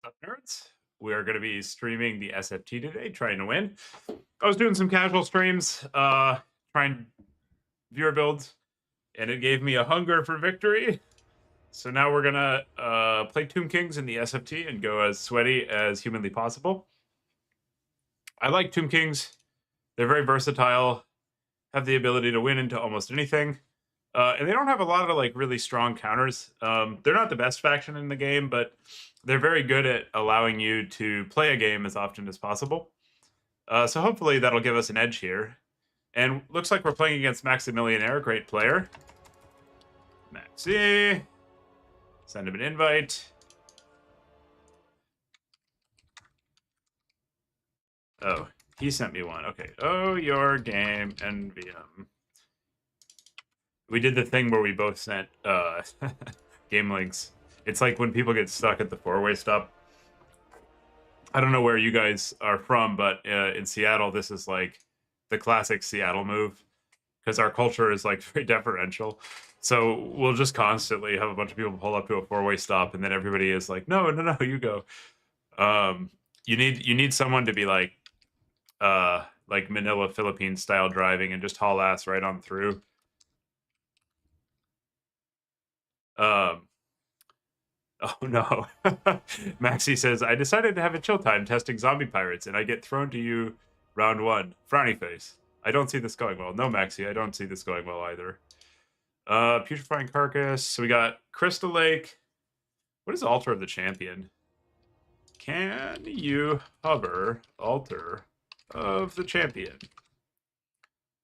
Up, nerds? We are going to be streaming the SFT today, trying to win. I was doing some casual streams, trying viewer builds, and it gave me a hunger for victory. So now we're gonna play Tomb Kings in the SFT and go as sweaty as humanly possible. I like Tomb Kings. They're very versatile, have the ability to win into almost anything. And they don't have a lot of like really strong counters. They're not the best faction in the game, but they're very good at allowing you to play a game as often as possible. So hopefully that'll give us an edge here. And looks like we're playing against Maximillionaire, great player. Maxi. Send him an invite. Oh, he sent me one. Okay. Oh, your game, NVM. We did the thing where we both sent game links. It's like when people get stuck at the four-way stop. I don't know where you guys are from, but in Seattle, this is like the classic Seattle move because our culture is like very deferential. So we'll just constantly have a bunch of people pull up to a four-way stop, and then everybody is like, "No, no, no, you go." You need someone to be like Manila, Philippines style driving and just haul ass right on through. Oh no. Maxi says, I decided to have a chill time testing zombie pirates, and I get thrown to you round one. Frowny face. I don't see this going well. No, Maxi, I don't see this going well either. Putrefying Carcass. So we got Crystal Lake. What is Altar of the Champion? Can you hover Altar of the Champion?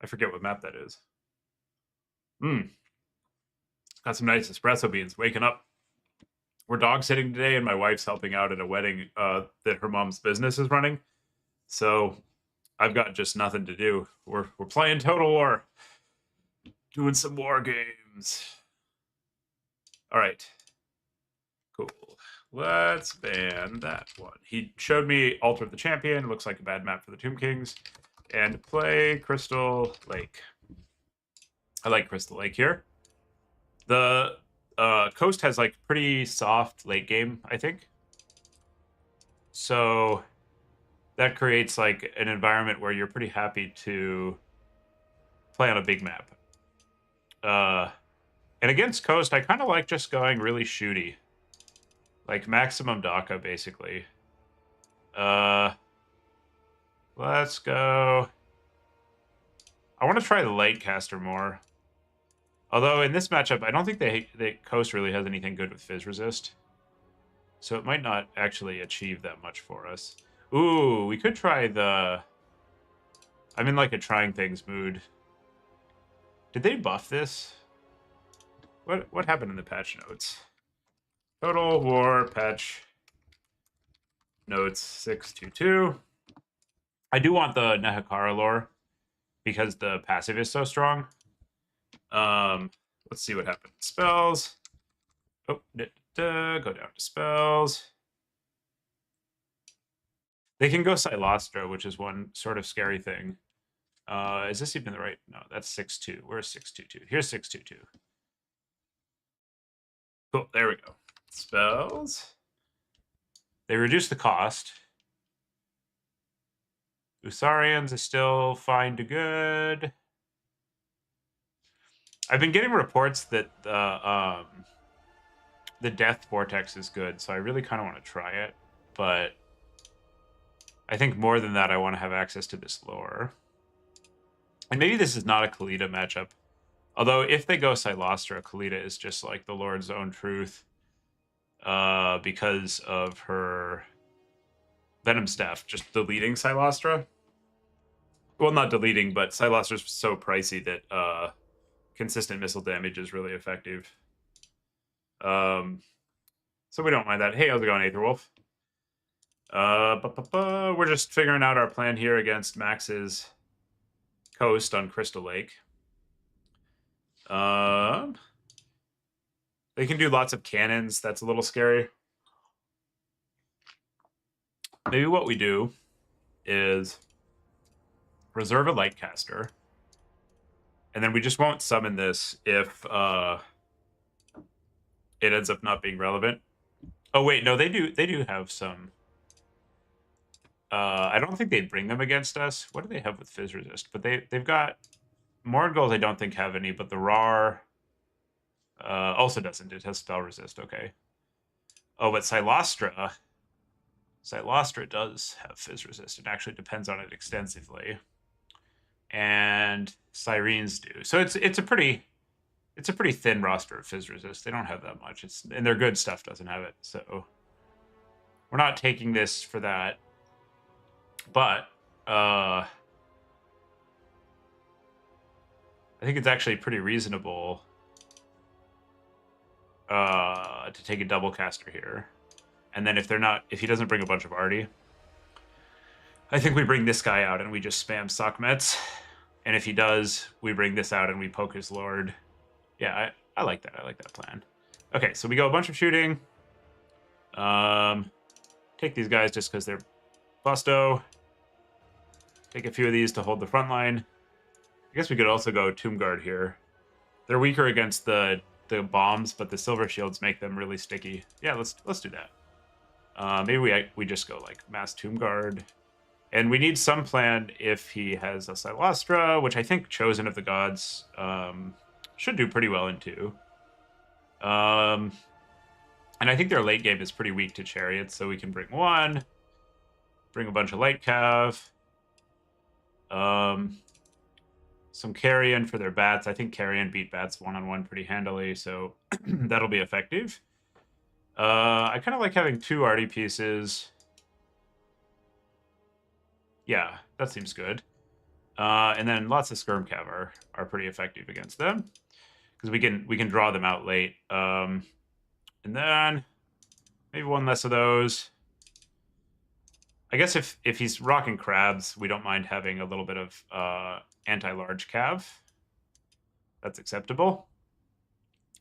I forget what map that is. Got some nice espresso beans. Waking up. We're dog sitting today, and my wife's helping out at a wedding that her mom's business is running. So I've got just nothing to do. We're playing Total War, doing some war games. All right, cool. Let's ban that one. He showed me Altar of the Champion. Looks like a bad map for the Tomb Kings. And play Crystal Lake. I like Crystal Lake here. The Coast has like pretty soft late game, I think. So that creates like an environment where you're pretty happy to play on a big map. And against Coast, I kind of like just going really shooty. Like maximum DACA, basically. Let's go. I want to try the Lightcaster more. Although in this matchup, I don't think they Coast really has anything good with Fizz Resist. So it might not actually achieve that much for us. Ooh, we could try the... I'm in like a trying things mood. Did they buff this? What happened in the patch notes? Total War patch notes 622. I do want the Nehakara lore because the passive is so strong. Let's see what happened. Spells. Oh, go down to spells. They can go Silostra, which is one sort of scary thing. Is this even the right? No, that's 6-2. Where's 622? Here's 622. Cool, there we go. Spells. They reduce the cost. Usarians is still fine to good. I've been getting reports that the Death Vortex is good, so I really kind of want to try it. But I think more than that, I want to have access to this lore. And maybe this is not a Kalita matchup. Although if they go Silostra, Kalita is just like the Lord's own truth because of her Venom Staff, just deleting Silostra. Well, not deleting, but Silostra's so pricey that consistent missile damage is really effective. So we don't mind that. Hey, how's it going, Aetherwolf? We're just figuring out our plan here against Max's Coast on Crystal Lake. They can do lots of cannons. That's a little scary. Maybe what we do is reserve a Lightcaster. And then we just won't summon this if it ends up not being relevant. Oh wait, no, they do have some. I don't think they'd bring them against us. What do they have with fizz resist? But they've got Morgul's. I don't think have any, but the Rar also doesn't. It has spell resist. Okay. Oh, but Silostra does have fizz resist. It actually depends on it extensively, and Syrenes do. So it's a pretty thin roster of fizz resist. They don't have that much. And their good stuff doesn't have it. So we're not taking this for that. But I think it's actually pretty reasonable to take a double caster here. And then if he doesn't bring a bunch of arty, I think we bring this guy out and we just spam Sockmets. And if he does, we bring this out and we poke his lord. Yeah, I like that. I like that plan. Okay, so we go a bunch of shooting. Take these guys just because they're busto. Take a few of these to hold the front line. I guess we could also go Tomb Guard here. They're weaker against the bombs, but the silver shields make them really sticky. Yeah, let's do that. Maybe we just go like mass Tomb Guard. And we need some plan if he has a Silostra, which I think Chosen of the Gods should do pretty well into. And I think their late game is pretty weak to Chariots, so we can bring one. Bring a bunch of Light Cav. Some Carrion for their bats. I think Carrion beat bats one-on-one pretty handily, so that'll be effective. I kind of like having 2 arty pieces. Yeah, that seems good. And then lots of Skirm Cav are pretty effective against them because we can draw them out late. And then maybe one less of those. I guess if he's rocking crabs, we don't mind having a little bit of anti-large cav. That's acceptable.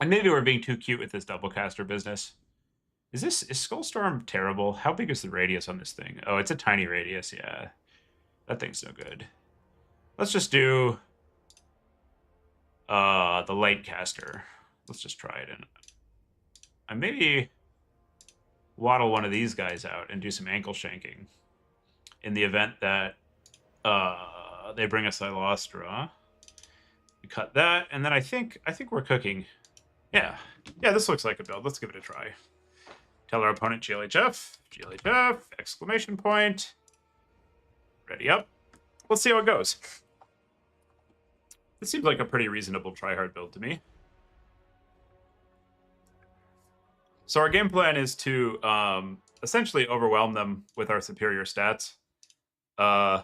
And maybe we're being too cute with this double caster business. Is Skullstorm terrible? How big is the radius on this thing? Oh, it's a tiny radius, yeah. That thing's no good. Let's just do the light caster. Let's just try it. And I maybe waddle one of these guys out and do some ankle shanking in the event that they bring a Silostra. We cut that, and then I think we're cooking. Yeah, this looks like a build. Let's give it a try. Tell our opponent GLHF, exclamation point. Ready up. Let's see how it goes. This seems like a pretty reasonable tryhard build to me. So our game plan is to essentially overwhelm them with our superior stats. Oh,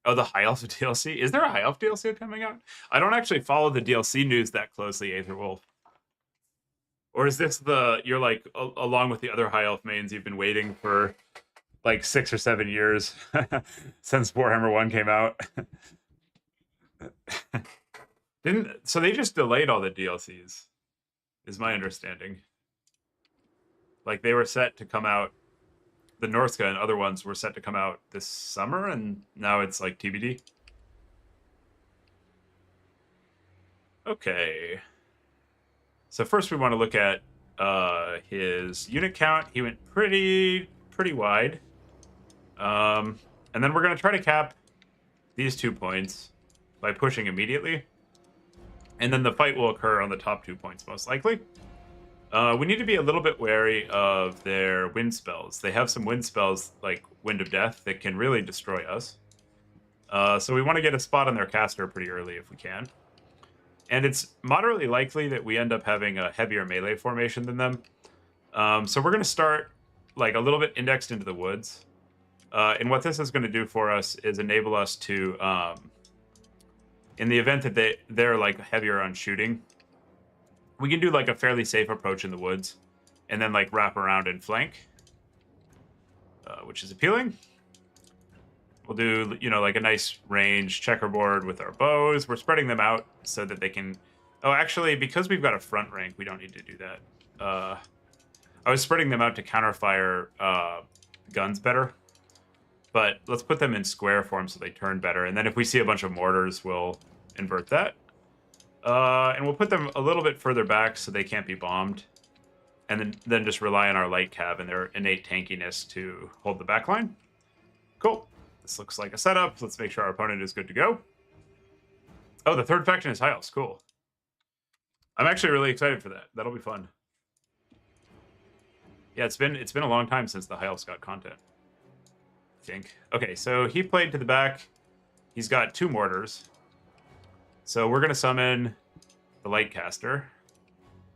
the High Elf DLC? Is there a High Elf DLC coming out? I don't actually follow the DLC news that closely, Aetherwolf. Or is this you're like, along with the other High Elf mains, you've been waiting for like 6 or 7 years since Warhammer 1 came out? So they just delayed all the DLCs, is my understanding. Like they were set to come out, the Norska and other ones were set to come out this summer, and now it's like TBD. Okay. So first we want to look at his unit count. He went pretty wide. And then we're going to try to cap these 2 points by pushing immediately. And then the fight will occur on the top 2 points, most likely. We need to be a little bit wary of their wind spells. They have some wind spells like Wind of Death that can really destroy us. So we want to get a spot on their caster pretty early if we can. And it's moderately likely that we end up having a heavier melee formation than them. So we're going to start like a little bit indexed into the woods. And what this is going to do for us is enable us to, in the event that they're like heavier on shooting, we can do like a fairly safe approach in the woods and then like wrap around and flank, which is appealing. We'll do, like a nice range checkerboard with our bows. We're spreading them out so that they can... Oh, actually, because we've got a front rank, we don't need to do that. I was spreading them out to counterfire guns better. But let's put them in square form so they turn better. And then if we see a bunch of mortars, we'll invert that. And we'll put them a little bit further back so they can't be bombed. and then just rely on our light cav and their innate tankiness to hold the back line. Cool. This looks like a setup. Let's make sure our opponent is good to go. Oh, the third faction is High Elves. Cool. I'm actually really excited for that. That'll be fun. Yeah, it's been a long time since the High Elves got content, I think. Okay, so he played to the back. He's got 2 mortars. So we're going to summon the light caster.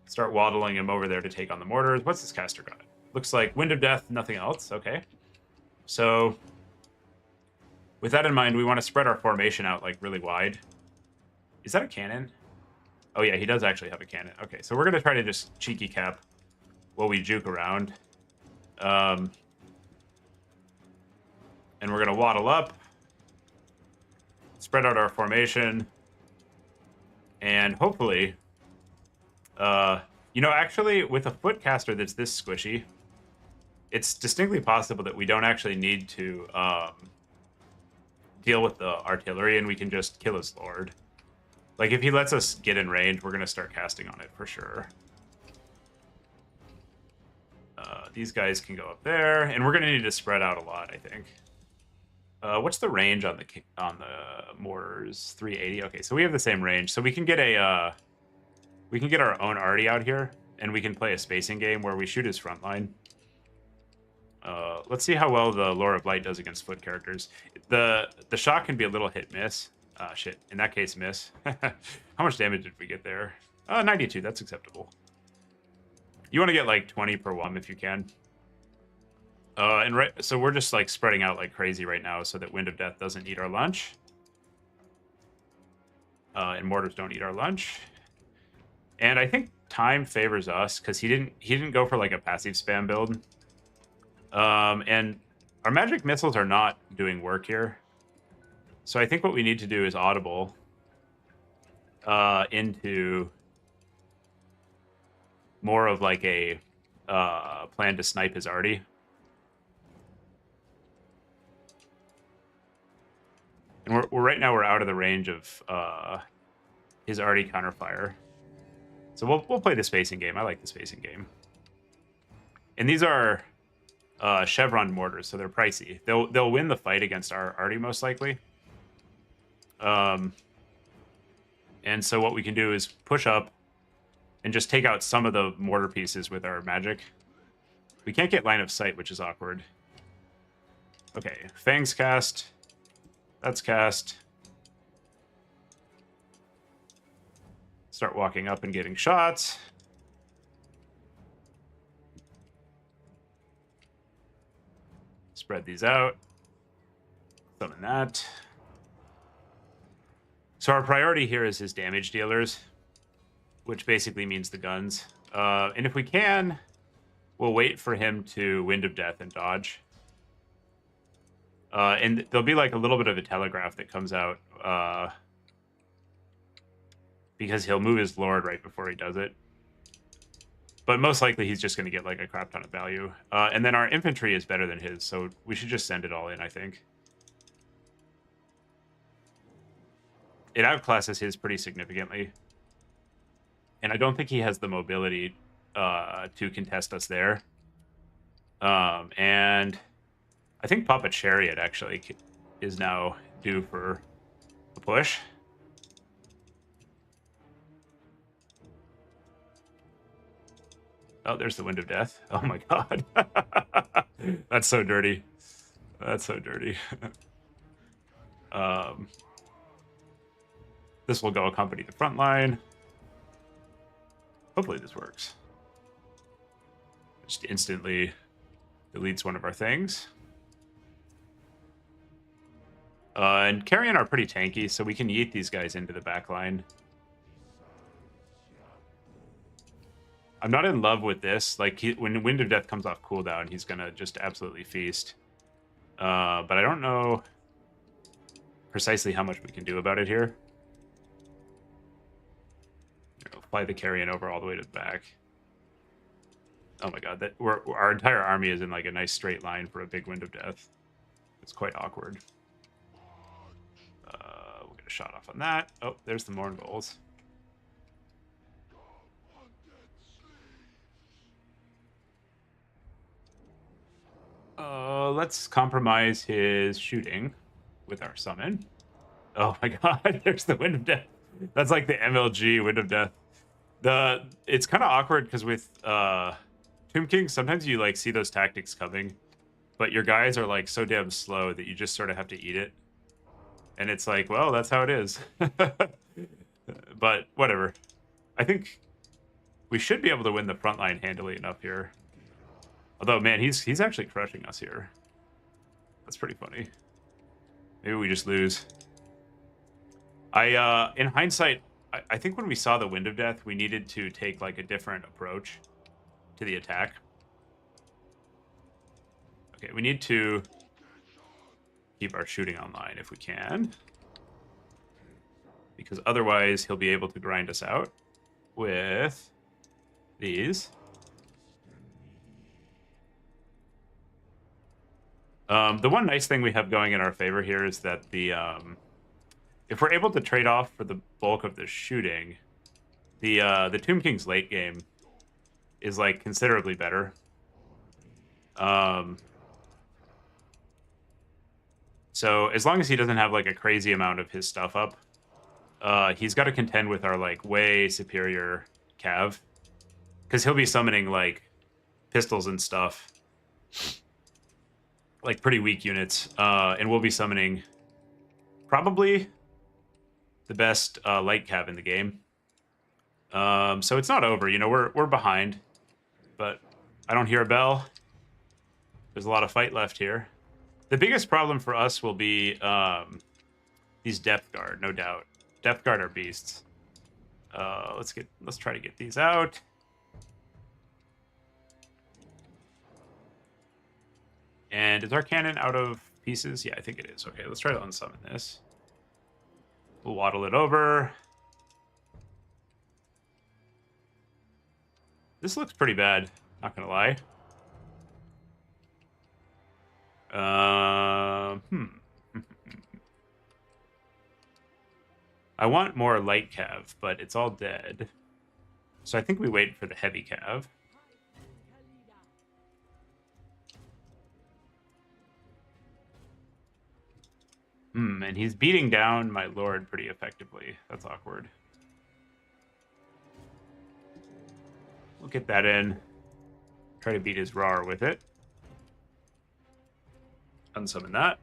Start waddling him over there to take on the mortars. What's this caster got? Looks like Wind of Death, nothing else. Okay. So with that in mind, we want to spread our formation out like really wide. Is that a cannon? Oh yeah, he does actually have a cannon. Okay, so we're going to try to just cheeky cap while we juke around. And we're going to waddle up, spread out our formation, and hopefully, you know, actually, with a foot caster that's this squishy, it's distinctly possible that we don't actually need to deal with the artillery, and we can just kill his lord. Like, if he lets us get in range, we're going to start casting on it for sure. These guys can go up there, and we're going to need to spread out a lot, I think. What's the range on the mortars? 380. Okay, so we have the same range, so we can get a our own arty out here, and we can play a spacing game where we shoot his front line. Let's see how well the Lore of Light does against foot characters. The shot can be a little hit miss. Shit. In that case, miss. How much damage did we get there? 92. That's acceptable. You want to get like 20 per wham if you can. So we're just like spreading out like crazy right now so that Wind of Death doesn't eat our lunch. And mortars don't eat our lunch. And I think time favors us because he didn't go for like a passive spam build. And our magic missiles are not doing work here. So I think what we need to do is audible into more of like a plan to snipe his arty. And we're right now we're out of the range of his arty counterfire. So we'll play the spacing game. I like the spacing game. And these are chevron mortars, so they're pricey. They'll win the fight against our arty most likely. And so what we can do is push up and just take out some of the mortar pieces with our magic. We can't get line of sight, which is awkward. Okay, Fang's cast. That's cast. Start walking up and getting shots. Spread these out. Summon that. So our priority here is his damage dealers, which basically means the guns. And if we can, we'll wait for him to Wind of Death and dodge. And there'll be like a little bit of a telegraph that comes out because he'll move his lord right before he does it. But most likely he's just going to get like a crap ton of value. And then our infantry is better than his, so we should just send it all in, I think. It outclasses his pretty significantly. And I don't think he has the mobility to contest us there. And I think Papa Chariot actually is now due for a push. Oh, there's the Wind of Death. Oh my god. That's so dirty. That's so dirty. This will go accompany the front line. Hopefully this works. Just instantly deletes one of our things. And Carrion are pretty tanky, so we can yeet these guys into the back line. I'm not in love with this. Like, when Wind of Death comes off cooldown, he's going to just absolutely feast. But I don't know precisely how much we can do about it here. Fly the Carrion over all the way to the back. Oh my god, our entire army is in like a nice straight line for a big Wind of Death. It's quite awkward. We'll get a shot off on that. Oh, there's the Morn Goals. Let's compromise his shooting with our summon. Oh my god, there's the Wind of Death. That's like the MLG Wind of Death. It's kind of awkward because with Tomb King, sometimes you like see those tactics coming, but your guys are like so damn slow that you just sort of have to eat it. And it's like, well, that's how it is. But whatever. I think we should be able to win the front line handily enough here. Although, man, he's actually crushing us here. That's pretty funny. Maybe we just lose. In hindsight, I think when we saw the Wind of Death, we needed to take like a different approach to the attack. Okay, we need to keep our shooting online if we can. Because otherwise he'll be able to grind us out with these. The one nice thing we have going in our favor here is that the if we're able to trade off for the bulk of the shooting, the Tomb King's late game is like considerably better. So as long as he doesn't have like a crazy amount of his stuff up, he's got to contend with our like way superior cav, because he'll be summoning like pistols and stuff, like pretty weak units, and we'll be summoning probably the best light cav in the game. So it's not over, you know, we're behind, but I don't hear a bell. There's a lot of fight left here. The biggest problem for us will be these Depth Guard, no doubt. Depth Guard are beasts. Let's try to get these out. And is our cannon out of pieces? Yeah, I think it is. Okay, let's try to unsummon this. We'll waddle it over. This looks pretty bad, not gonna lie. I want more light cav, but it's all dead. So I think we wait for the heavy cav. And he's beating down my lord pretty effectively. That's awkward. We'll get that in. Try to beat his Rar with it. Unsummon that.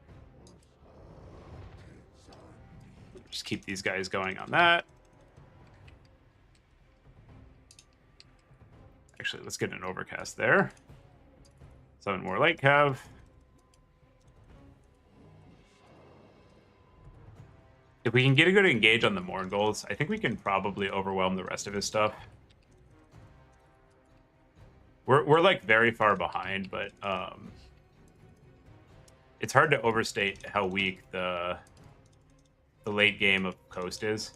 Just keep these guys going on that. Actually, let's get an overcast there. Summon more light cav. If we can get a good engage on the Morgulls, I think we can probably overwhelm the rest of his stuff. We're like very far behind, but it's hard to overstate how weak the late game of Coast is.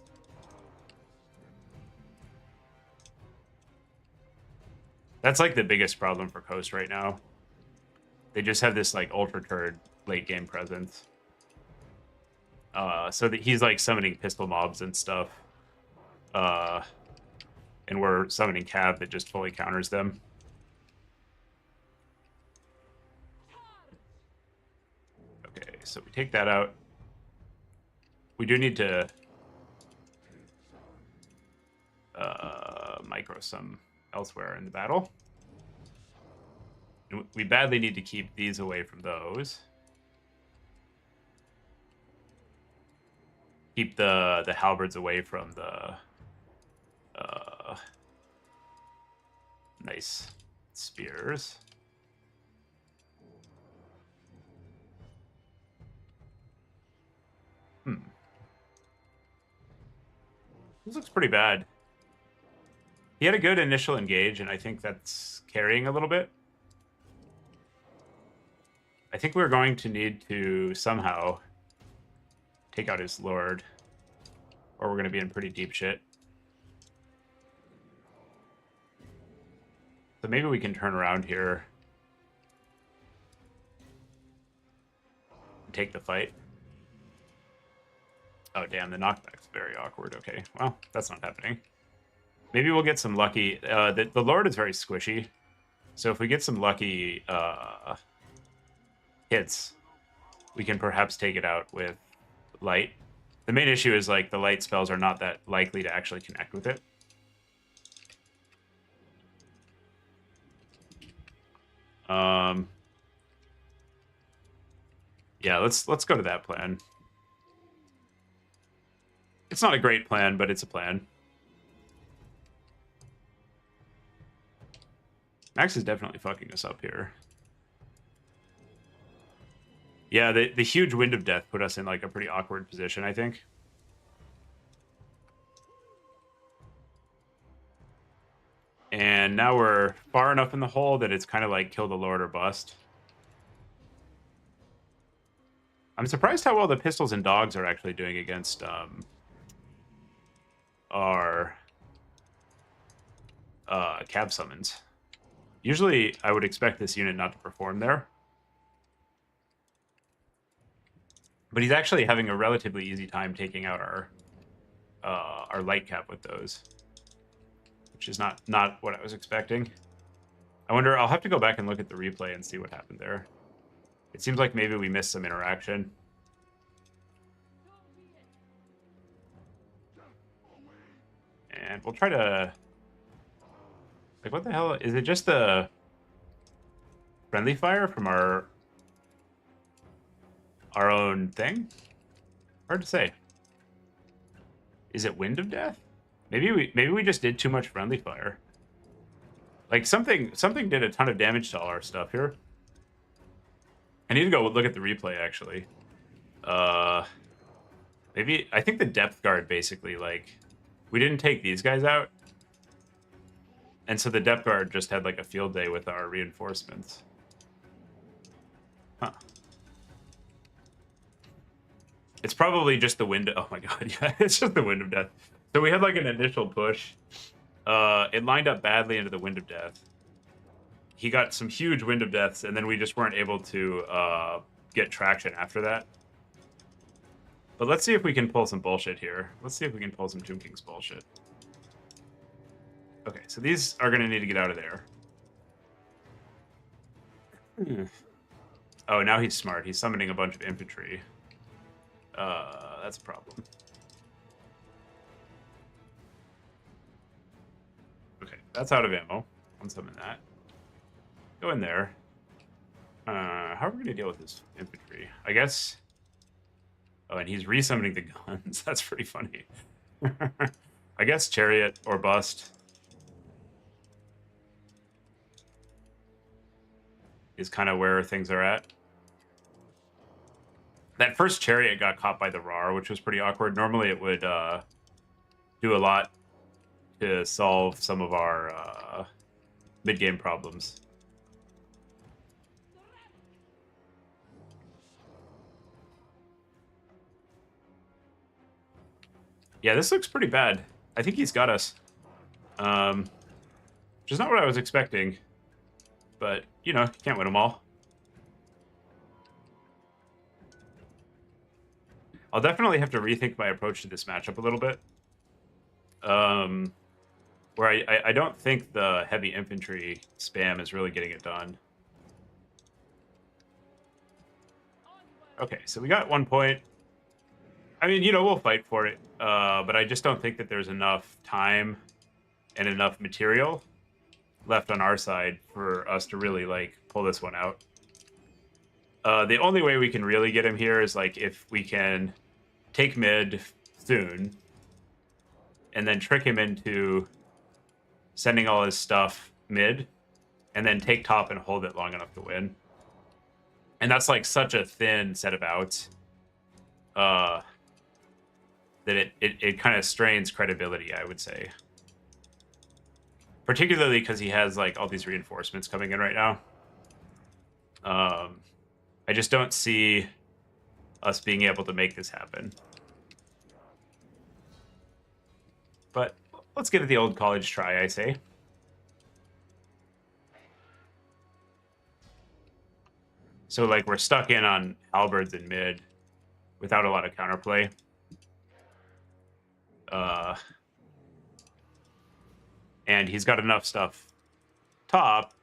That's like the biggest problem for Coast right now. They just have this like ultra turd late game presence. So that he's like summoning pistol mobs and stuff. And we're summoning cav that just fully counters them. Okay, so we take that out. We do need to micro some elsewhere in the battle. And we badly need to keep these away from those. Keep the halberds away from the nice spears. This looks pretty bad. He had a good initial engage, and I think that's carrying a little bit. I think we're going to need to somehow take out his lord, or we're going to be in pretty deep shit. So maybe we can turn around here and take the fight. Oh, damn, the knockback's very awkward. Okay, well, that's not happening. Maybe we'll get some lucky. The Lord is very squishy, so if we get some lucky hits, we can perhaps take it out with light. The main issue is like the light spells are not that likely to actually connect with it. Yeah, let's go to that plan. It's not a great plan, but it's a plan. Max is definitely fucking us up here. Yeah, the huge Wind of Death put us in like a pretty awkward position, I think. And now we're far enough in the hole that it's kind of like kill the Lord or bust. I'm surprised how well the pistols and dogs are actually doing against our cab summons. Usually, I would expect this unit not to perform there. But he's actually having a relatively easy time taking out our light cap with those. Which is not what I was expecting. I wonder, I'll have to go back and look at the replay and see what happened there. It seems like maybe we missed some interaction. And we'll try to... Like, what the hell? Is it just the friendly fire from our own thing? Hard to say. Is it Wind of Death? Maybe we just did too much friendly fire. Like, something did a ton of damage to all our stuff here. I need to go look at the replay, actually. Maybe... I think the depth guard, basically, like... We didn't take these guys out. And so the depth guard just had, like, a field day with our reinforcements. Huh. It's probably just the wind... Oh, my God. Yeah, it's just the Wind of Death. So we had, like, an initial push. It lined up badly into the Wind of Death. He got some huge Wind of Deaths, and then we just weren't able to get traction after that. But let's see if we can pull some bullshit here. Let's see if we can pull some Tomb King's bullshit. Okay, so these are going to need to get out of there. Oh, now he's smart. He's summoning a bunch of infantry. That's a problem. Okay, that's out of ammo. Unsummon that. Go in there. How are we going to deal with this infantry? I guess... Oh, and he's resummoning the guns. That's pretty funny. I guess Chariot or Bust is kind of where things are at. That first Chariot got caught by the RAR, which was pretty awkward. Normally it would do a lot to solve some of our mid-game problems. Yeah, this looks pretty bad. I think he's got us. Which is not what I was expecting. But, you know, you can't win them all. I'll definitely have to rethink my approach to this matchup a little bit. Where I don't think the heavy infantry spam is really getting it done. Okay, so we got 1 point. I mean, you know, we'll fight for it. But I just don't think that there's enough time and enough material left on our side for us to really, like, pull this one out. The only way we can really get him here is, like, if we can take mid soon and then trick him into sending all his stuff mid and then take top and hold it long enough to win. And that's, like, such a thin set of outs that it kind of strains credibility, I would say. Particularly because he has, like, all these reinforcements coming in right now. I just don't see us being able to make this happen. But let's give it the old college try, I say. So, like, we're stuck in on halberds in mid without a lot of counterplay. And he's got enough stuff top.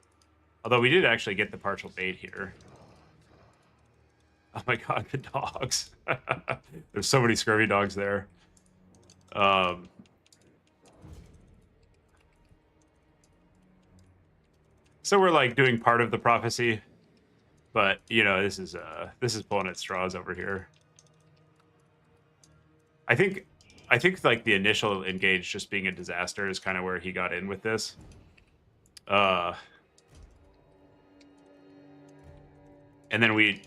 Although we did actually get the partial bait here. Oh my god, the dogs. There's so many scurvy dogs there. So we're like doing part of the prophecy, but you know, this is pulling at straws over here. I think like the initial engage just being a disaster is kind of where he got in with this. And then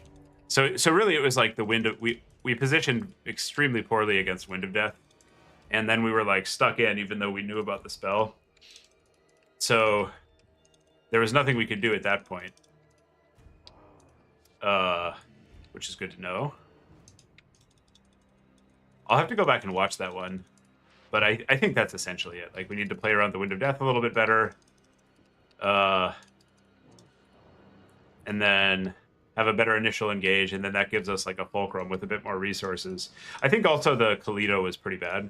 so really it was like the wind of we positioned extremely poorly against Wind of Death, and then we were like stuck in even though we knew about the spell. So there was nothing we could do at that point. Which is good to know. I'll have to go back and watch that one. But I think that's essentially it. Like, we need to play around the Wind of Death a little bit better. And then have a better initial engage, and then that gives us like a fulcrum with a bit more resources. I think also the Kalito was pretty bad.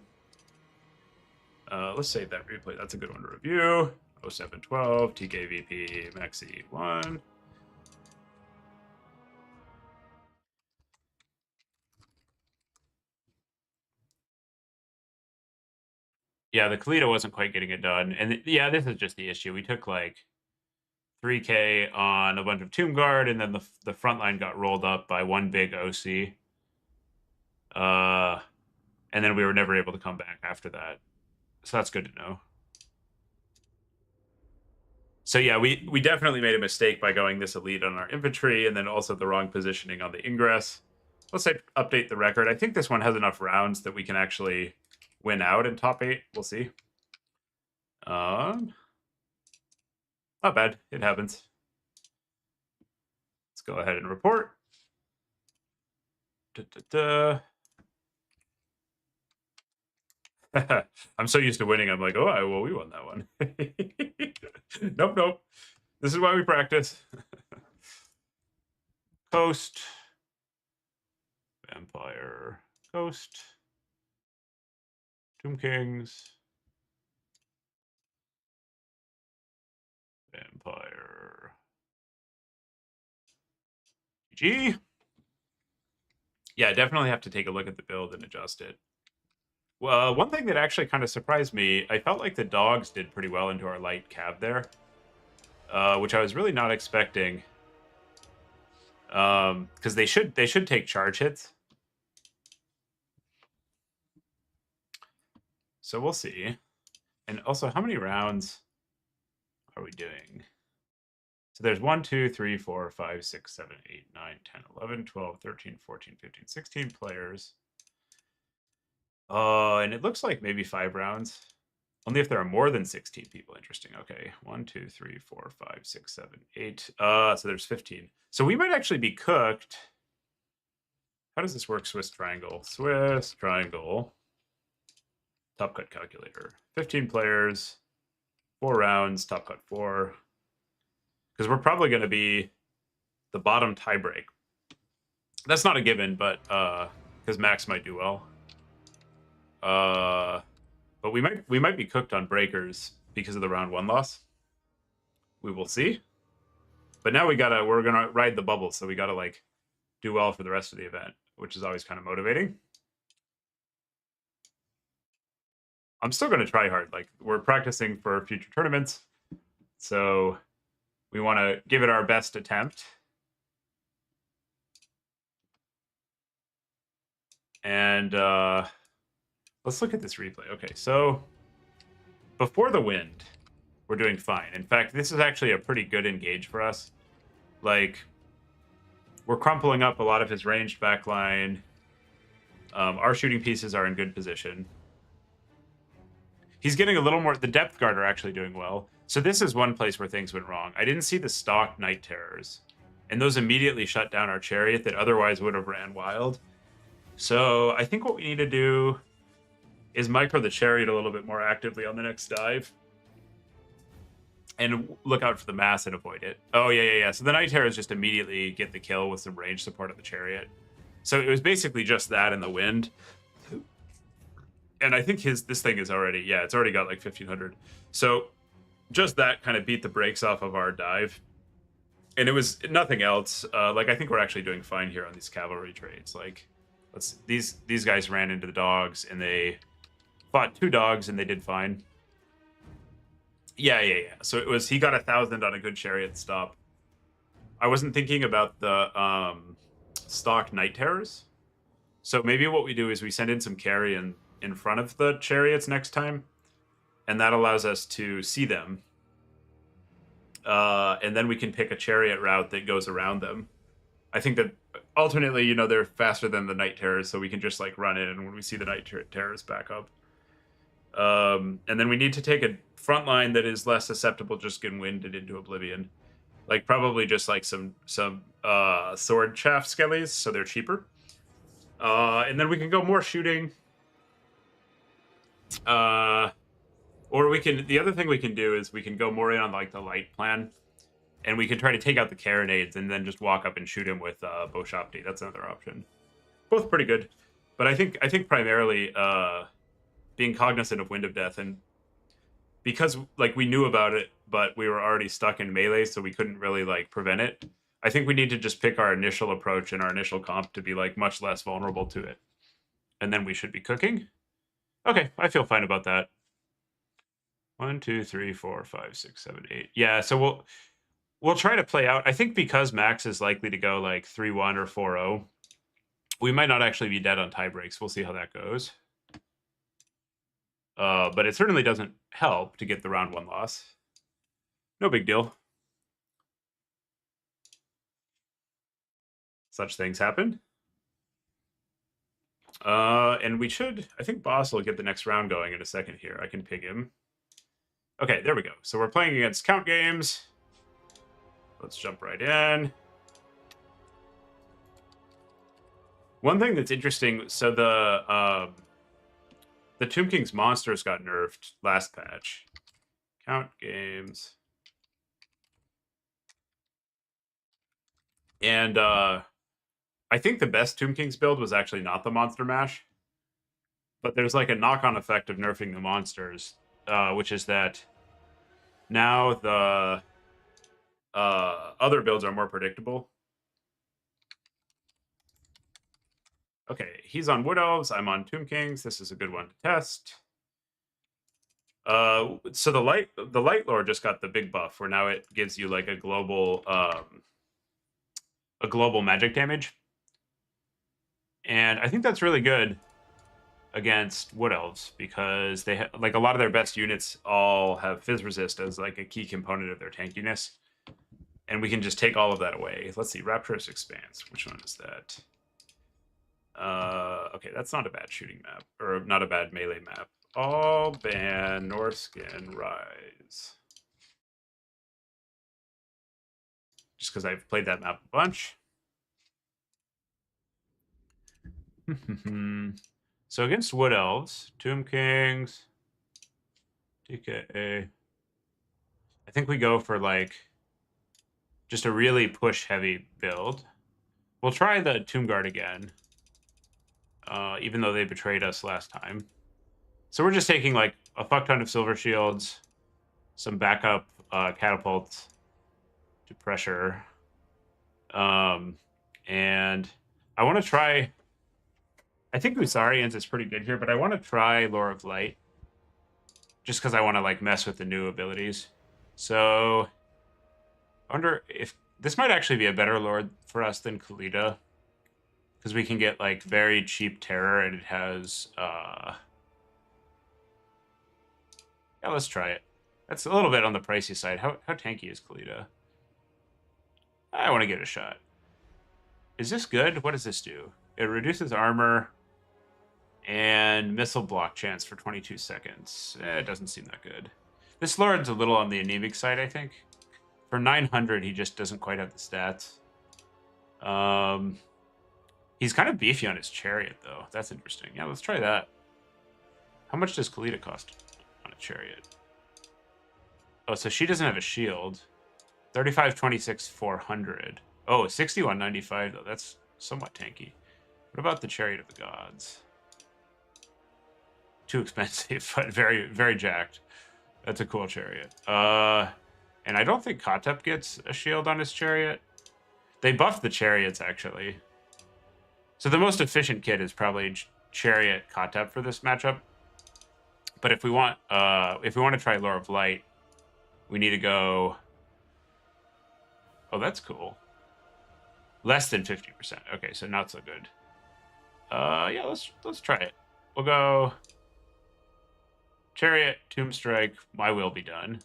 Let's save that replay. That's a good one to review. 0712, TKVP, Maxi 1. Yeah, the Kalito wasn't quite getting it done. And yeah, this is just the issue. We took like 3K on a bunch of Tomb Guard, and then the front line got rolled up by one big OC. And then we were never able to come back after that. So that's good to know. So yeah, we definitely made a mistake by going this elite on our infantry, and then also the wrong positioning on the ingress. Let's say update the record. I think this one has enough rounds that we can actually win out in top 8. We'll see. Not bad. It happens. Let's go ahead and report. I'm so used to winning. I'm like, oh, well, we won that one. Nope. This is why we practice. Coast. Vampire. Coast. Tomb Kings. Vampire. GG. Yeah, I definitely have to take a look at the build and adjust it. Well, one thing that actually kind of surprised me, I felt like the dogs did pretty well into our light cab there, which I was really not expecting. Because they should take charge hits. So we'll see. And also, how many rounds are we doing? So there's 1, 2, 3, 4, 5, 6, 7, 8, 9, 10, 11, 12, 13, 14, 15, 16 players. And it looks like maybe 5 rounds. Only if there are more than 16 people. Interesting. Okay. 1, 2, 3, 4, 5, 6, 7, 8. So there's 15. So we might actually be cooked. How does this work? Swiss triangle. Swiss triangle. Top cut calculator. 15 players. 4 rounds. Top cut 4. Because we're probably going to be the bottom tiebreak. That's not a given, but because Max might do well. But we might be cooked on breakers because of the round 1 loss. We will see. But now we're gonna ride the bubble, so we gotta like do well for the rest of the event, which is always kind of motivating. I'm still gonna try hard. Like, we're practicing for future tournaments, so we want to give it our best attempt. And let's look at this replay. Okay, so before the wind, we're doing fine. In fact, this is actually a pretty good engage for us. Like, we're crumpling up a lot of his ranged backline. Our shooting pieces are in good position. He's getting a little more... The depth guard are actually doing well. So this is one place where things went wrong. I didn't see the stock Night Terrors. And those immediately shut down our chariot that otherwise would have ran wild. So I think what we need to do is micro the chariot a little bit more actively on the next dive. And look out for the mass and avoid it. Oh, yeah. So the Night Terrors just immediately get the kill with some range support of the chariot. So it was basically just that and the wind. And I think this thing is already... Yeah, it's already got like 1,500. So just that kind of beat the brakes off of our dive. And it was nothing else. Like, I think we're actually doing fine here on these cavalry trades. Like, these guys ran into the dogs, and they fought 2 dogs, and they did fine. Yeah. So it was, he got 1,000 on a good chariot stop. I wasn't thinking about the stock night terrors. So maybe what we do is we send in some carrion in front of the chariots next time, and that allows us to see them. And then we can pick a chariot route that goes around them. I think that alternately, you know, they're faster than the night terrors, so we can just like run in when we see the night terrors back up. And then we need to take a front line that is less susceptible just getting winded into oblivion. Like probably just like some sword chaff skellies, so they're cheaper. And then we can go more shooting. Or we can, the other thing we can do is we can go more in on like the light plan, and we can try to take out the carronades and then just walk up and shoot him with Boshopti. That's another option. Both pretty good, but I think primarily being cognizant of Wind of Death, and because like we knew about it, but we were already stuck in melee, so we couldn't really like prevent it. I think we need to just pick our initial approach and our initial comp to be like much less vulnerable to it, and then we should be cooking. Okay, I feel fine about that. 1, 2, 3, 4, 5, 6, 7, 8. Yeah, so we'll try to play out. I think because Max is likely to go like 3-1 or 4-0, we might not actually be dead on tie breaks. We'll see how that goes. But it certainly doesn't help to get the round 1 loss. No big deal. Such things happen. And we should, I think Boss will get the next round going in a second here. I can ping him. Okay, there we go. So we're playing against Count Games. Let's jump right in. One thing that's interesting, so the Tomb King's monsters got nerfed last patch. Count Games. And I think the best Tomb King's build was actually not the Monster Mash. But there's like a knock-on effect of nerfing the monsters, which is that now the other builds are more predictable. Okay, he's on Wood Elves, I'm on Tomb Kings. This is a good one to test. So the Light Lord just got the big buff, where now it gives you like a global magic damage. And I think that's really good against Wood Elves, because they like a lot of their best units all have Fizz resist as like a key component of their tankiness. And we can just take all of that away. Let's see, Rapturous Expanse. Which one is that? Okay, that's not a bad shooting map, or not a bad melee map. All ban Northskin Rise. Just because I've played that map a bunch. So against Wood Elves, Tomb Kings, DK. I think we go for like just a really push heavy build. We'll try the Tomb Guard again, even though they betrayed us last time. So we're just taking like a fuck ton of Silver Shields, some backup catapults to pressure. And I want to try, I think Usarians is pretty good here, but I want to try Lore of Light, just because I want to like mess with the new abilities. So I wonder if this might actually be a better Lord for us than Kalita, because we can get like very cheap terror, and it has yeah, let's try it. That's a little bit on the pricey side. How tanky is Kalita? I want to give it a shot. Is this good? What does this do? It reduces armor and missile block chance for 22 seconds. It doesn't seem that good. This Lord's a little on the anemic side, I think. For 900, he just doesn't quite have the stats. He's kind of beefy on his chariot, though. That's interesting. Yeah, let's try that. How much does Kalita cost on a chariot? Oh, so she doesn't have a shield. 35, 26, 400. Oh, 61.95, though. That's somewhat tanky. What about the Chariot of the Gods? Too expensive, but very, very jacked. That's a cool chariot. And I don't think Kotep gets a shield on his chariot. They buffed the chariots, actually. So the most efficient kit is probably Chariot Kotep for this matchup. But if we want to try Lure of Light, we need to go. Oh, that's cool. Less than 50%. Okay, so not so good. Yeah, let's try it. We'll go Chariot, Tomb Strike, My Will Be Done.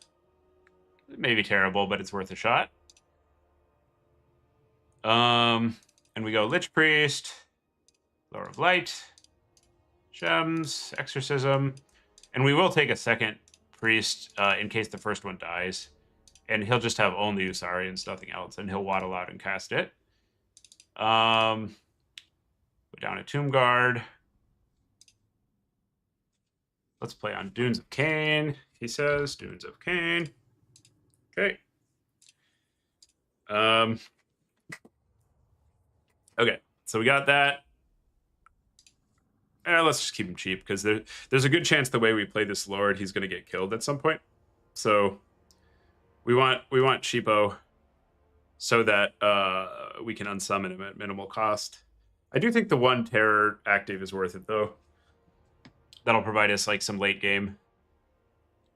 It may be terrible, but it's worth a shot. And we go Lich Priest, Lure of Light, Gems, Exorcism, and we will take a second Priest in case the first one dies. And he'll just have only Usarians, nothing else, and he'll waddle out and cast it. Go down a Tomb Guard. Let's play on Dunes of Cain, he says. Dunes of Cain. Okay. Okay, so we got that. Let's just keep him cheap, because there's a good chance the way we play this Lord, he's going to get killed at some point. So we want cheapo so that we can unsummon him at minimal cost. I do think the 1 terror active is worth it, though. That'll provide us like some late game.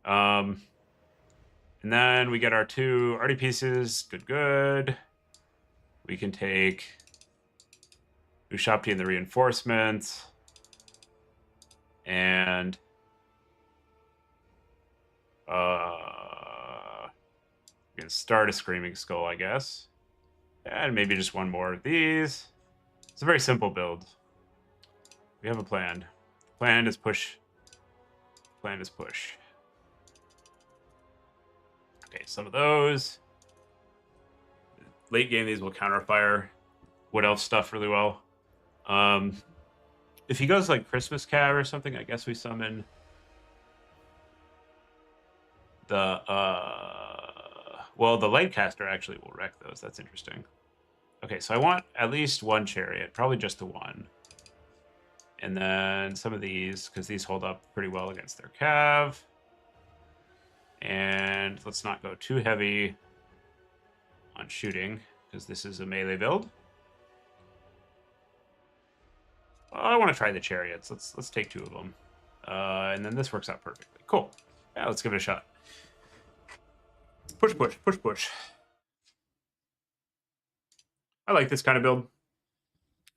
And then we get our 2 arty pieces. Good. We can take Ushapti and the reinforcements. And we can start a Screaming Skull, I guess. And maybe just 1 more of these. It's a very simple build. We have a plan. Plan is push. Plan is push. Okay, some of those. Late game, these will counterfire Wood Elf stuff really well. If he goes like Christmas Cab or something, I guess we summon the well, the Lightcaster actually will wreck those. That's interesting. Okay, so I want at least 1 chariot, probably just the 1. And then some of these, because these hold up pretty well against their cav. And let's not go too heavy on shooting, because this is a melee build. Well, I want to try the chariots. Let's take 2 of them. And then this works out perfectly. Cool. Yeah, let's give it a shot. Push. I like this kind of build.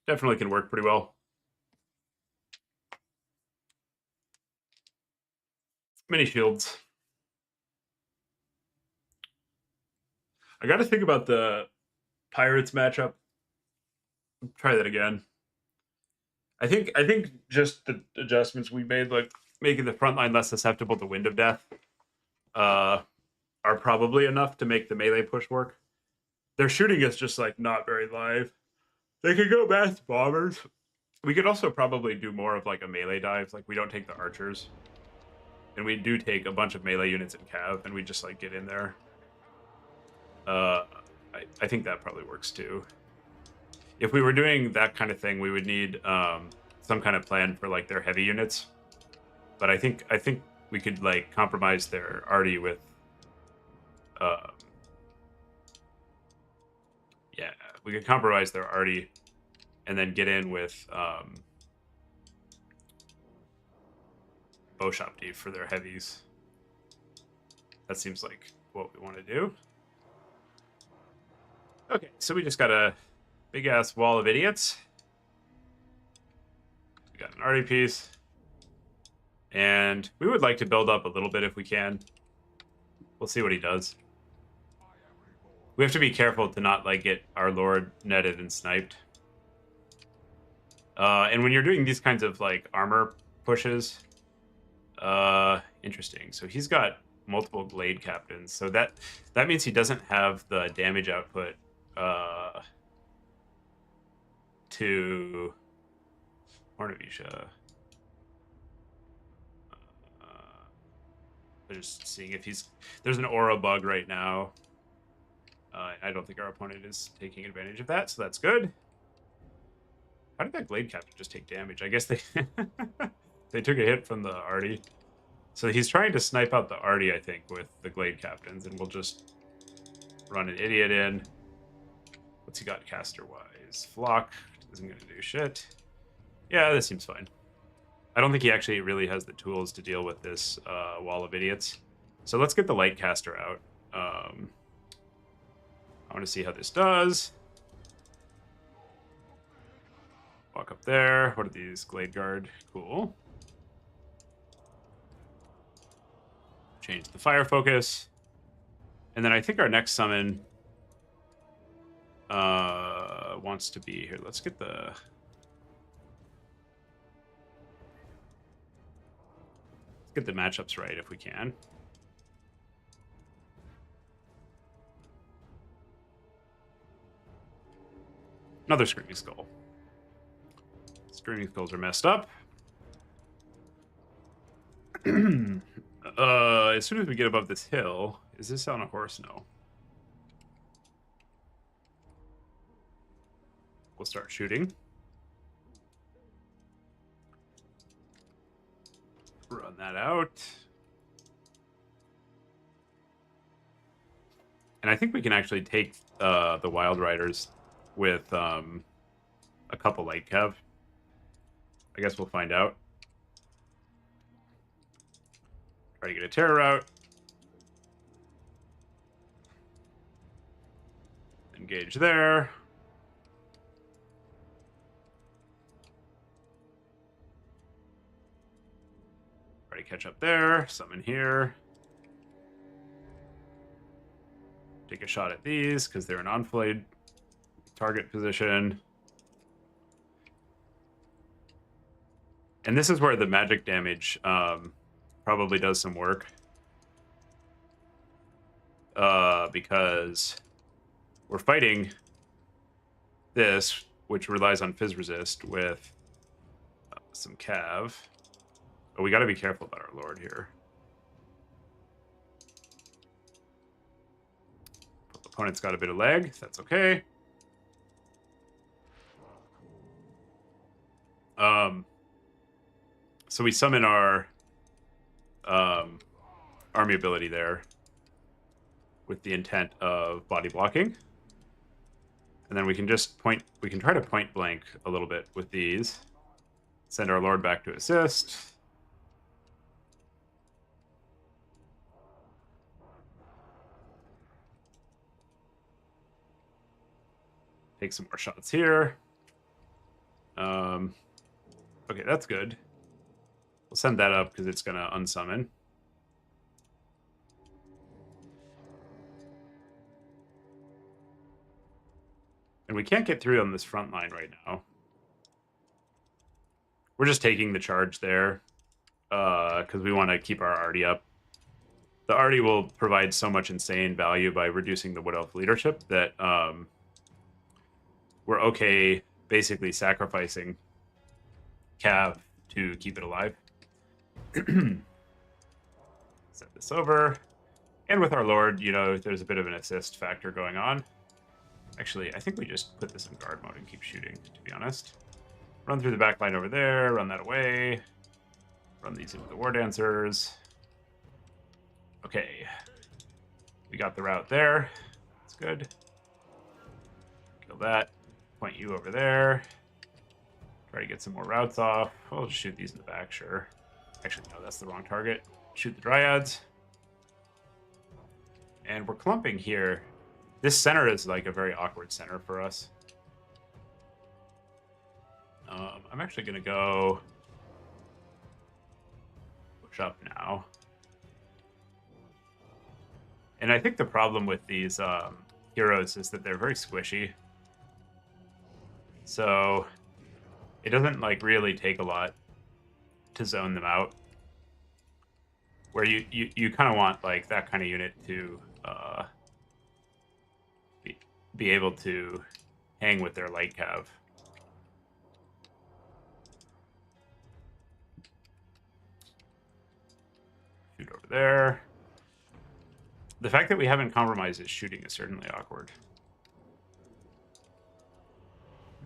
Definitely can work pretty well. Many shields. I got to think about the Pirates matchup. Try that again. I think just the adjustments we made, like making the front line less susceptible to Wind of Death, are probably enough to make the melee push work. Their shooting is just like not very live. They could go mass bombers. We could also probably do more of like a melee dive. Like we don't take the archers, and we do take a bunch of melee units in cav, and we just like get in there. I think that probably works too. If we were doing that kind of thing, we would need some kind of plan for like their heavy units. But I think we could like compromise their arty with, yeah, we could compromise their arty, and then get in with Boshapti for their heavies. That seems like what we want to do. Okay, so we just got a big ass wall of idiots. We got an arty piece. And we would like to build up a little bit if we can. We'll see what he does. We have to be careful to not like get our lord netted and sniped. And when you're doing these kinds of like armor pushes, interesting. So he's got multiple blade captains. So that means he doesn't have the damage output to Hornavisha. Just seeing if there's an aura bug right now. I don't think our opponent is taking advantage of that, so that's good. How did that blade captain just take damage? I guess they they took a hit from the arty. So he's trying to snipe out the arty, I think, with the glade captains, and we'll just run an idiot in. What's he got caster-wise? Flock isn't going to do shit. Yeah, this seems fine. I don't think he actually really has the tools to deal with this wall of idiots. So let's get the light caster out. I want to see how this does. Walk up there. What are these? Glade Guard. Cool. Change the fire focus. And then I think our next summon wants to be here. Let's get the... Get the matchups right if we can. Another Screaming Skull. Screaming Skulls are messed up. As soon as we get above this hill, is this on a horse? No. We'll start shooting. Run that out. And I think we can actually take the Wild Riders with a couple light cav. I guess we'll find out. Try to get a terror out. Engage there. Try to catch up there. Summon here. Take a shot at these because they're an enflayed target position. And this is where the magic damage probably does some work. Because we're fighting this, which relies on Fizz Resist, with some Cav. But we got to be careful about our Lord here. Opponent's got a bit of lag. That's okay. So we summon our army ability there with the intent of body blocking. And then we can just point, we can try to point blank a little bit with these. Send our Lord back to assist. Take some more shots here. Okay, that's good. We'll send that up because it's going to unsummon. And we can't get through on this front line right now. We're just taking the charge there because we want to keep our arty up. The arty will provide so much insane value by reducing the Wood Elf leadership that we're okay basically sacrificing Cav to keep it alive. Set this over. And with our Lord, you know, there's a bit of an assist factor going on. Actually, I think we just put this in guard mode and keep shooting, to be honest. Run through the back line over there, run that away. Run these into the War Dancers. Okay. We got the route there. That's good. Kill that. Point you over there. Try to get some more routes off. We'll just shoot these in the back, sure. Actually, no, that's the wrong target. Shoot the Dryads. And we're clumping here. This center is like a very awkward center for us. I'm actually going to go push up now. And I think the problem with these heroes is that they're very squishy. So it doesn't like really take a lot to zone them out. Where you kind of want like that kind of unit to be able to hang with their light cav. Shoot over there. The fact that we haven't compromised his shooting is certainly awkward.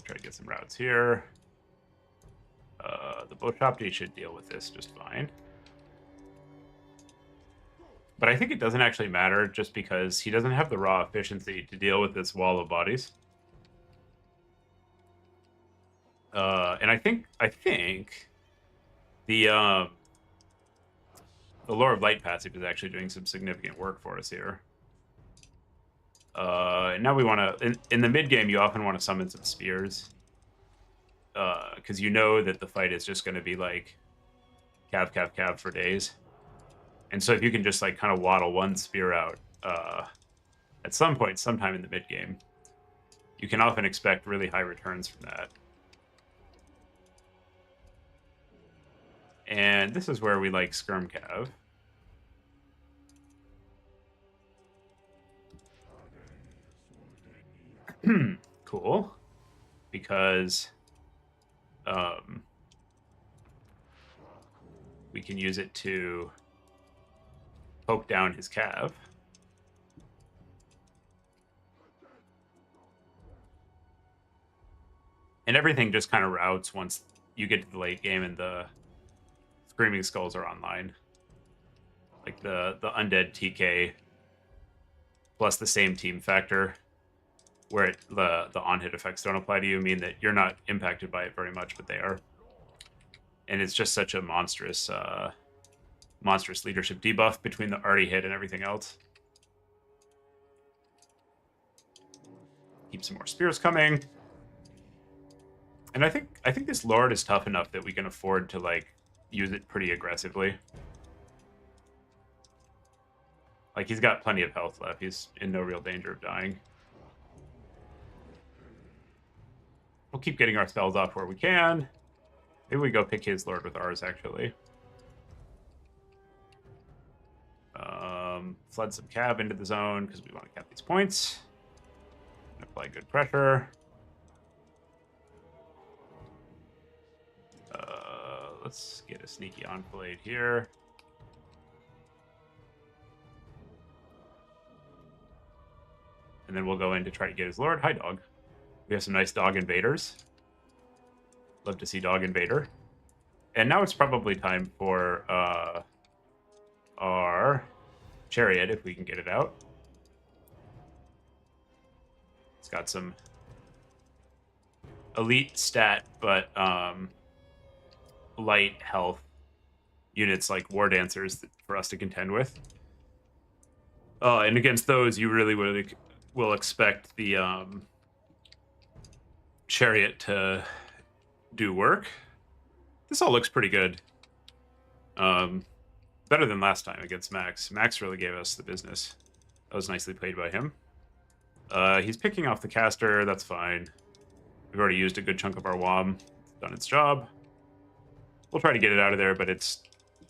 Try to get some routes here. The Bochopti should deal with this just fine. But I think it doesn't actually matter just because he doesn't have the raw efficiency to deal with this wall of bodies. And I think the Lure of Light passive is actually doing some significant work for us here. And now we want to, in the mid game, you often want to summon some spears. Because you know that the fight is just going to be like cav for days. And so if you can just like kind of waddle one spear out at some point, sometime in the mid game, you can often expect really high returns from that. And this is where we like skirm cav. Cool. Because we can use it to poke down his cav. And everything just kind of routes once you get to the late game and the Screaming Skulls are online. Like the undead TK plus the same team factor, where the on-hit effects don't apply to you, mean that you're not impacted by it very much, but they are. And it's just such a monstrous leadership debuff between the already hit and everything else. Keep some more spears coming. And I think this Lord is tough enough that we can afford to like use it pretty aggressively. Like he's got plenty of health left. He's in no real danger of dying. We'll keep getting our spells off where we can. Maybe we go pick his Lord with ours, actually. Flood some cav into the zone because we want to cap these points. Apply good pressure. Let's get a sneaky enfilade here. And then we'll go in to try to get his Lord. Hi, dog. We have some nice dog invaders. Love to see dog invader. And now it's probably time for our chariot, if we can get it out. It's got some elite stat, but light health units like war dancers for us to contend with. And against those, you really will expect the chariot to do work. This all looks pretty good. Better than last time against Max. Max really gave us the business. That was nicely played by him. He's picking off the caster. That's fine. We've already used a good chunk of our WOM. It's done its job. We'll try to get it out of there, but it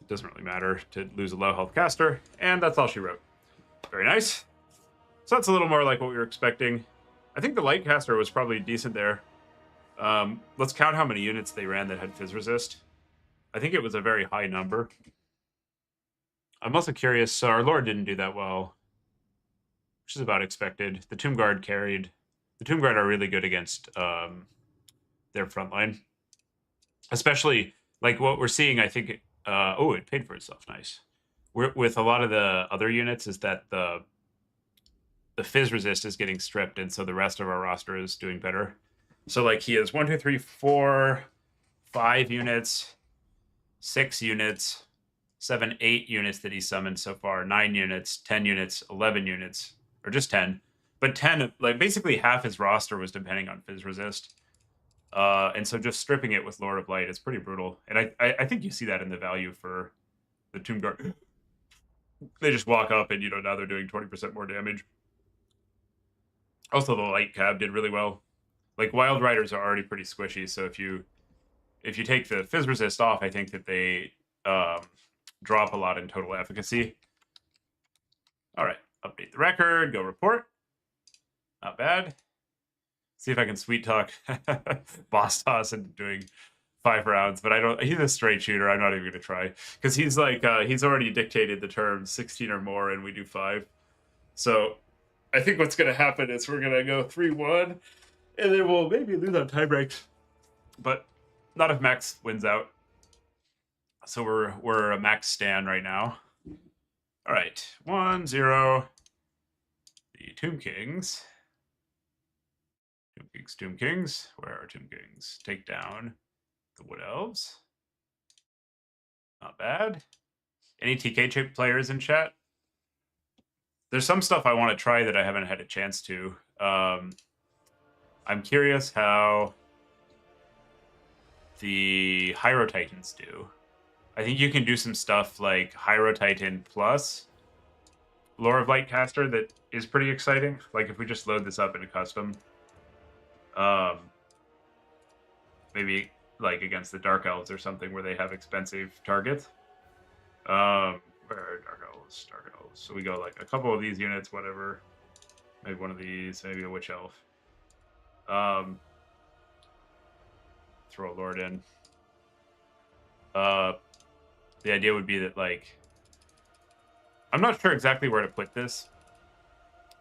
doesn't really matter to lose a low health caster. And that's all she wrote. Very nice. So that's a little more like what we were expecting. I think the light caster was probably decent there. Let's count how many units they ran that had Fizz Resist. I think it was a very high number. I'm also curious, so our Lord didn't do that well, which is about expected. The Tomb Guard carried. The Tomb Guard are really good against their frontline. Especially, like what we're seeing, I think, it paid for itself, nice. With a lot of the other units is that the Fizz Resist is getting stripped, and so the rest of our roster is doing better. So, like, he has 1, 2, 3, 4, 5 units, 6 units, 7, 8 units that he summoned so far, 9 units, 10 units, 11 units, or just 10. But 10, like, basically half his roster was depending on Fizz Resist. And so just stripping it with Lord of Light is pretty brutal. And I think you see that in the value for the Tomb Guard. They just walk up and, now they're doing 20% more damage. Also, the Light Cab did really well. Like, Wild Riders are already pretty squishy, so if you take the Fizz Resist off, I think that they drop a lot in total efficacy. All right, update the record, go report. Not bad. See if I can sweet talk Boss Toss into doing 5 rounds, but I don't. He's a straight shooter. I'm not even gonna try because he's like he's already dictated the terms 16 or more, and we do 5. So I think what's gonna happen is we're gonna go 3-1, and then we'll maybe lose on tie breaks, but not if Max wins out. So we're a Max stand right now. All right, 1-0. The Tomb Kings. Tomb Kings. Where are Tomb Kings? Take down the Wood Elves. Not bad. Any TK chip players in chat? There's some stuff I want to try that I haven't had a chance to. I'm curious how the Hyro Titans do. I think you can do some stuff like Hyro Titan plus Lore of Lightcaster that is pretty exciting. Like if we just load this up in a custom, maybe like against the Dark Elves or something where they have expensive targets. Where are Dark Elves? Dark Elves. So we go like a couple of these units, whatever. Maybe one of these, maybe a Witch Elf. Throw a Lord in. The idea would be that, like, I'm not sure exactly where to put this.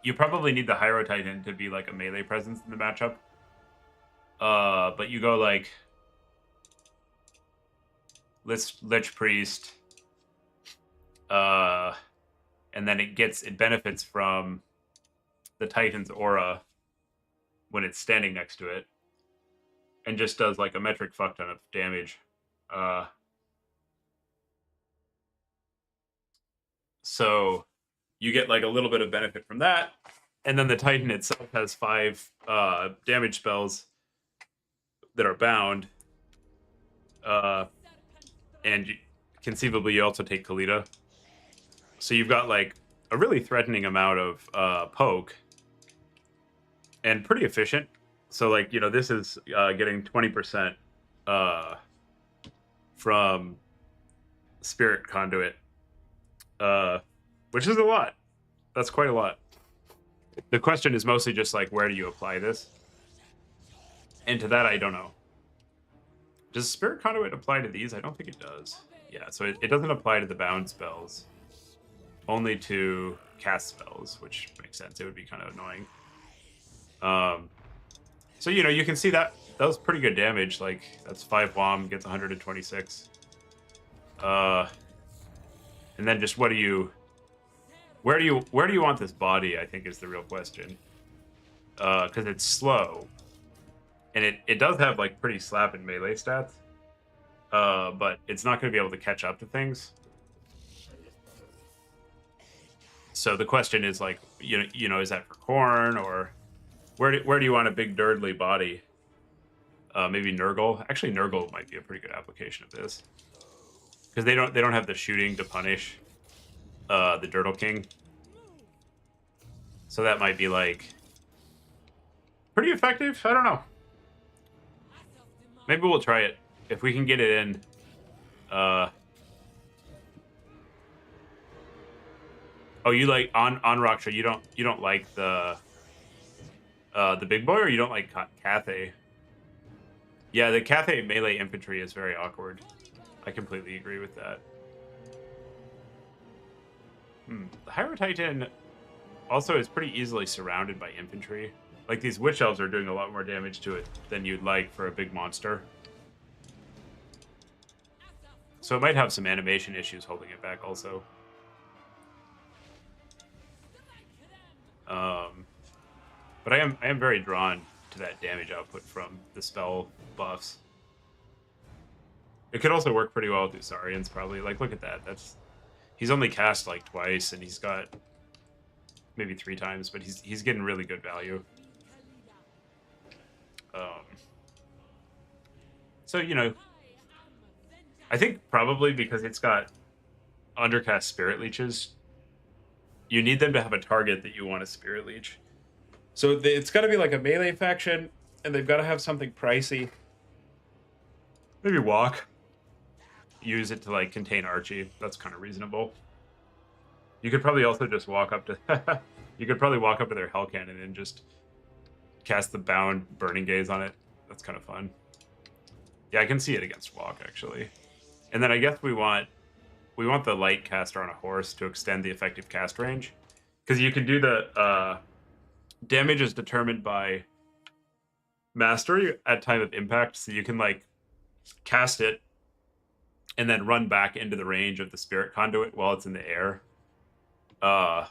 You probably need the Hyro Titan to be like a melee presence in the matchup. But you go like Lich Priest, and then it benefits from the Titan's aura when it's standing next to it, and just does like a metric fuck ton of damage. So you get like a little bit of benefit from that, and then the Titan itself has 5 damage spells that are bound, and conceivably you also take Kalita. So you've got like a really threatening amount of poke, and pretty efficient. So like, you know, this is getting 20% from Spirit Conduit, which is a lot. That's quite a lot. The question is mostly just like, where do you apply this? And to that, I don't know. Does Spirit Conduit apply to these? I don't think it does. Yeah, so it doesn't apply to the bound spells. Only to cast spells, which makes sense. It would be kind of annoying. So, you know, you can see that was pretty good damage. Like, that's 5 WOM, gets 126. And then just where do you want this body, I think is the real question. Because it's slow. And it does have like pretty slap and melee stats. But it's not going to be able to catch up to things. So the question is like, you know, is that for Khorne, or where do you want a big Durdley body? Maybe Nurgle. Actually, Nurgle might be a pretty good application of this, because they don't have the shooting to punish the Durdle King. So that might be like pretty effective. I don't know. Maybe we'll try it if we can get it in. Oh, you like on Raksha? You don't like the big boy, or you don't like Cathay? Yeah, the Cathay melee infantry is very awkward. I completely agree with that. The Hyro Titan also is pretty easily surrounded by infantry. Like, these Witch Elves are doing a lot more damage to it than you'd like for a big monster. So it might have some animation issues holding it back also. But I am very drawn to that damage output from the spell buffs. It could also work pretty well with Usarians, probably. Like, look at that. He's only cast like twice, and he's got maybe 3 times, but he's getting really good value. So, you know, I think probably because it's got undercast Spirit Leeches, you need them to have a target that you want to Spirit Leech. So it's got to be like a melee faction, and they've got to have something pricey. Maybe Walk. Use it to like contain Archie. That's kind of reasonable. You could probably also just walk up to you could probably walk up to their Hell Cannon and just cast the bound Burning Gaze on it. That's kind of fun. Yeah, I can see it against Walk, actually. And then I guess we want the Light Caster on a horse to extend the effective cast range, because you can do the damage is determined by mastery at time of impact, so you can like cast it and then run back into the range of the Spirit Conduit while it's in the air. Uh,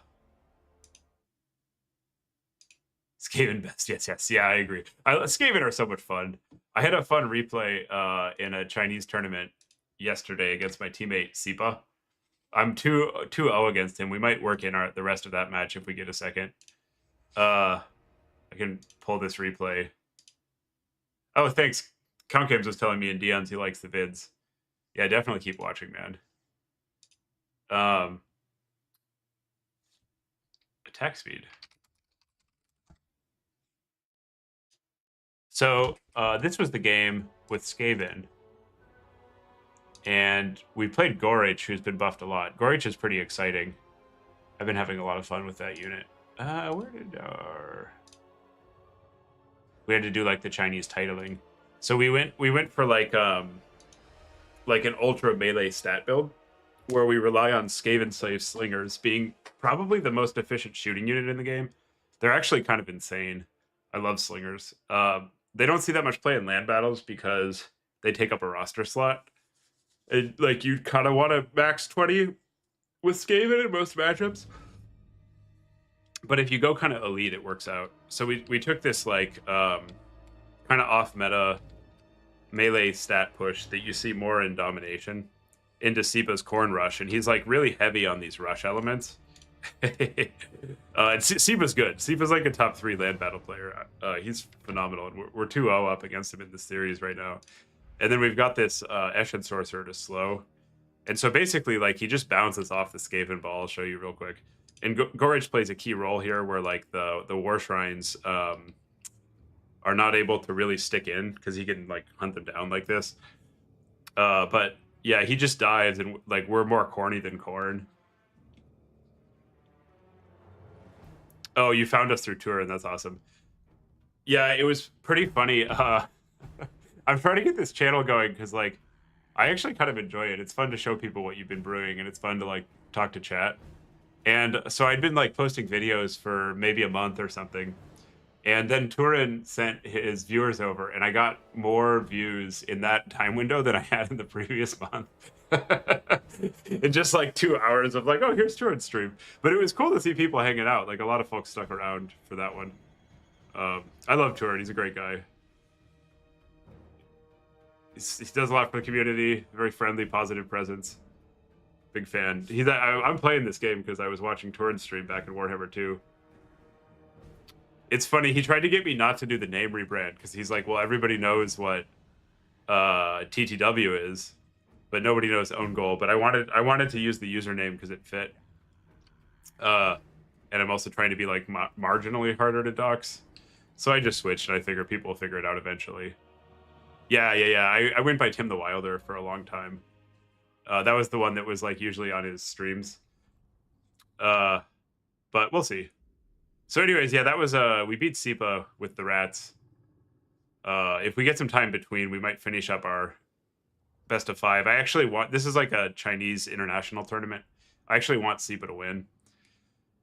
Skaven best. Yes. Yeah, I agree. Skaven are so much fun. I had a fun replay in a Chinese tournament yesterday against my teammate Sipa. I'm 2-0 against him. We might work in the rest of that match if we get a second. I can pull this replay. Oh, thanks. Count Games was telling me in DMs he likes the vids. Yeah, definitely keep watching, man. Attack speed. So this was the game with Skaven. And we played Gorich, who's been buffed a lot. Gorich is pretty exciting. I've been having a lot of fun with that unit. Where did our... We had to do like the Chinese titling. So we went for like an ultra melee stat build where we rely on Skaven Slave Slingers being probably the most efficient shooting unit in the game. They're actually kind of insane. I love Slingers. They don't see that much play in land battles because they take up a roster slot. Like you kind of want to max 20 with Skaven in most matchups. But if you go kind of elite, it works out. So we took this like kind of off meta melee stat push that you see more in domination into Sipa's Corn Rush, and he's like really heavy on these rush elements. And Sipa's good. Sipa's like a top 3 land battle player. He's phenomenal, and we're 2-0 up against him in the series right now. And then we've got this Eshin Sorcerer to slow. And so basically, like, he just bounces off the Skaven ball. I'll show you real quick. And Gorich plays a key role here where, like, the War Shrines are not able to really stick in because he can, like, hunt them down like this. But, yeah, he just dies, and, like, we're more corny than corn. Oh, you found us through tour, and that's awesome. Yeah, it was pretty funny. I'm trying to get this channel going because, like, I actually kind of enjoy it. It's fun to show people what you've been brewing, and it's fun to, like, talk to chat. And so I'd been, like, posting videos for maybe a month or something. And then Turin sent his viewers over, and I got more views in that time window than I had in the previous month. In just, like, 2 hours of, like, oh, here's Turin's stream. But it was cool to see people hanging out. Like, a lot of folks stuck around for that one. I love Turin. He's a great guy. He does a lot for the community. Very friendly, positive presence. Big fan. I'm playing this game because I was watching Torrent's stream back in Warhammer 2. It's funny. He tried to get me not to do the name rebrand because he's like, well, everybody knows what TTW is, but nobody knows Own Goal. But I wanted to use the username because it fit. And I'm also trying to be like marginally harder to dox. So I just switched, and I figure people will figure it out eventually. Yeah. I went by Tim the Wilder for a long time. That was the one that was like usually on his streams. But we'll see. So anyways, yeah, that was we beat Sipa with the rats. If we get some time between, we might finish up our best of 5. I actually want, this is like a Chinese international tournament. I actually want Sipa to win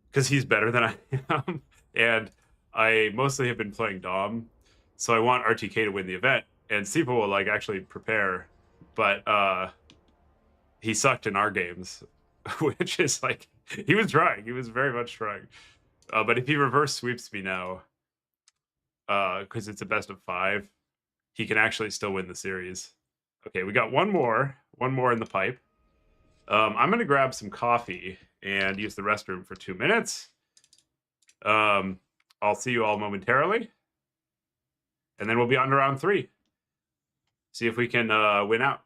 because he's better than I am. And I mostly have been playing Dom. So I want RTK to win the event. And Sipa will like actually prepare. But he sucked in our games, which is like, he was trying. He was very much trying. But if he reverse sweeps me now, because it's a best of 5, he can actually still win the series. Okay, we got one more in the pipe. I'm gonna grab some coffee and use the restroom for 2 minutes. I'll see you all momentarily, and then we'll be on to round 3. See if we can win out.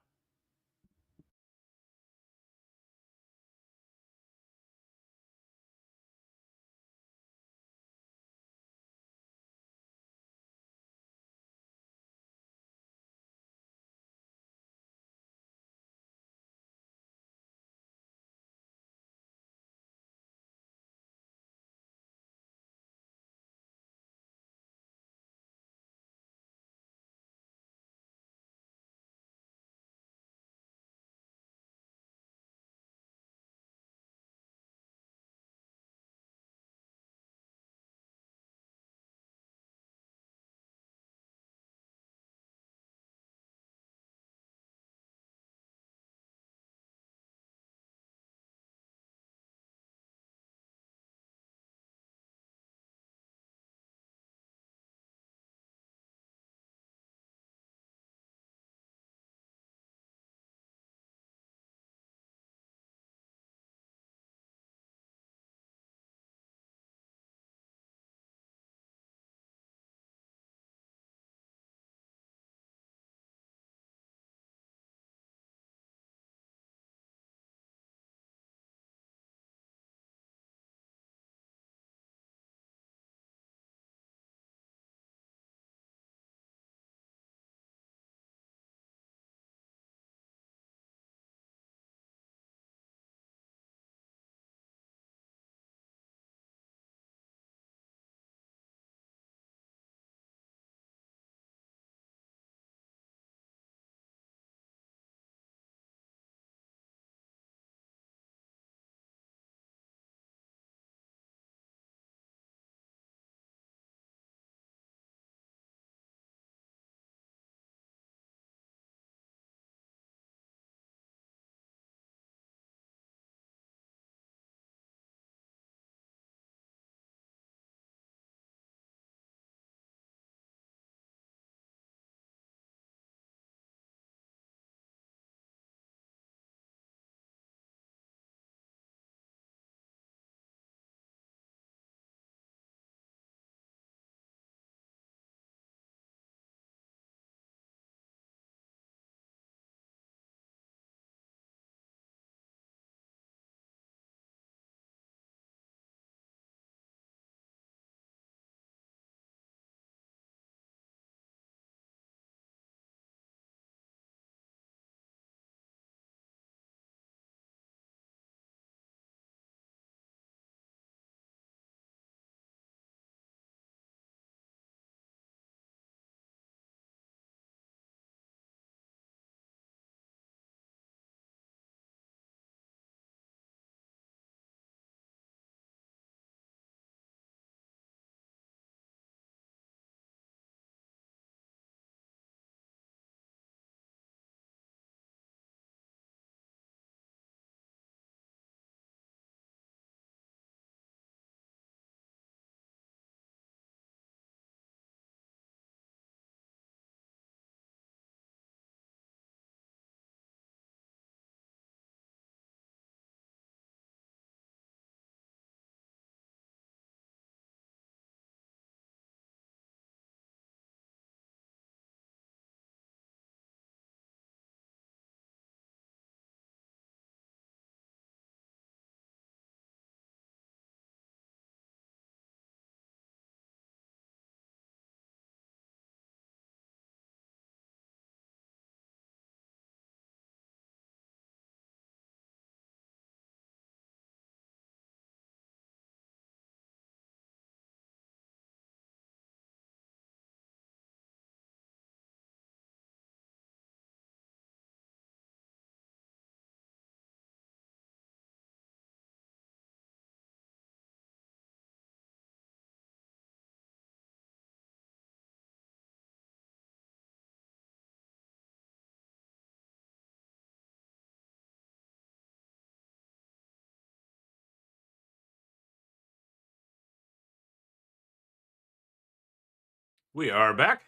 We are back.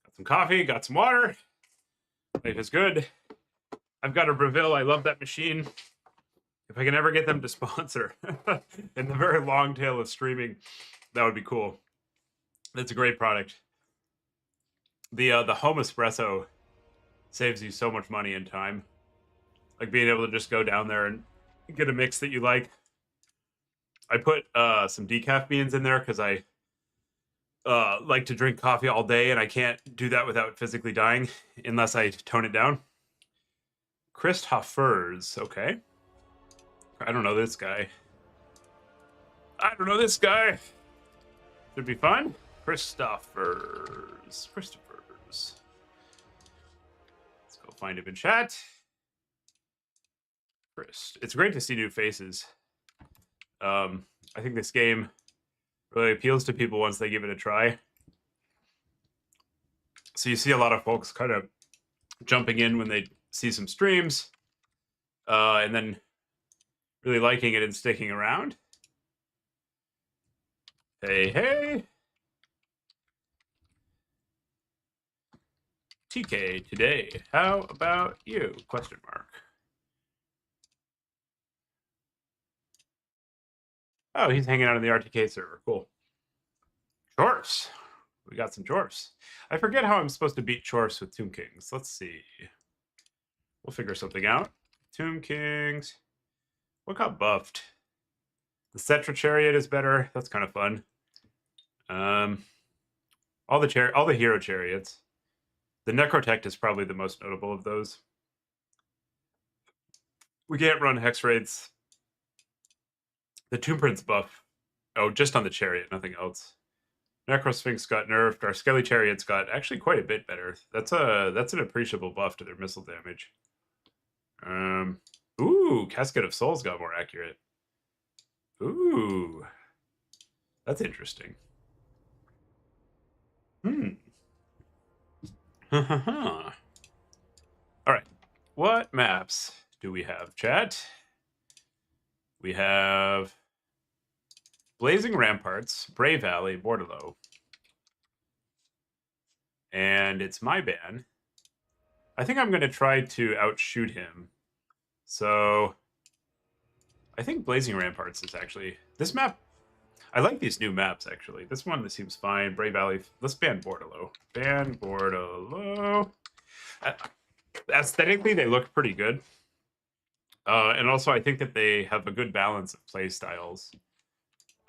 Got some coffee, got some water. Life is good. I've got a Breville. I love that machine. If I can ever get them to sponsor in the very long tail of streaming, that would be cool. It's a great product. The home espresso saves you so much money and time. Like being able to just go down there and get a mix that you like. I put some decaf beans in there because I like to drink coffee all day, and I can't do that without physically dying unless I tone it down. Christophers, okay. I don't know this guy. Should be fun. Christophers. Let's go find him in chat. It's great to see new faces. I think this game really appeals to people once they give it a try. So you see a lot of folks kind of jumping in when they see some streams, and then really liking it and sticking around. Hey. TK today. How about you? Question mark. Oh, he's hanging out in the RTK server. Cool. Chorfs. We got some Chorfs. I forget how I'm supposed to beat Chorfs with Tomb Kings. Let's see. We'll figure something out. Tomb Kings. What got buffed? The Cetra Chariot is better. That's kind of fun. All the hero chariots. The Necrotect is probably the most notable of those. We can't run Hex Raids. The Tomb Prince buff. Oh, just on the chariot, nothing else. Necrosphinx got nerfed. Our Skelly Chariots got actually quite a bit better. That's an appreciable buff to their missile damage. Ooh, Casket of Souls got more accurate. Ooh. That's interesting. All right. What maps do we have, chat? We have Blazing Ramparts, Bray Valley, Bordello. And it's my ban. I think I'm going to try to outshoot him. So I think Blazing Ramparts is actually... This map... I like these new maps, actually. This one, this seems fine. Bray Valley. Let's ban Bordello. Ban Bordello. Aesthetically, they look pretty good. And also, I think that they have a good balance of play styles.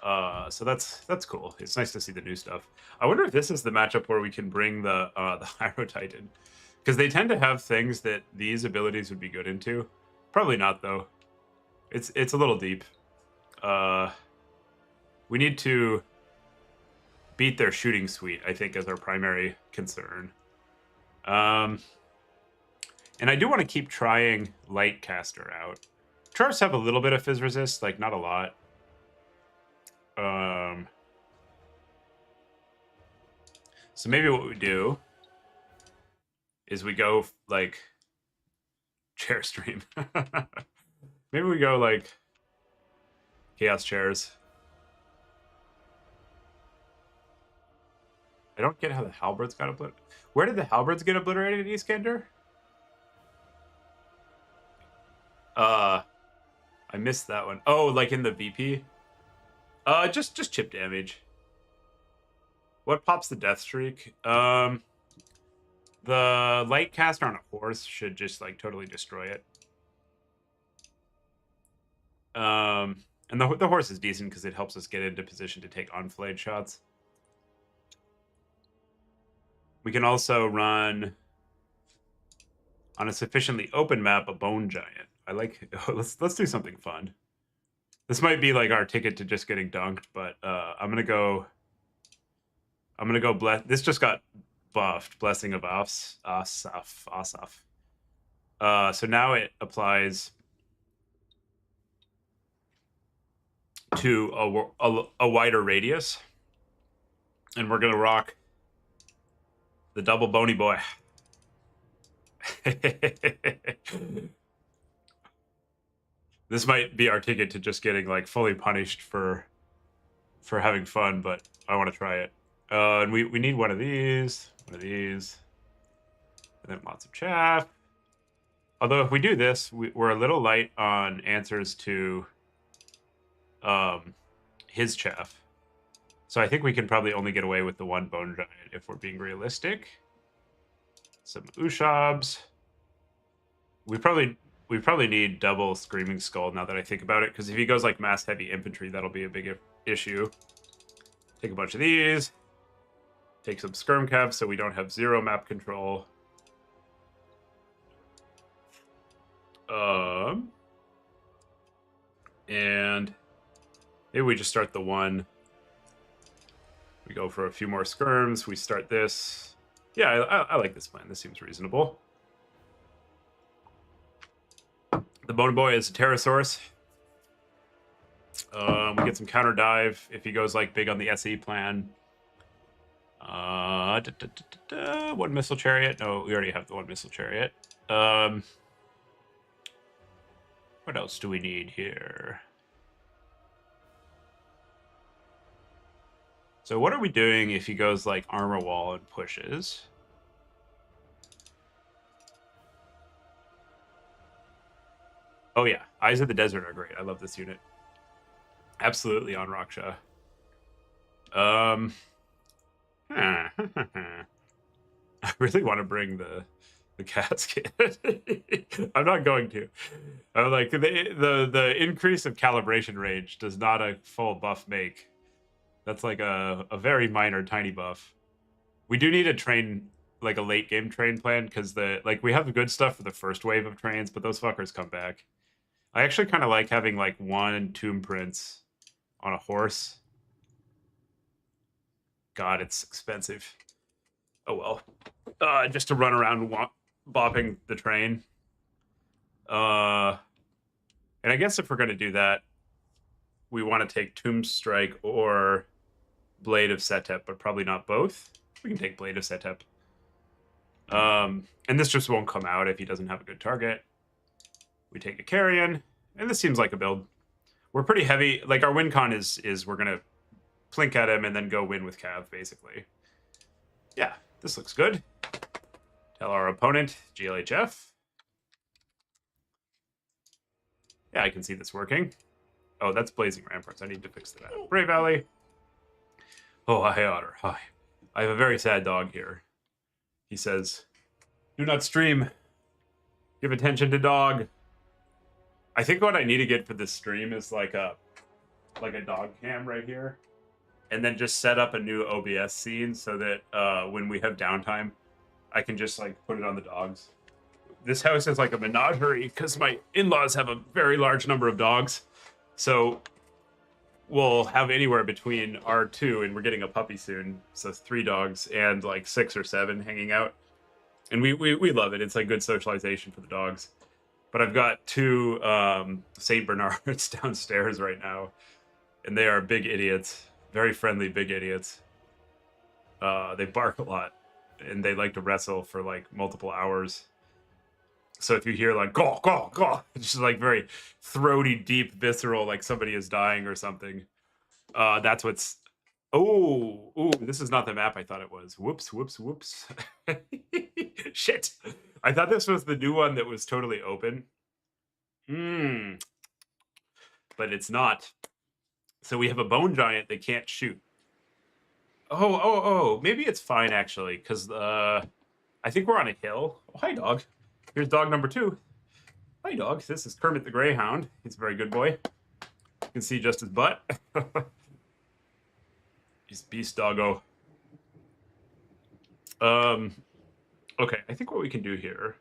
So that's cool. It's nice to see the new stuff. I wonder if this is the matchup where we can bring the Hyro Titan, because they tend to have things that these abilities would be good into. Probably not though. It's a little deep. We need to beat their shooting suite, I think, as our primary concern. And I do want to keep trying Lightcaster out. Chars have a little bit of fizz resist, like not a lot. So maybe what we do is we go like chair stream. Maybe we go like chaos chairs. I don't get how the halberds got obliterated. Where did the halberds get obliterated, Eastkander? I missed that one. Oh, like in the VP? Just chip damage. What pops the death streak? The Lightcaster on a horse should just like totally destroy it. And the horse is decent because it helps us get into position to take on-flayed shots. We can also run on a sufficiently open map a Bone Giant. I like. Let's do something fun. This might be like our ticket to just getting dunked, but I'm gonna go. This just got buffed. Blessing of Asaf. So now it applies to a wider radius, and we're gonna rock the double bony boy. This might be our ticket to just getting like fully punished for having fun, but I want to try it. And we need one of these, and then lots of chaff. Although if we do this, we're a little light on answers to his chaff. So I think we can probably only get away with the one bone giant if we're being realistic. Some Ushabs. We probably need double Screaming Skull now that I think about it, because if he goes like mass heavy infantry, that'll be a big issue. Take a bunch of these. Take some Skirm Cav so we don't have 0 map control. And maybe we just start the one. We go for a few more skirms. We start this. Yeah, I like this plan. This seems reasonable. The Bone Boy is a Pterosaurus. We get some counter dive if he goes like big on the SE plan. One missile chariot. No, we already have the one missile chariot. What else do we need here? So what are we doing if he goes like armor wall and pushes? Oh yeah, Eyes of the Desert are great. I love this unit. Absolutely on Raksha. I really want to bring the casket. I'm not going to. I'm like the increase of calibration range does not a full buff make. That's like a very minor tiny buff. We do need a train, like a late game train plan, because we have the good stuff for the first wave of trains, but those fuckers come back. I actually kind of like having like one Tomb Prince on a horse. God, it's expensive. Oh well. Just to run around bopping the train. And I guess if we're going to do that, we want to take Tomb Strike or Blade of Setep, but probably not both. We can take Blade of Setep. And this just won't come out if he doesn't have a good target. We take a Carrion, and this seems like a build. We're pretty heavy. Like, our win con is we're going to plink at him and then go win with Cav, basically. Yeah, this looks good. Tell our opponent, GLHF. Yeah, I can see this working. Oh, that's Blazing Ramparts. I need to fix that. Brave Valley. Oh, hi, Otter. Hi. I have a very sad dog here. He says, do not stream. Give attention to dog. I think what I need to get for this stream is like a dog cam right here. And then just set up a new OBS scene so that when we have downtime, I can just like put it on the dogs. This house is like a menagerie because my in-laws have a very large number of dogs. So we'll have anywhere between our 2, and we're getting a puppy soon. So 3 dogs and like 6 or 7 hanging out. And we love it. It's like good socialization for the dogs. But I've got 2 St. Bernards downstairs right now. And they are big idiots. Very friendly big idiots. They bark a lot. And they like to wrestle for like multiple hours. So if you hear like gaw, gaw, gaw, it's just like very throaty, deep, visceral, like somebody is dying or something. That's what's... Oh, this is not the map I thought it was. Whoops, whoops, whoops. Shit. I thought this was the new one that was totally open. But it's not. So we have a bone giant that can't shoot. Oh, maybe it's fine actually, because I think we're on a hill. Oh, hi, dog. Here's dog number 2. Hi, dog. This is Kermit the Greyhound. He's a very good boy. You can see just his butt. He's beast doggo. Okay, I think what we can do here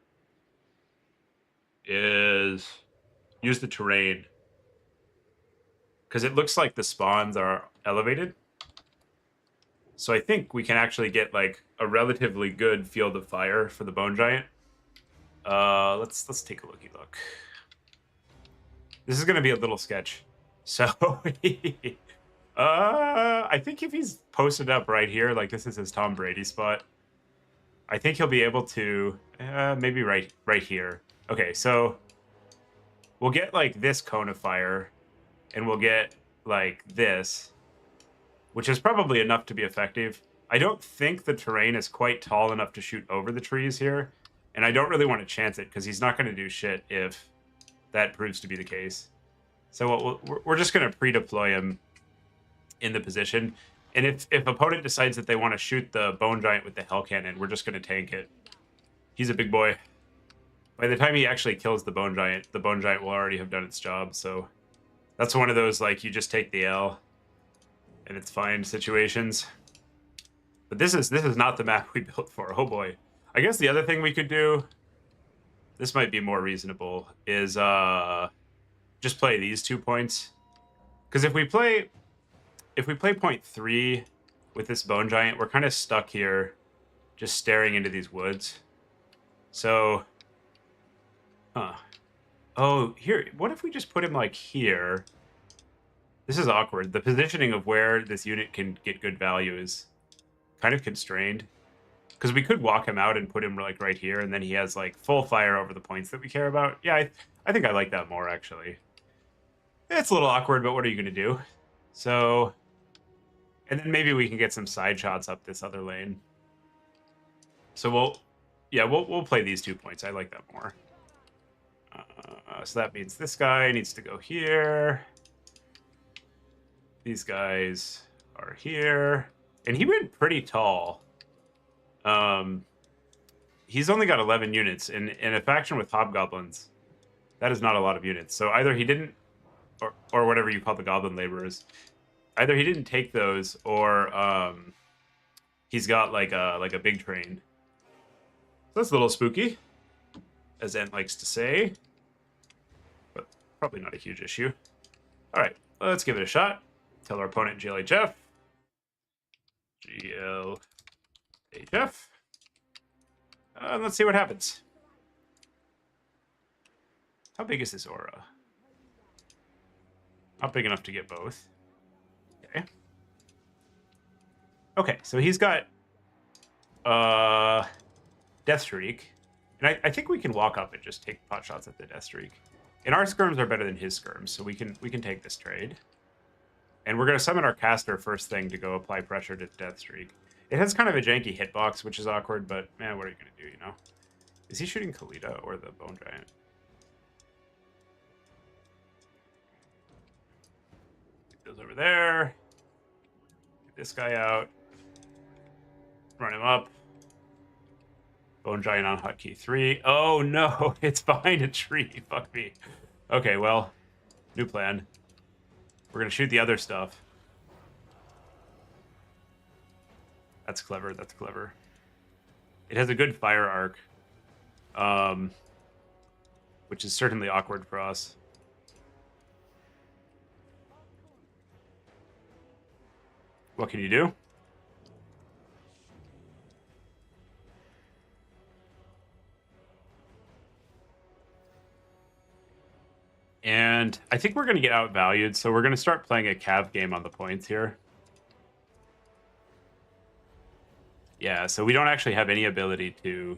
is use the terrain. Because it looks like the spawns are elevated. So I think we can actually get like a relatively good field of fire for the bone giant. Let's take a looky look. This is gonna be a little sketch. So I think if he's posted up right here, like this is his Tom Brady spot, I think he'll be able to maybe right here. Okay, so we'll get like this cone of fire, and we'll get like this, which is probably enough to be effective. I don't think the terrain is quite tall enough to shoot over the trees here, and I don't really want to chance it because he's not going to do shit if that proves to be the case. So we're just going to pre-deploy him in the position, and if opponent decides that they want to shoot the Bone Giant with the Hell Cannon, we're just going to tank it. He's a big boy. By the time he actually kills the Bone Giant will already have done its job, so that's one of those, like, you just take the L, and it's fine situations. But this is not the map we built for. Oh boy. I guess the other thing we could do, this might be more reasonable, is just play these 2 points. Because if we play point 3 with this Bone Giant, we're kind of stuck here just staring into these woods. So, oh, here, what if we just put him like here? This is awkward. The positioning of where this unit can get good value is kind of constrained. Because we could walk him out and put him like right here, and then he has like full fire over the points that we care about. Yeah, I think I like that more, actually. It's a little awkward, but what are you going to do? So, and then maybe we can get some side shots up this other lane. So we'll play these 2 points. I like that more. So that means this guy needs to go here. These guys are here. And he went pretty tall. He's only got 11 units. In a faction with hobgoblins, that is not a lot of units. So either he didn't, or whatever you call the goblin laborers, either he didn't take those, or he's got like a big train. So that's a little spooky, as Ent likes to say. But probably not a huge issue. All right, let's give it a shot. Tell our opponent GLHF. GLHF. Let's see what happens. How big is this aura? Not big enough to get both. Okay. Okay, so he's got Death Streak. And I think we can walk up and just take pot shots at the Death Streak. And our skirms are better than his skirms, so we can take this trade. And we're going to summon our caster first thing to go apply pressure to Death Streak. It has kind of a janky hitbox, which is awkward, but man, what are you going to do, you know? Is he shooting Kalita or the Bone Giant? Get those over there. Get this guy out. Run him up. Bone Giant on hotkey 3. Oh no, it's behind a tree. Fuck me. Okay, well, new plan. We're gonna shoot the other stuff. That's clever, that's clever. It has a good fire arc. Which is certainly awkward for us. What can you do? And I think we're going to get outvalued, so we're going to start playing a cav game on the points here. Yeah, so we don't actually have any ability to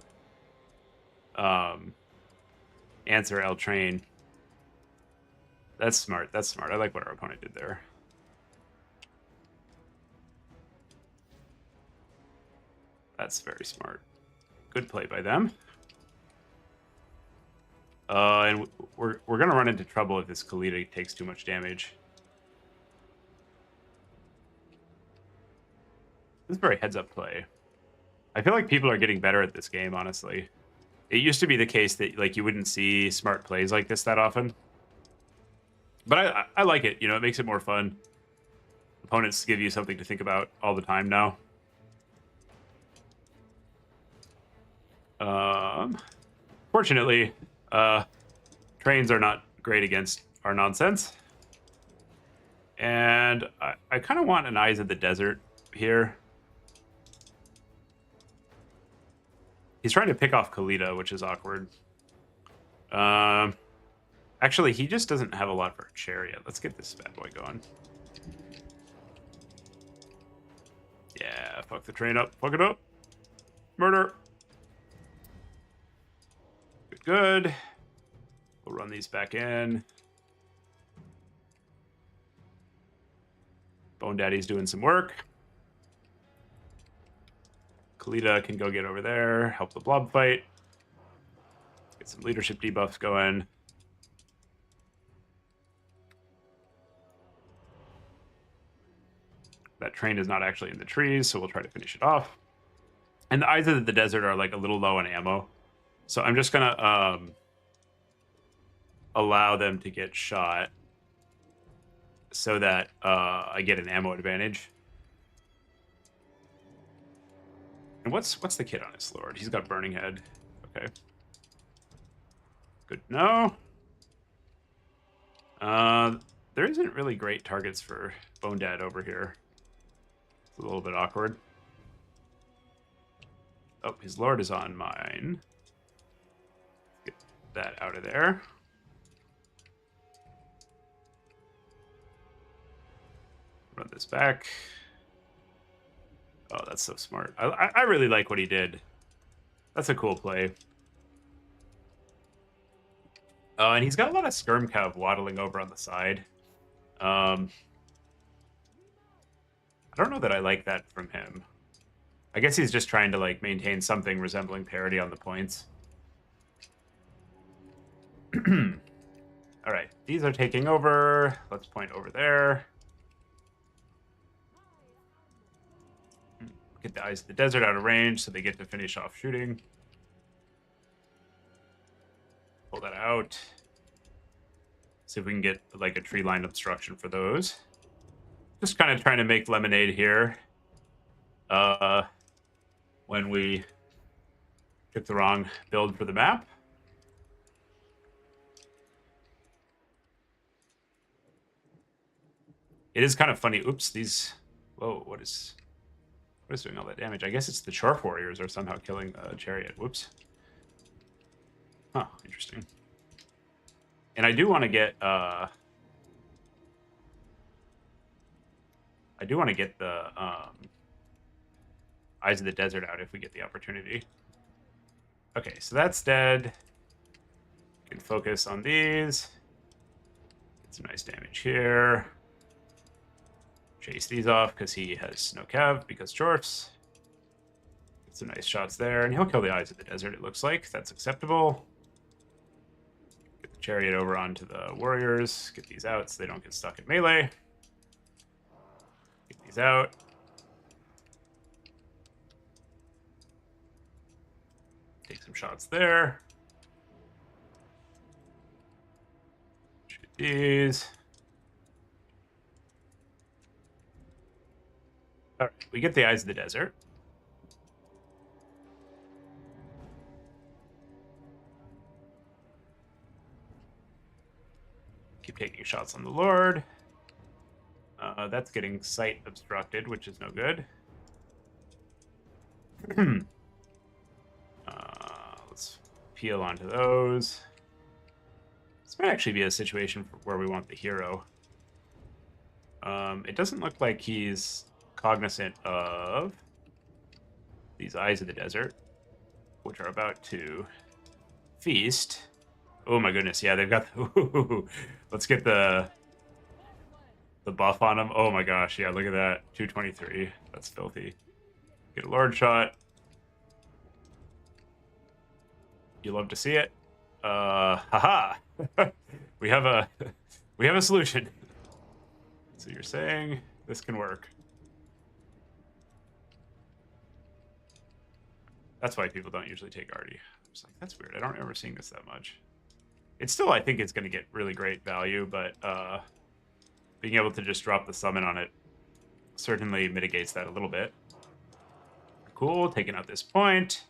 answer L train. That's smart, that's smart. I like what our opponent did there. That's very smart. Good play by them. And we're going to run into trouble if this Kalita takes too much damage. This is very heads-up play. I feel like people are getting better at this game, honestly. It used to be the case that like you wouldn't see smart plays like this that often. But I like it. You know, it makes it more fun. Opponents give you something to think about all the time now. Fortunately, trains are not great against our nonsense. And I kind of want an Eyes of the Desert here. He's trying to pick off Kalita, which is awkward. Actually, he just doesn't have a lot for a chariot. Let's get this bad boy going. Yeah, fuck the train up. Fuck it up. Murder. Good, good. We'll run these back in. Bone Daddy's doing some work. Kalita can go get over there, help the blob fight. Get some leadership debuffs going. That train is not actually in the trees, so we'll try to finish it off. And the Eyes of the Desert are like a little low on ammo. So I'm just gonna allow them to get shot so that I get an ammo advantage. And what's the kit on his Lord? He's got Burning Head. Okay. Good to know. There isn't really great targets for Bone Dad over here. It's a little bit awkward. Oh, his Lord is on mine. Get that out of there. Run this back. Oh, that's so smart. I really like what he did. That's a cool play. And he's got a lot of Skirm Cav waddling over on the side. I don't know that I like that from him. I guess he's just trying to like maintain something resembling parity on the points. All right, these are taking over. Let's point over there. Get the Eyes of the Desert out of range so they get to finish off shooting. Pull that out. See if we can get like a tree line obstruction for those. Just kind of trying to make lemonade here. When we took the wrong build for the map. It is kind of funny. Oops, these... Whoa, what is doing all that damage? I guess it's the Chorf Warriors are somehow killing the Chariot. Whoops. Huh, interesting. And I do want to get... I do want to get the Eyes of the Desert out if we get the opportunity. Okay, so that's dead. We can focus on these. Get some nice damage here. Chase these off because he has no cav because Chorfs. Get some nice shots there, and he'll kill the Eyes of the Desert, it looks like. That's acceptable. Get the Chariot over onto the Warriors. Get these out so they don't get stuck in melee. Get these out. Take some shots there. Shoot these. All right, we get the Eyes of the Desert. Keep taking shots on the Lord. That's getting sight obstructed, which is no good. Let's peel onto those. This might actually be a situation where we want the hero. It doesn't look like he's cognizant of these Eyes of the Desert, which are about to feast. Oh my goodness, yeah, they've got the... Let's get the buff on them. Oh my gosh, yeah, look at that. 223. That's filthy. Get a Lord shot. You love to see it. Haha. we have a solution. So you're saying this can work. That's why people don't usually take Artie. I'm just like, that's weird. I don't remember seeing this that much. It's still, I think it's going to get really great value, but being able to just drop the summon on it certainly mitigates that a little bit. Cool, taking out this point.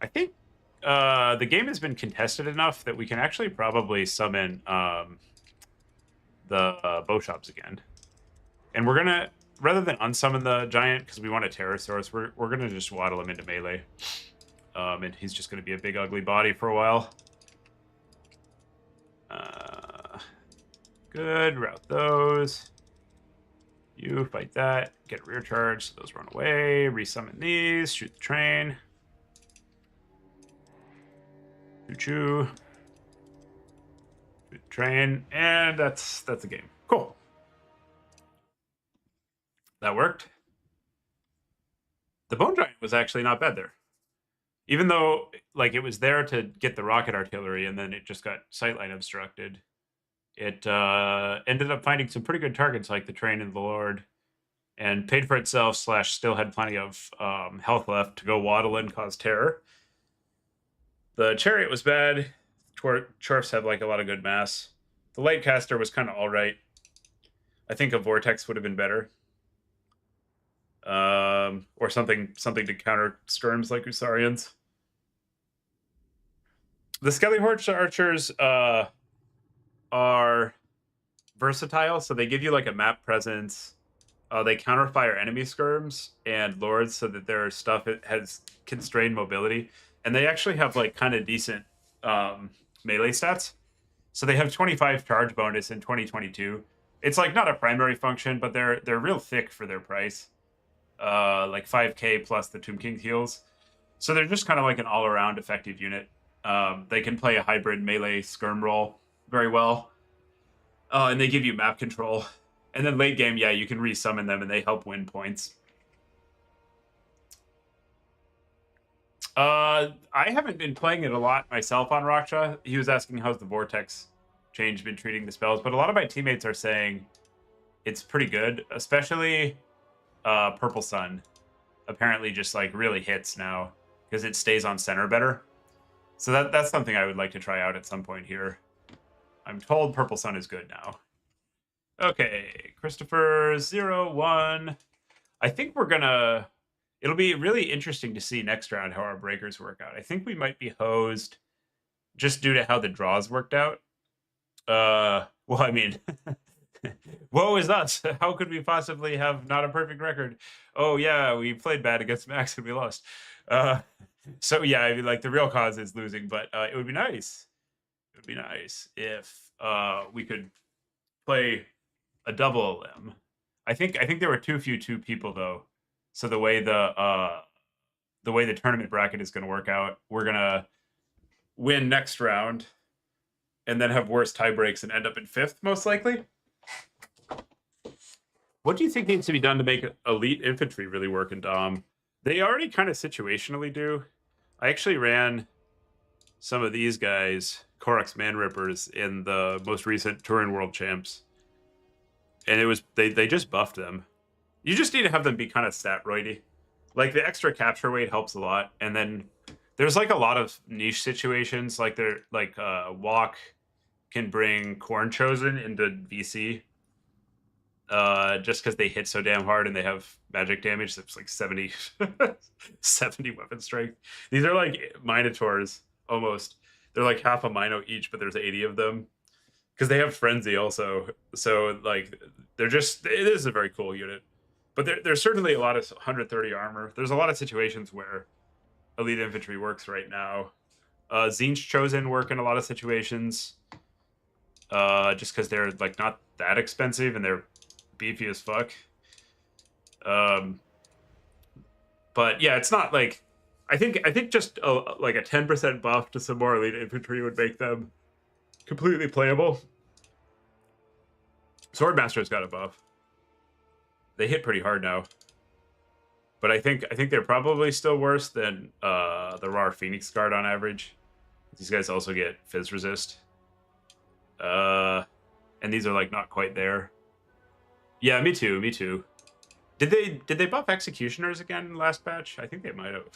I think the game has been contested enough that we can actually probably summon the bow shops again. And we're going to, rather than unsummon the giant, because we want a Terror Source, we're going to just waddle him into melee. And he's just going to be a big ugly body for a while. Good, route those. You fight that, get rear charge, so those run away, resummon these, shoot the train. Choo-choo. Shoot the train, and that's the game. Cool. That worked. The Bone Giant was actually not bad there. Even though, like, it was there to get the rocket artillery, and then it just got sightline obstructed. It ended up finding some pretty good targets, like the Train and the Lord, and paid for itself, / still had plenty of health left to go waddle and cause terror. The Chariot was bad. Chorfs have, like, a lot of good mass. The Lightcaster was kind of all right. I think a Vortex would have been better. Or something to counter skirms like Usarians. The Skellyhorse archers are versatile, so they give you like a map presence. They counterfire enemy skirms and lords, so that their stuff has constrained mobility, and they actually have like kind of decent melee stats. So they have 25 charge bonus in 2022. It's like not a primary function, but they're real thick for their price. Like 5k plus the Tomb King heals. So they're just kind of like an all-around effective unit. They can play a hybrid melee skirm role very well. And they give you map control. And then late game, yeah, you can resummon them and they help win points. I haven't been playing it a lot myself on Raksha. He was asking how's the Vortex change been treating the spells, but a lot of my teammates are saying it's pretty good, especially Purple Sun. Apparently just like really hits now because it stays on center better. So that's something I would like to try out at some point here. I'm told Purple Sun is good now. Okay, Christopher 01. I think we're gonna... It'll be really interesting to see next round how our breakers work out. I think we might be hosed just due to how the draws worked out. Well, I mean, woe is us. How could we possibly have not a perfect record? Oh, yeah, we played bad against Max and we lost. So, yeah, I mean, like, the real cause is losing, but it would be nice. It would be nice if we could play a double LM. I think there were too few 2 people, though. So the way the tournament bracket is going to work out, we're going to win next round and then have worse tie breaks and end up in 5th, most likely. What do you think needs to be done to make elite infantry really work in Dom? They already kind of situationally do. I actually ran some of these guys, Korok's Man Rippers, in the most recent Turin World Champs. And it was they just buffed them. You just need to have them be kind of stat-roidy. Like, the extra capture weight helps a lot. And then there's, like, a lot of niche situations. Like, Walk can bring Corn Chosen into VC. Just because they hit so damn hard and they have magic damage that's like 70 weapon strength. These are like Minotaurs, almost. They're like half a Mino each, but there's 80 of them. Because they have Frenzy also. So, like, it is a very cool unit. But there's certainly a lot of 130 armor. There's a lot of situations where elite infantry works right now. Tzeentch Chosen work in a lot of situations. Just because they're, like, not that expensive and they're beefy as fuck. But yeah, it's not like... I think just like a 10% buff to some more elite infantry would make them completely playable. Swordmaster's got a buff. They hit pretty hard now. But I think they're probably still worse than the Rar Phoenix Guard on average. These guys also get Fizz Resist. And these are like not quite there. Yeah, me too. Did they buff Executioners again last patch? I think they might have.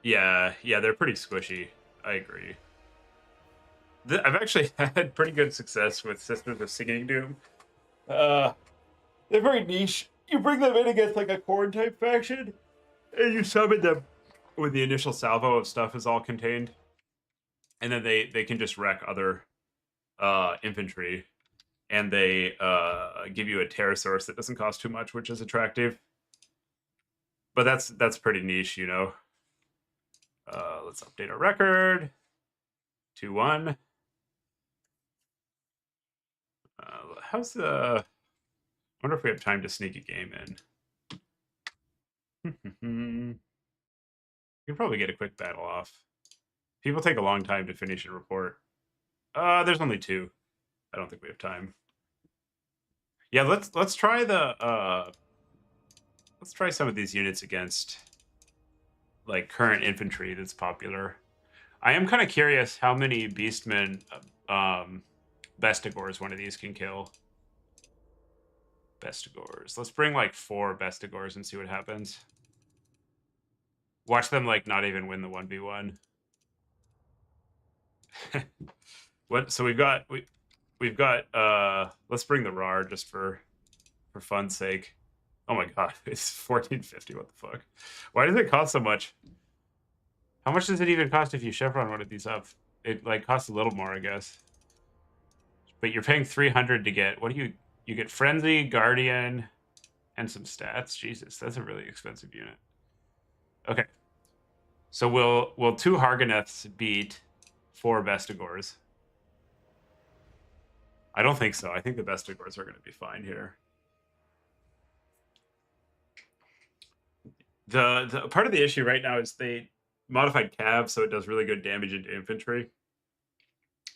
Yeah, they're pretty squishy. I agree. I've actually had pretty good success with Sisters of Singing Doom. They're very niche. You bring them in against like a Corn type faction, and you summon them when the initial salvo of stuff is all contained, and then they can just wreck other infantry, and they give you a terror source that doesn't cost too much, which is attractive. But that's pretty niche, you know. Let's update our record. 2-1. How's the... I wonder if we have time to sneak a game in. We can probably get a quick battle off. People take a long time to finish a report. There's only 2. I don't think we have time. Yeah, let's try the let's try some of these units against like current infantry that's popular. I am kind of curious how many beastmen Bestigors one of these can kill. Bestigors. Let's bring like 4 Bestigors and see what happens. Watch them like not even win the 1v1. What? So we've got let's bring the RAR just for fun's sake. Oh my god, it's 1450. What the fuck? Why does it cost so much? How much does it even cost if you chevron one of these up? It like costs a little more, I guess. But you're paying 300 to get what do you get Frenzy, Guardian, and some stats. Jesus, that's a really expensive unit. Okay. So will 2 Harganeths beat 4 Bestigors? I don't think so. I think the Bestigors are going to be fine here. The part of the issue right now is they modified Cav, so it does really good damage into infantry.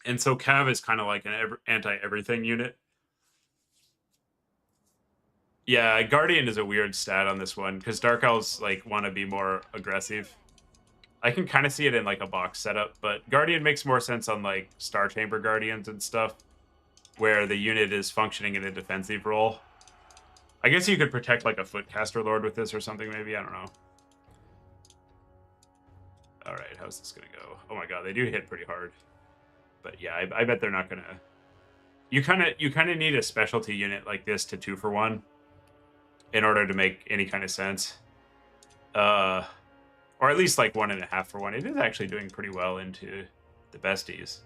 And so Cav is kind of like an anti-everything unit. Yeah, Guardian is a weird stat on this one, because Dark Elves like want to be more aggressive. I can kind of see it in like a box setup, but Guardian makes more sense on like Star Chamber Guardians and stuff, where the unit is functioning in a defensive role. I guess you could protect like a Footcaster Lord with this or something, maybe. I don't know. All right, how's this gonna go? Oh my god, they do hit pretty hard. But yeah, I bet they're not gonna. You kind of need a specialty unit like this to 2-for-1 in order to make any kind of sense. Or at least like 1.5-for-1. It is actually doing pretty well into the besties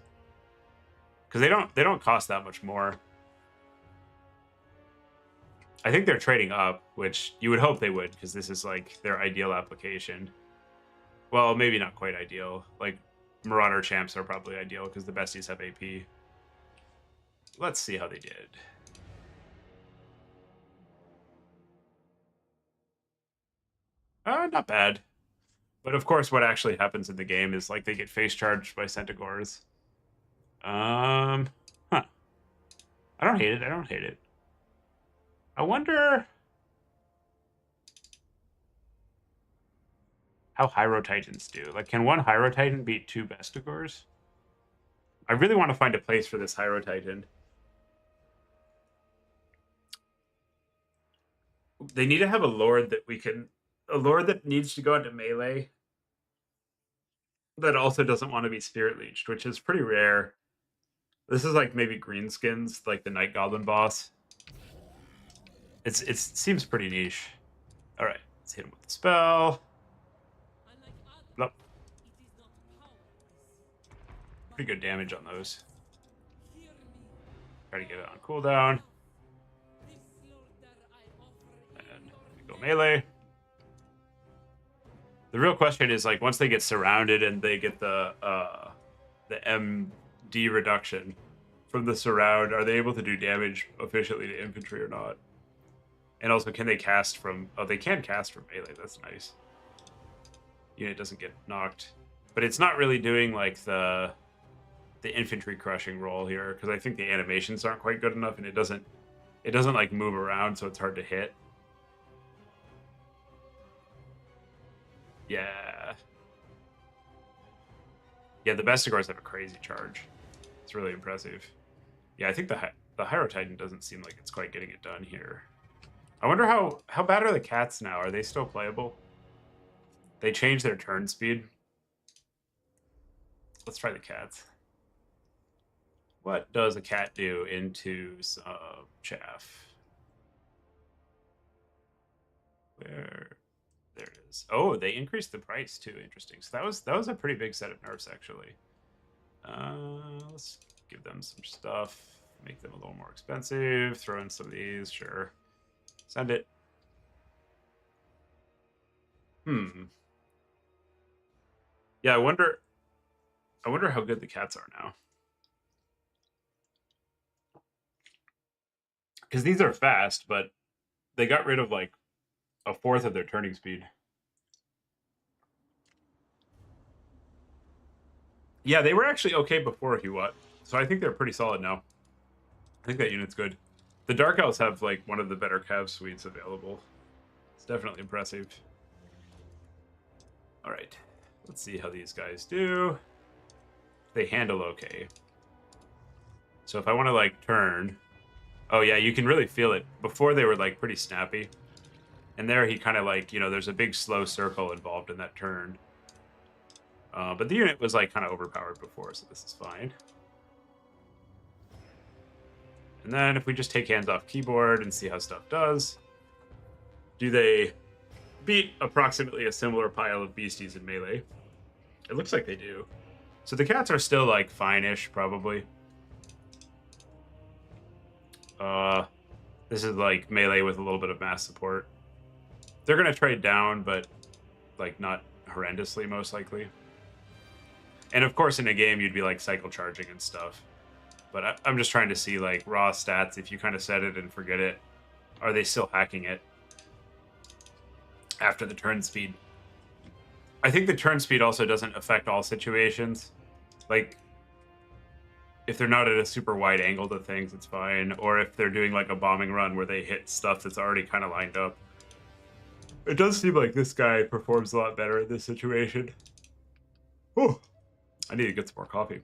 because they don't cost that much more. I think they're trading up, which you would hope they would, because this is like their ideal application. Well, maybe not quite ideal. Like Marauder champs are probably ideal because the besties have AP. Let's see how they did. Not bad. But of course, what actually happens in the game is like they get face charged by Centaurs. Huh. I don't hate it. I don't hate it. I wonder how Hyro Titans do. Like, can one Hyro Titan beat 2 Bestigors? I really want to find a place for this Hyro Titan. They need to have a Lord that we can... A Lord that needs to go into melee that also doesn't want to be Spirit Leeched, which is pretty rare. This is like maybe Greenskins, like the Night Goblin boss. It seems pretty niche. All right, let's hit him with the spell. Nope. Pretty good damage on those. Try to get it on cooldown. And we go melee. The real question is like once they get surrounded and they get the MD reduction from the surround, are they able to do damage efficiently to infantry or not? And also, can they cast from... Oh, they can cast from melee. That's nice. Unit doesn't get knocked. But it's not really doing, like, the infantry crushing roll here, because I think the animations aren't quite good enough, and it doesn't, like, move around, so it's hard to hit. Yeah. Yeah, the Bestigors have a crazy charge. It's really impressive. Yeah, I think the Hyro Titan doesn't seem like it's quite getting it done here. I wonder how bad are the cats now? Are they still playable? They changed their turn speed. Let's try the cats. What does a cat do into some chaff? Where? There it is. Oh, they increased the price too. Interesting. So that was a pretty big set of nerfs actually. Let's give them some stuff. Make them a little more expensive. Throw in some of these. Sure. Send it. Yeah, I wonder how good the cats are now. Because these are fast, but they got rid of like a fourth of their turning speed. Yeah, they were actually okay before Huot, so I think they're pretty solid now. I think that unit's good. The Dark Elves have like one of the better cav suites available. It's definitely impressive. All right, let's see how these guys do. They handle okay. So if I want to like turn, oh yeah, you can really feel it. Before they were like pretty snappy. And there he kind of like, you know, there's a big slow circle involved in that turn. But the unit was like kind of overpowered before, so this is fine. And then if we just take hands off keyboard and see how stuff does, do they beat approximately a similar pile of beasties in melee? It looks like they do. So the cats are still like fine-ish, probably. This is like melee with a little bit of mass support. They're gonna trade down, but like not horrendously, most likely. And of course, in a game, you'd be like cycle charging and stuff. But I'm just trying to see like raw stats. If you kind of set it and forget it, are they still hacking it after the turn speed? I think the turn speed also doesn't affect all situations. Like, if they're not at a super wide angle to things, it's fine. Or if they're doing like a bombing run where they hit stuff that's already kind of lined up. It does seem like this guy performs a lot better in this situation. Oh, I need to get some more coffee.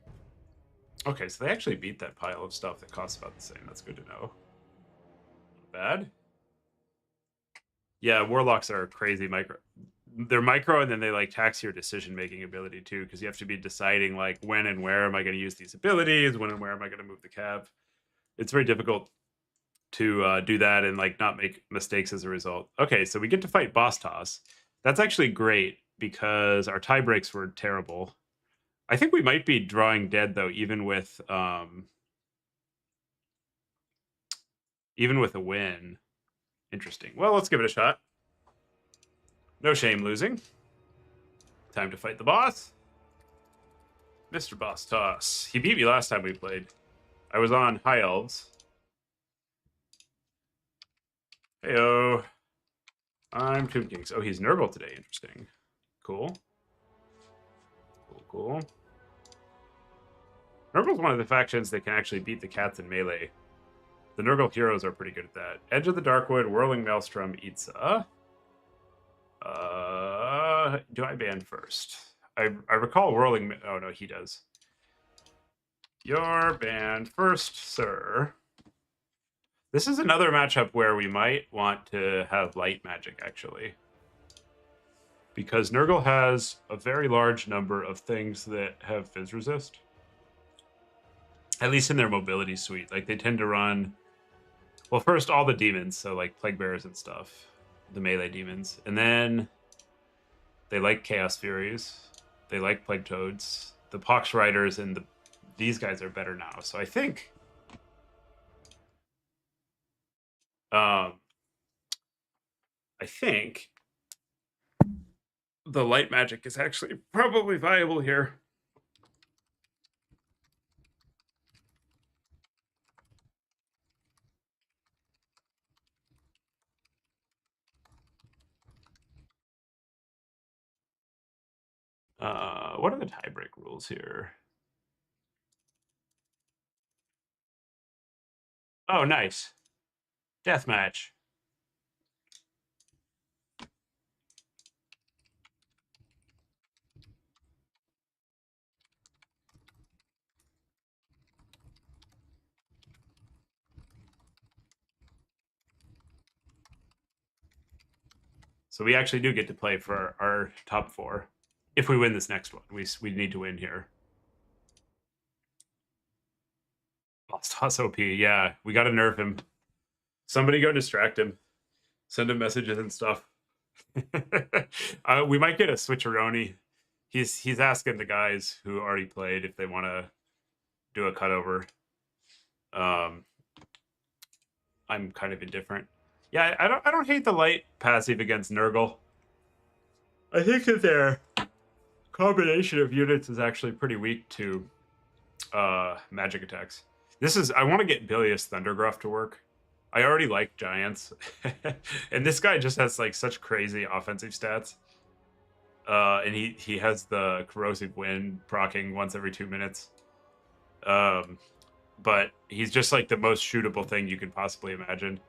Okay, so they actually beat that pile of stuff that costs about the same. That's good to know. Not bad. Yeah, warlocks are crazy micro. They're micro, and then they like tax your decision-making ability too, because you have to be deciding like when and where am I going to use these abilities, when and where am I going to move the cav. It's very difficult to do that and like not make mistakes as a result. Okay, so we get to fight boss toss. That's actually great because our tie breaks were terrible. I think we might be drawing dead though, even with a win. Interesting. Well, let's give it a shot. No shame losing. Time to fight the boss. Mr. Boss Toss. He beat me last time we played. I was on High Elves. Heyo. I'm Tomb Kings. Oh, he's Nurgle today. Interesting. Cool. Cool. Nurgle's one of the factions that can actually beat the cats in melee. The Nurgle heroes are pretty good at that. Edge of the Darkwood, Whirling Maelstrom, Itza. Do I ban first? I recall Whirling... Oh, no, he does. You're banned first, sir. This is another matchup where we might want to have light magic, actually. Because Nurgle has a very large number of things that have Fizz resist. At least in their mobility suite. Like, they tend to run... Well, first, all the demons, so like Plague Bearers and stuff. The melee demons. And then they like Chaos Furies. They like Plague Toads. The Pox Riders and these guys are better now. So I think... I think the light magic is actually probably viable here. What are the tiebreak rules here? Oh, nice. Deathmatch. So we actually do get to play for our top 4. If we win this next one, we need to win here. Lost Toss OP. Yeah, we got to nerf him. Somebody go distract him. Send him messages and stuff. We might get a switcheroni. He's asking the guys who already played if they want to do a cutover. I'm kind of indifferent. Yeah, I don't hate the light passive against Nurgle. I think that their combination of units is actually pretty weak to magic attacks. I want to get Bilious Thundergruff to work. I already like Giants. And this guy just has like such crazy offensive stats. And he has the Corrosive Wind proccing once every 2 minutes. but he's just like the most shootable thing you can possibly imagine.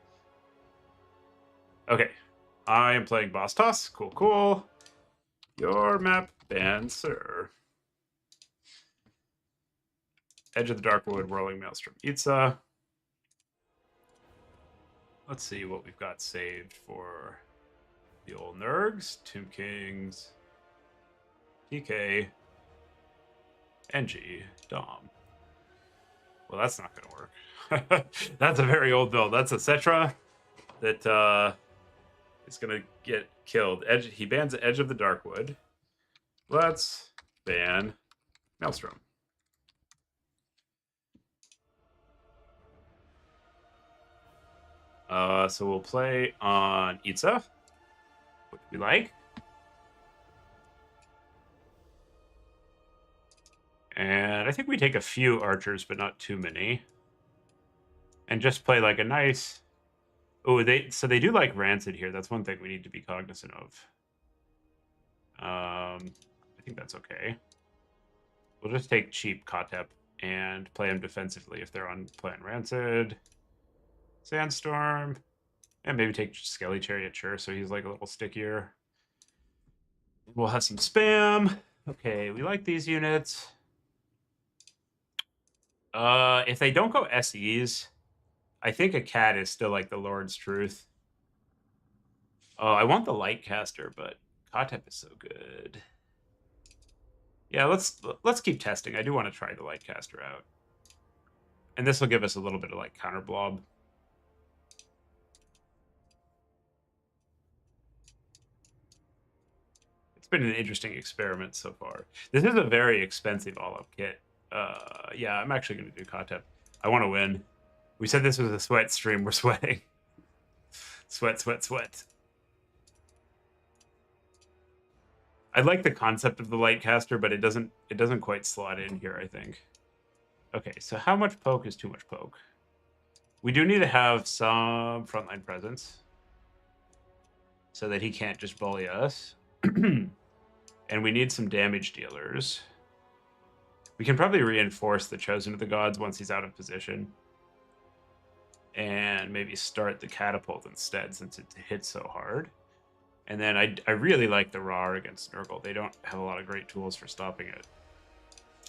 Okay, I am playing Boss Toss. Cool, cool. Your map banned, sir. Edge of the Darkwood, Whirling Maelstrom, Itza. Let's see what we've got saved for the old Nergs, Tomb Kings, TK, NG, Dom. Well, that's not going to work. That's a very old build. That's a Cetra that is going to get killed. He bans Edge of the Darkwood. Let's ban Maelstrom. So we'll play on Itza, which we like. And I think we take a few archers, but not too many. And just play like a nice... Oh, so they do like Rancid here. That's one thing we need to be cognizant of. I think that's okay. We'll just take cheap Kotep and play them defensively if they're on plan Rancid. Sandstorm. And maybe take Skelly Chariot, sure, so he's like a little stickier. We'll have some spam. Okay, we like these units. If they don't go SEs, I think a cat is still like the Lord's truth. Oh, I want the Lightcaster, but Kotep is so good. Yeah, let's keep testing. I do want to try the Lightcaster out. And this will give us a little bit of like counter blob. It's been an interesting experiment so far. This is a very expensive all-up kit. Yeah, I'm actually going to do Kotep. I want to win. We said this was a sweat stream. We're sweating. Sweat, sweat, sweat. I like the concept of the Lightcaster, but it doesn't quite slot in here, I think. Okay, so how much poke is too much poke? We do need to have some frontline presence so that he can't just bully us. And we need some damage dealers. We can probably reinforce the Chosen of the Gods once he's out of position. And maybe start the catapult instead since it hits so hard. And then I really like the Rar against Nurgle. They don't have a lot of great tools for stopping it.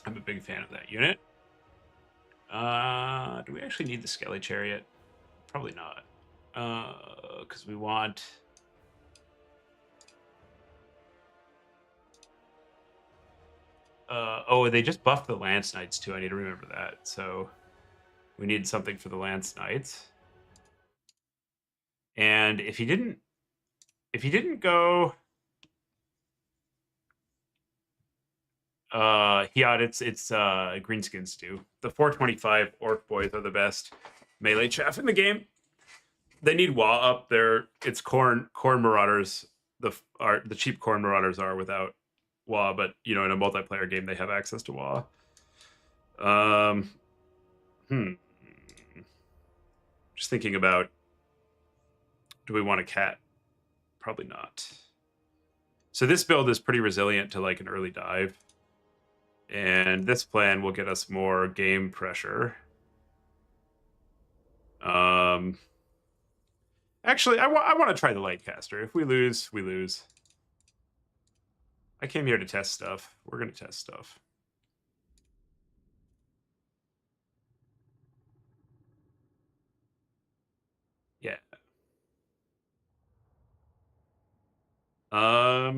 I'm a big fan of that unit. Do we actually need the Skelly Chariot? Probably not. Because we want... oh, they just buffed the Lance Knights too. I need to remember that. So we need something for the Lance Knights. And if he didn't go, yeah, it's Greenskins do. The 425 Orc Boys are the best melee chaff in the game. They need Wa up there. It's Corn Marauders. The cheap Corn Marauders are without Wa, but you know, in a multiplayer game, they have access to Wa. Just thinking about, do we want a cat? Probably not. So this build is pretty resilient to like an early dive. And this plan will get us more game pressure. Actually, I want to try the Lightcaster. If we lose, we lose. I came here to test stuff. We're going to test stuff. Yeah. Huh.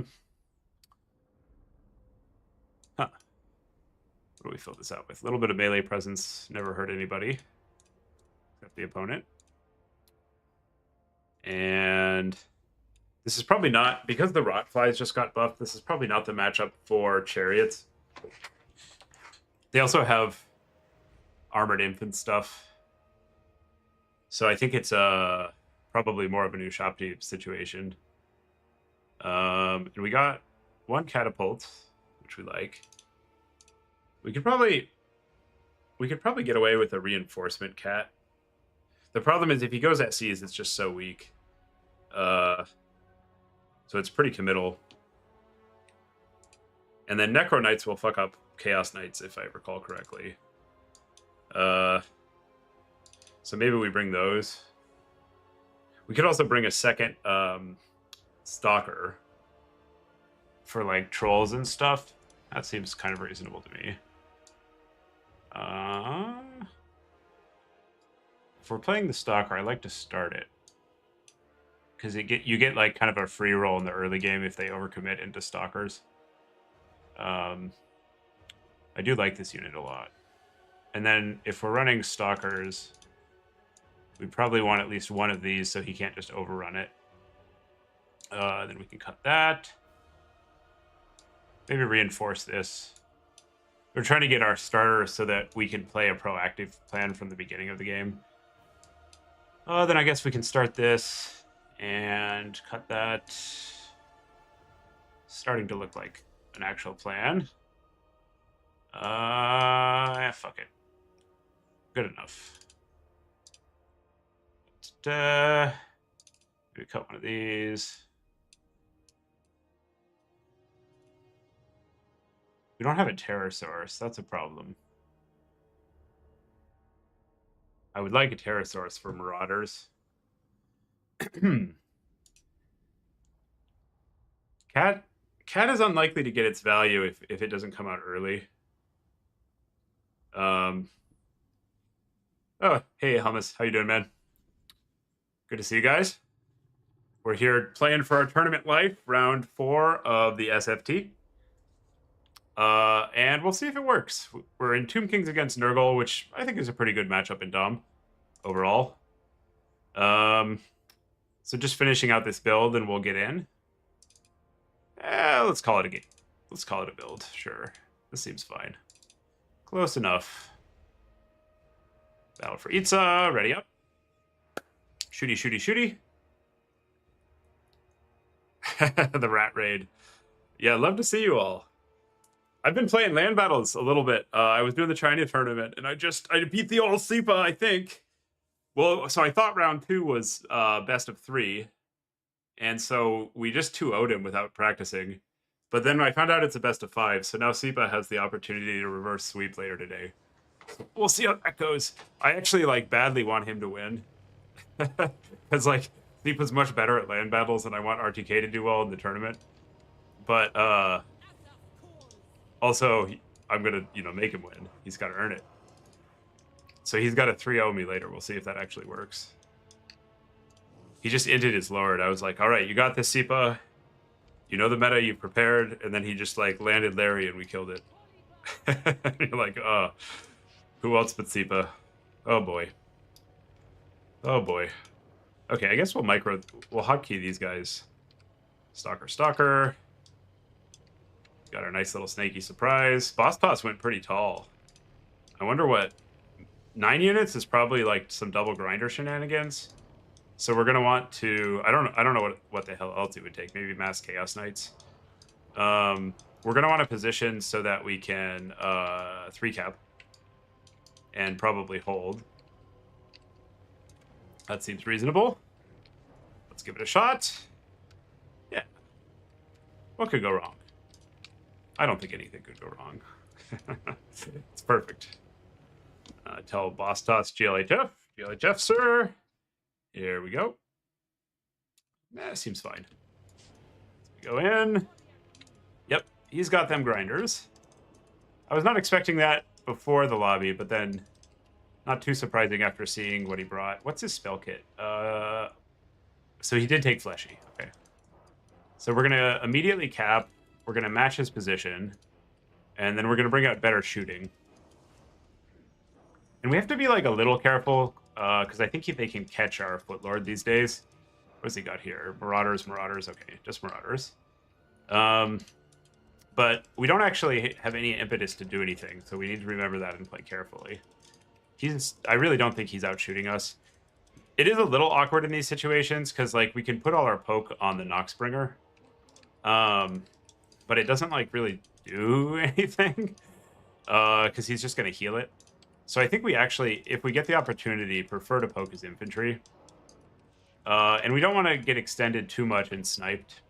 What do we fill this out with? A little bit of melee presence. Never hurt anybody. Except the opponent. And this is probably not... Because the Rotflies just got buffed, this is probably not the matchup for Chariots. They also have Armored Infant stuff. So I think it's probably more of a new Shopti situation. And we got one Catapult, which we like. We could probably get away with a Reinforcement Cat. The problem is if he goes at Seas, it's just so weak. So it's pretty committal. And then Necro Knights will fuck up Chaos Knights, if I recall correctly. So maybe we bring those. We could also bring a second stalker for like trolls and stuff. That seems kind of reasonable to me. If we're playing the stalker, I like to start it because you get like kind of a free roll in the early game if they overcommit into stalkers. I do like this unit a lot. And then if we're running stalkers, we probably want at least one of these so he can't just overrun it. Then we can cut that. Maybe reinforce this. We're trying to get our starter so that we can play a proactive plan from the beginning of the game. Then I guess we can start this and cut that. Starting to look like an actual plan. Yeah, fuck it. Good enough. Maybe cut one of these. We don't have a terror source. That's a problem. I would like a terror source for Marauders. Cat is unlikely to get its value if it doesn't come out early. Oh, hey, Hummus. How you doing, man? Good to see you guys. We're here playing for our tournament life, round 4 of the SFT. And we'll see if it works. We're in Tomb Kings against Nurgle, which I think is a pretty good matchup in Dom overall. So just finishing out this build and we'll get in. Let's call it a game. Let's call it a build. Sure. This seems fine. Close enough. Battle for Itza. Ready up. Shooty, shooty, shooty. The rat raid. Yeah, love to see you all. I've been playing land battles a little bit. I was doing the China tournament, and I beat the old Sipa, I think. Well, so I thought round 2 was best of 3, and so we just 2-0'd him without practicing. But then I found out it's a best of 5, so now Sipa has the opportunity to reverse sweep later today. We'll see how that goes. I actually like badly want him to win, because like Sipa's much better at land battles, and I want RTK to do well in the tournament. But also, I'm going to, make him win. He's got to earn it. So he's got to 3-0 me later. We'll see if that actually works. He just inted his Lord. I was like, all right, you got this, Sipa. You know the meta, you prepared. And then he just, landed Larry and we killed it. You're like, oh, who else but Sipa? Oh, boy. Oh, boy. Okay, I guess we'll hotkey these guys. Stalker, stalker. Got our nice little snaky surprise. Boss Toss went pretty tall. I wonder what... 9 units is probably like some double grinder shenanigans. So we're gonna want to... I don't know what the hell else it would take. Maybe mass Chaos Knights. We're gonna want to position so that we can 3-cap. And probably hold. That seems reasonable. Let's give it a shot. Yeah. What could go wrong? I don't think anything could go wrong. It's perfect. Tell Boss Toss GLHF. GLHF, sir. Here we go. Seems fine. We go in. Yep, he's got them grinders. I was not expecting that before the lobby, but then not too surprising after seeing what he brought. What's his spell kit? So he did take Fleshy. Okay. So we're going to immediately cap. We're going to match his position. And then we're going to bring out better shooting. And we have to be like a little careful because I think they can catch our Footlord these days. What's he got here? Marauders. Okay, just Marauders. But we don't actually have any impetus to do anything, so we need to remember that and play carefully. I really don't think he's out shooting us. It is a little awkward in these situations because like we can put all our poke on the Noxbringer. But it doesn't like really do anything because he's just going to heal it. So I think we actually, if we get the opportunity, prefer to poke his infantry. And we don't want to get extended too much and sniped.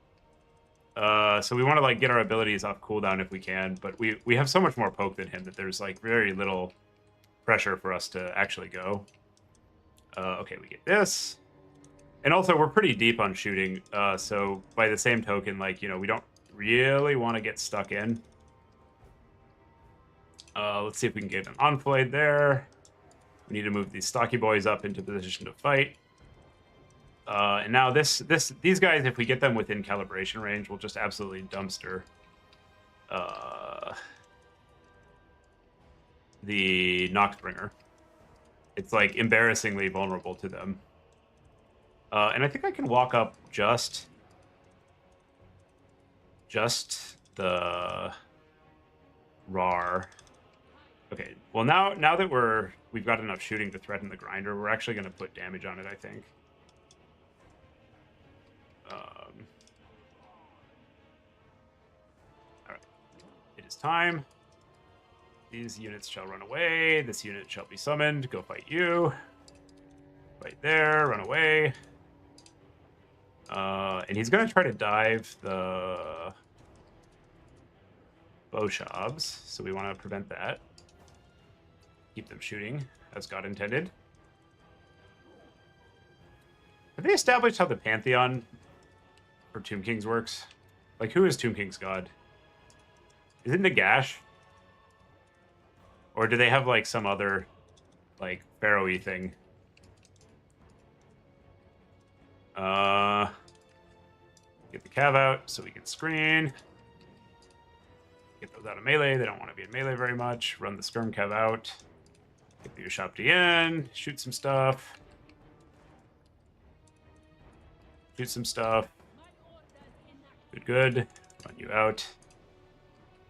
So we want to like get our abilities off cooldown if we can. But we have so much more poke than him that there's like very little pressure for us to actually go. Okay, we get this. And also, we're pretty deep on shooting, so by the same token, like, you know, we don't really want to get stuck in. Let's see if we can get an enfilade there. We need to move these stocky boys up into position to fight. And now these guys, if we get them within calibration range, will just absolutely dumpster the Noxbringer. It's like embarrassingly vulnerable to them. And I think I can walk up just the RAR. Okay, well now that we've got enough shooting to threaten the grinder, we're actually going to put damage on it, I think. All right, it is time. These units shall run away. This unit shall be summoned. Go fight you. Fight there. Run away. And he's going to try to dive the Boshabs, so we want to prevent that. Keep them shooting, as God intended. Have they established how the Pantheon for Tomb Kings works? Like, who is Tomb King's god? Is it Nagash? Or do they have, like, some other, like, pharaoh-y thing? Get the cav out so we can screen. Get those out of melee. They don't want to be in melee very much. Run the skirm cav out. Get the Ushabti in. Shoot some stuff. Shoot some stuff. Good. Run you out.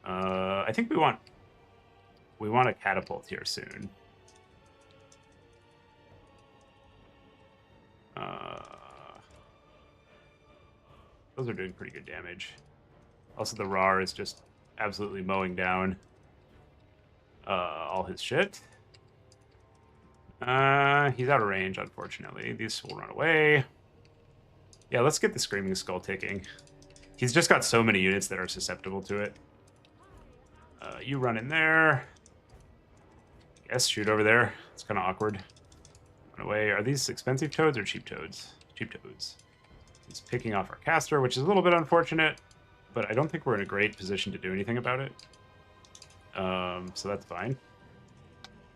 I think we want a catapult here soon. Those are doing pretty good damage. Also, the RAR is just absolutely mowing down all his shit. He's out of range, unfortunately. These will run away. Yeah, let's get the Screaming Skull ticking. He's just got so many units that are susceptible to it. You run in there. I guess shoot over there. It's kind of awkward. Run away. Are these expensive toads or cheap toads? Cheap toads. He's picking off our caster, which is a little bit unfortunate, but I don't think we're in a great position to do anything about it. So that's fine.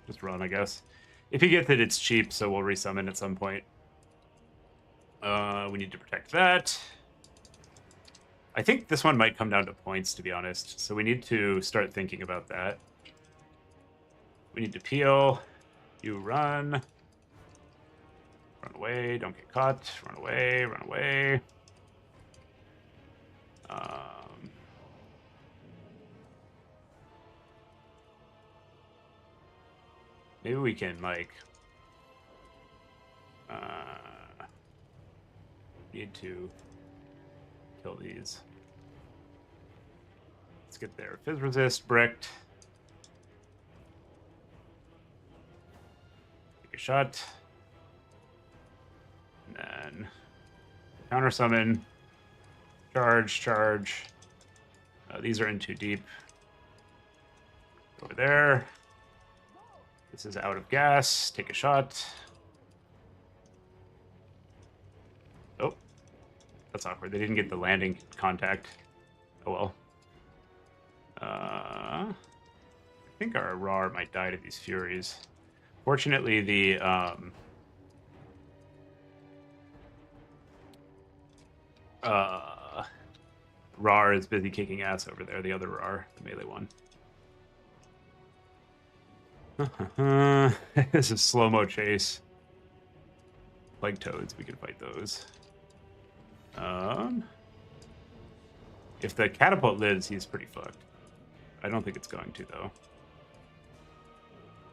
Just run, I guess. If he gets it, it's cheap, so we'll resummon at some point. We need to protect that. I think this one might come down to points, to be honest. So we need to start thinking about that. We need to peel. You run. Run away. Don't get caught. Run away. Run away. Maybe we can, like... need to kill these. Let's get their Fizz Resist bricked. Take a shot. And then counter summon. Charge, charge. These are in too deep. Over there. This is out of gas. Take a shot. Oh, that's awkward. They didn't get the landing contact. Oh well. I think our RAR might die to these Furies. Fortunately, the RAR is busy kicking ass over there. The other RAR, the melee one. This is slow-mo chase. Plague toads, we can fight those. If the catapult lives, he's pretty fucked. I don't think it's going to, though.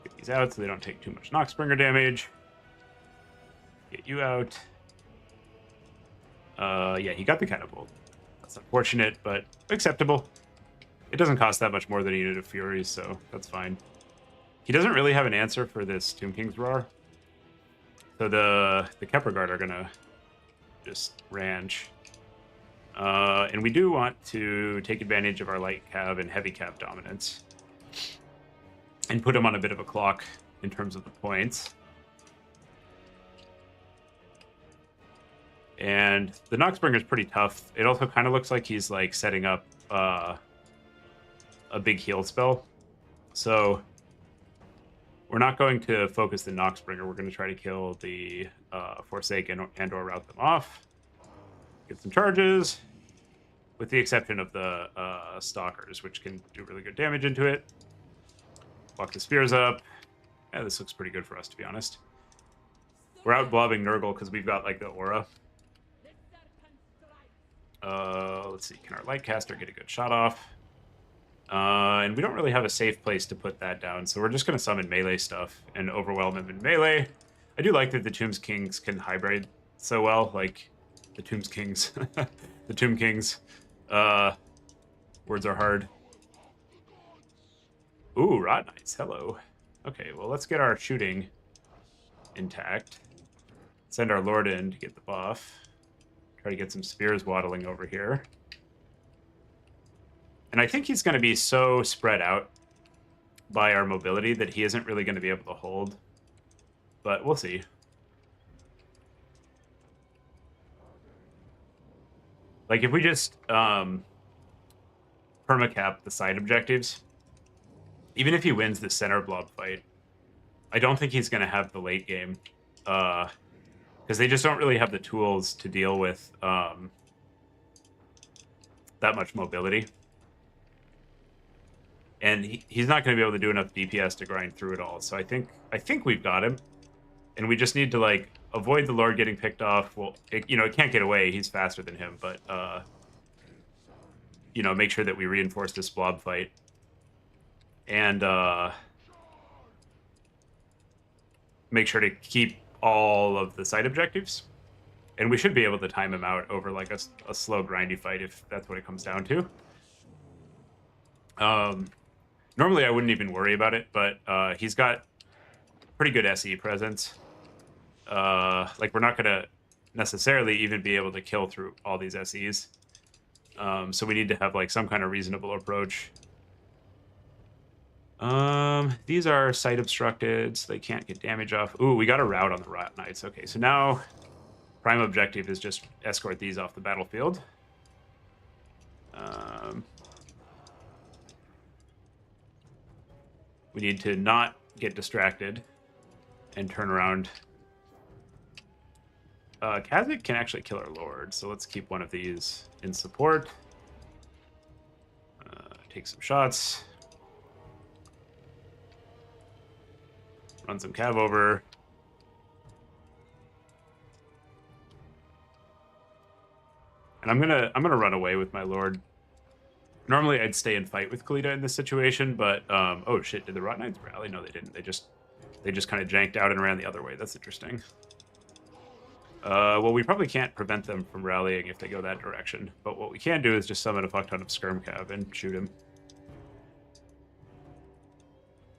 Get these out so they don't take too much Noxbringer damage. Get you out. Yeah, he got the catapult. That's unfortunate, but acceptable. It doesn't cost that much more than a unit of Furies, so that's fine. He doesn't really have an answer for this Tomb King's Roar. So the Kepler Guard are gonna just ranch. And we do want to take advantage of our light cav and heavy cav dominance. And put him on a bit of a clock. in terms of the points. And the Noxbringer is pretty tough. It also kind of looks like he's like setting up a big heal spell. So we're not going to focus the Noxbringer. We're going to try to kill the Forsaken and/or route them off. Get some charges, with the exception of the Stalkers, which can do really good damage into it. Walk the spears up. Yeah, this looks pretty good for us, to be honest. We're out blobbing Nurgle because we've got like the aura. Let's see, can our Lightcaster get a good shot off? And we don't really have a safe place to put that down, so we're just going to summon melee stuff and overwhelm him in melee. I do like that the Tombs Kings can hybrid so well, like the Tombs Kings. The Tomb Kings. Words are hard. Ooh, Rot Knights, hello. Okay, well, let's get our shooting intact. Send our Lord in to get the buff. Try to get some spears waddling over here. And I think he's going to be so spread out by our mobility that he isn't really going to be able to hold. But we'll see. Like, if we just permacap the side objectives, even if he wins the center blob fight, I don't think he's going to have the late game. Because they just don't really have the tools to deal with that much mobility. And he's not going to be able to do enough DPS to grind through it all. So I think we've got him. And we just need to, like, avoid the Lord getting picked off. Well, it can't get away. He's faster than him. But, make sure that we reinforce this blob fight. And make sure to keep all of the side objectives. And we should be able to time him out over, like, a slow, grindy fight if that's what it comes down to. Normally, I wouldn't even worry about it, but he's got pretty good SE presence. Like, we're not going to necessarily even be able to kill through all these SEs. So we need to have, like, some kind of reasonable approach. These are sight obstructed, so they can't get damage off. Ooh, we got a rout on the Rot Knights. Okay, so now prime objective is just escort these off the battlefield. We need to not get distracted and turn around. Kha'Zix can actually kill our Lord, so let's keep one of these in support. Take some shots. Run some cav over. And I'm gonna run away with my Lord. Normally I'd stay and fight with Khalida in this situation, but oh shit, did the Rot Knights rally? No, they didn't. They just kind of janked out and ran the other way. That's interesting. Well, we probably can't prevent them from rallying if they go that direction. But what we can do is just summon a fuck ton of Skirm Cav and shoot him.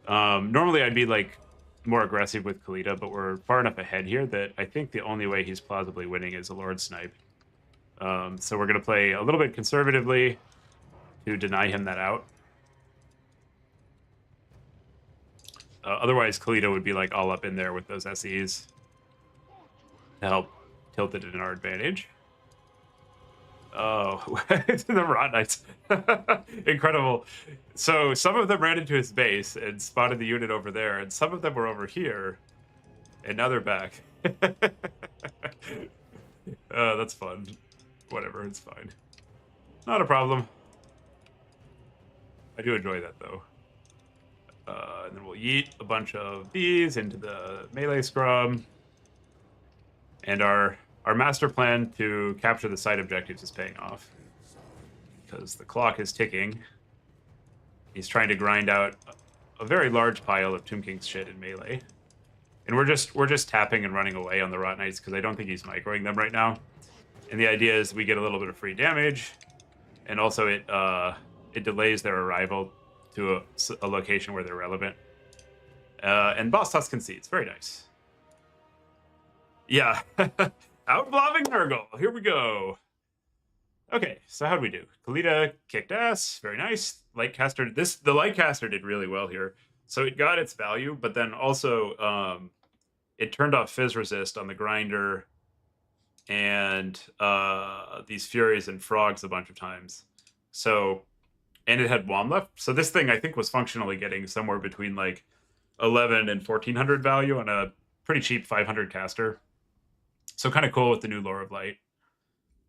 Normally I'd be like more aggressive with Khalida, but we're far enough ahead here that I think the only way he's plausibly winning is a Lord Snipe. So we're going to play a little bit conservatively to deny him that out. Otherwise, Khalida would be like all up in there with those SEs to help tilt it in our advantage. Oh, the Rot Knights. Incredible. So some of them ran into his base and spotted the unit over there, and some of them were over here, and now they're back. That's fun. Whatever, it's fine. Not a problem. I do enjoy that, though. And then we'll yeet a bunch of these into the melee scrum. And our master plan to capture the side objectives is paying off. Because the clock is ticking. He's trying to grind out a very large pile of Tomb King's shit in melee. And we're just tapping and running away on the Rot Knights because I don't think he's microing them right now. And the idea is we get a little bit of free damage. And also it delays their arrival to a location where they're relevant. And Boss Tusk concedes. Very nice. Yeah. Outblobbing Nurgle. Here we go. Okay, so how'd we do? Khalida kicked ass. Very nice. Lightcaster. The Lightcaster did really well here. So it got its value, but then also it turned off fizz resist on the grinder and these furies and frogs a bunch of times. So, and it had one left. So this thing I think was functionally getting somewhere between like 11 and 1400 value on a pretty cheap 500 caster. So kind of cool with the new Lore of Light.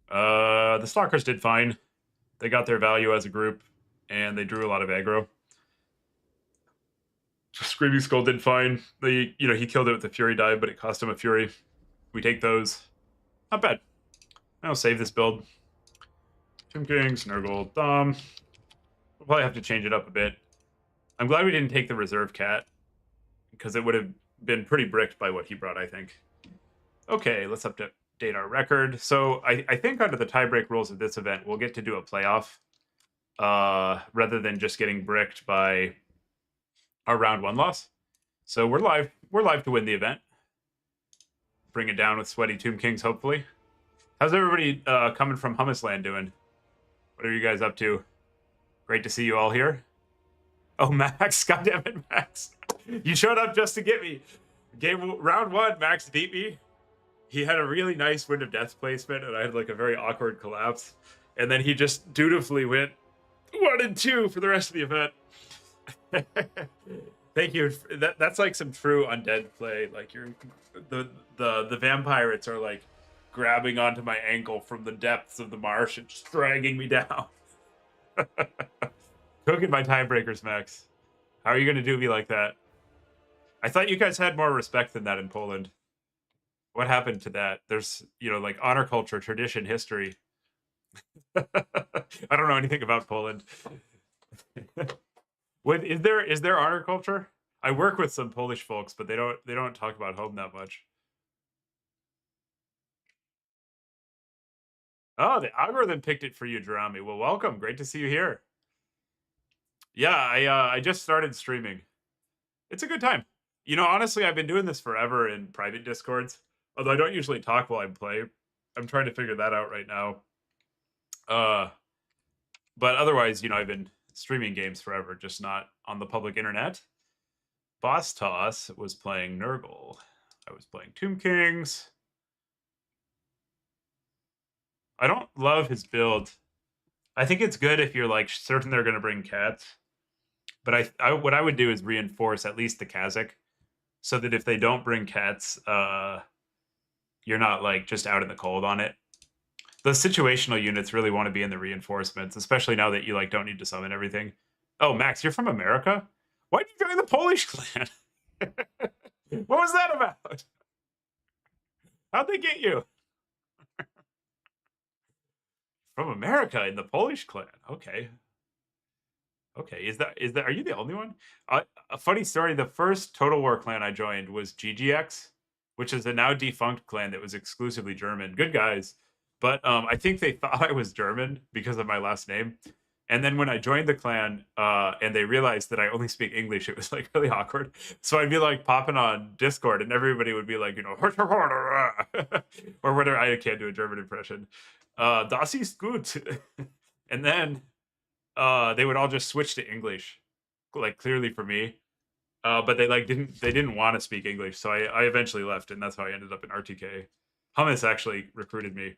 The Stalkers did fine. They got their value as a group, and they drew a lot of aggro. Screaming Skull did fine. He killed it with the Fury dive, but it cost him a Fury. We take those. Not bad. I'll save this build. Tomb King, Snurgle, Thumb. We'll probably have to change it up a bit. I'm glad we didn't take the Reserve Cat, because it would have been pretty bricked by what he brought, I think. Okay, let's update our record. So I think under the tiebreak rules of this event, we'll get to do a playoff rather than just getting bricked by our round 1 loss. So we're live. We're live to win the event. Bring it down with sweaty Tomb Kings, hopefully. How's everybody coming from Hummus Land doing? What are you guys up to? Great to see you all here. Oh, Max. Goddammit, Max. You showed up just to get me. Round 1, Max beat me. He had a really nice Wind of Death placement, and I had like a very awkward collapse. And then he just dutifully went 1 and 2 for the rest of the event. Thank you. That's like some true undead play. Like the vampirates are like grabbing onto my ankle from the depths of the marsh and just dragging me down. Cooking my tiebreakers, Max. How are you gonna do me like that? I thought you guys had more respect than that in Poland. What happened to that? There's, like honor culture, tradition, history. I don't know anything about Poland. Is there honor culture? I work with some Polish folks, but they don't talk about home that much. Oh, the algorithm picked it for you, Jerami. Well, welcome. Great to see you here. Yeah, I just started streaming. It's a good time. Honestly, I've been doing this forever in private Discords. Although I don't usually talk while I play. I'm trying to figure that out right now. But otherwise, I've been streaming games forever, just not on the public internet. Boss Toss was playing Nurgle. I was playing Tomb Kings. I don't love his build. I think it's good if you're like certain they're going to bring cats. But what I would do is reinforce at least the Kazakh, so that if they don't bring cats, you're not like just out in the cold on it. The situational units really want to be in the reinforcements, especially now that you like don't need to summon everything. Oh, Max, you're from America? Why did you join the Polish clan? What was that about? How'd they get you? From America in the Polish clan. Okay. Okay, is that are you the only one? A funny story, the first Total War clan I joined was GGX, which is a now defunct clan that was exclusively German. Good guys. But I think they thought I was German because of my last name. And then when I joined the clan and they realized that I only speak English, it was like really awkward. So I'd be like popping on Discord and everybody would be like, or whatever. I can't do a German impression. Das ist gut. And then they would all just switch to English, like clearly for me. But they didn't want to speak English. So I eventually left, and that's how I ended up in RTK. Hummus actually recruited me.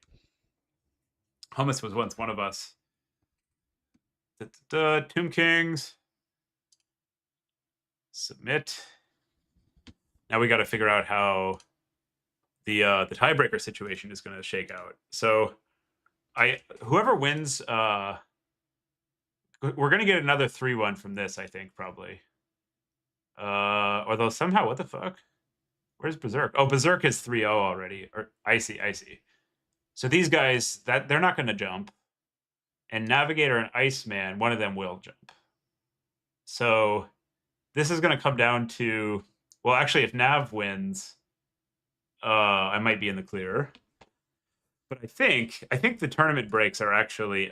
Hummus was once one of us. Tomb Kings. Submit. Now we got to figure out how the tiebreaker situation is going to shake out. So whoever wins, we're going to get another 3-1 from this, I think, probably. Although somehow, what the fuck? Where's Berserk? Oh, Berserk is 3-0 already. Or I see. So these guys, they're not going to jump. And Navigator and Iceman, one of them will jump. So this is going to come down to, well, actually, if Nav wins, I might be in the clear. But I think the tournament breaks are actually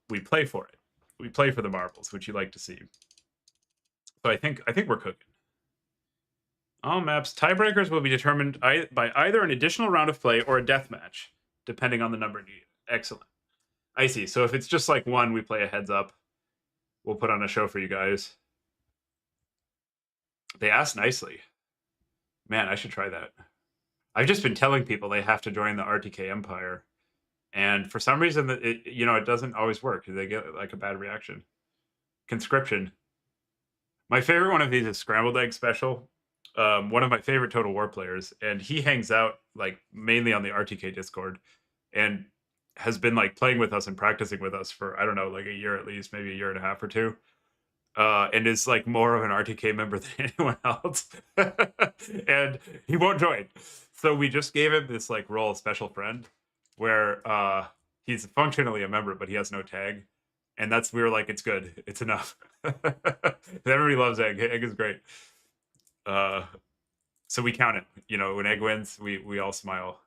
we play for it. We play for the marbles, which you like to see. So I think we're cooking. All maps tiebreakers will be determined by either an additional round of play or a death match, depending on the number needed. Excellent. I see. So if it's just like one, we play a heads up. We'll put on a show for you guys. They asked nicely. Man, I should try that. I've just been telling people they have to join the RTK Empire, and for some reason, that it doesn't always work. They get like a bad reaction. Conscription. My favorite one of these is Scrambled Egg Special. One of my favorite Total War players, and he hangs out like mainly on the RTK Discord, and has been like playing with us and practicing with us for I don't know, like a year at least, maybe a year and a half or two. And is like more of an RTK member than anyone else. And he won't join. So we just gave him this like role of special friend where he's functionally a member, but he has no tag. And we were like, it's good. It's enough. Everybody loves Egg. Egg is great. So we count it. When Egg wins, we all smile.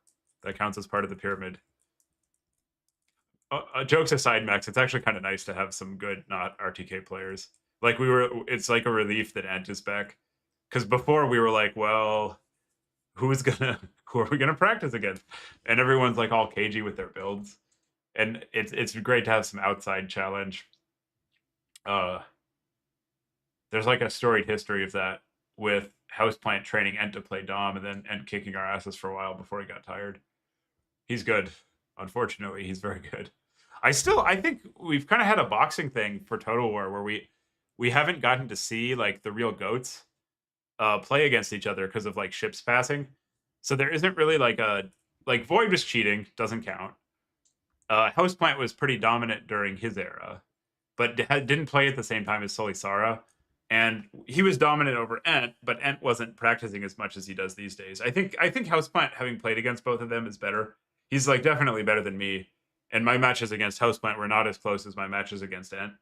That counts as part of the pyramid. Jokes aside, Max, it's actually kind of nice to have some good not RTK players. Like it's like a relief that Ant is back. Because before we were like, well, who are we gonna practice against? And everyone's like all cagey with their builds. And it's great to have some outside challenge. There's like a storied history of that with Houseplant training Ent to play Dom and then Ent kicking our asses for a while before he got tired. He's good. Unfortunately, he's very good. I think we've kind of had a boxing thing for Total War where we haven't gotten to see like the real goats play against each other because of like ships passing. So there isn't really like Void was cheating, doesn't count. Houseplant was pretty dominant during his era, but didn't play at the same time as Solisara. And he was dominant over Ent, but Ent wasn't practicing as much as he does these days. I think Houseplant, having played against both of them, is better. He's like definitely better than me. And my matches against Houseplant were not as close as my matches against Ent.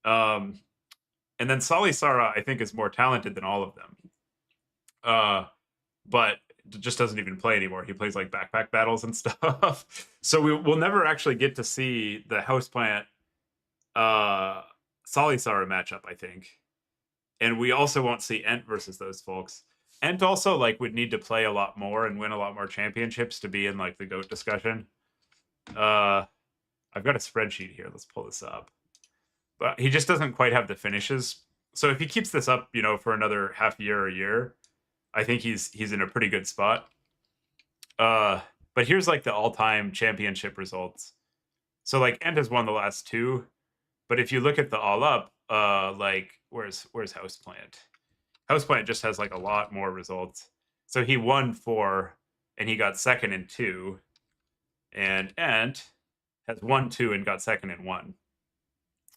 And then Solisara, I think, is more talented than all of them. But just doesn't even play anymore. He plays like backpack battles and stuff. So we'll never actually get to see the Houseplant Solisara matchup, I think. And we also won't see Ent versus those folks. Ent also like would need to play a lot more and win a lot more championships to be in like the GOAT discussion. I've got a spreadsheet here. Let's pull this up. But he just doesn't quite have the finishes. So if he keeps this up, for another half year or a year, I think he's in a pretty good spot. But here's like the all-time championship results. So like Ent has won the last two, but if you look at the all up, like where's Houseplant? Houseplant just has like a lot more results. So he won 4 and he got second in 2. And Ent has won 2 and got second in 1.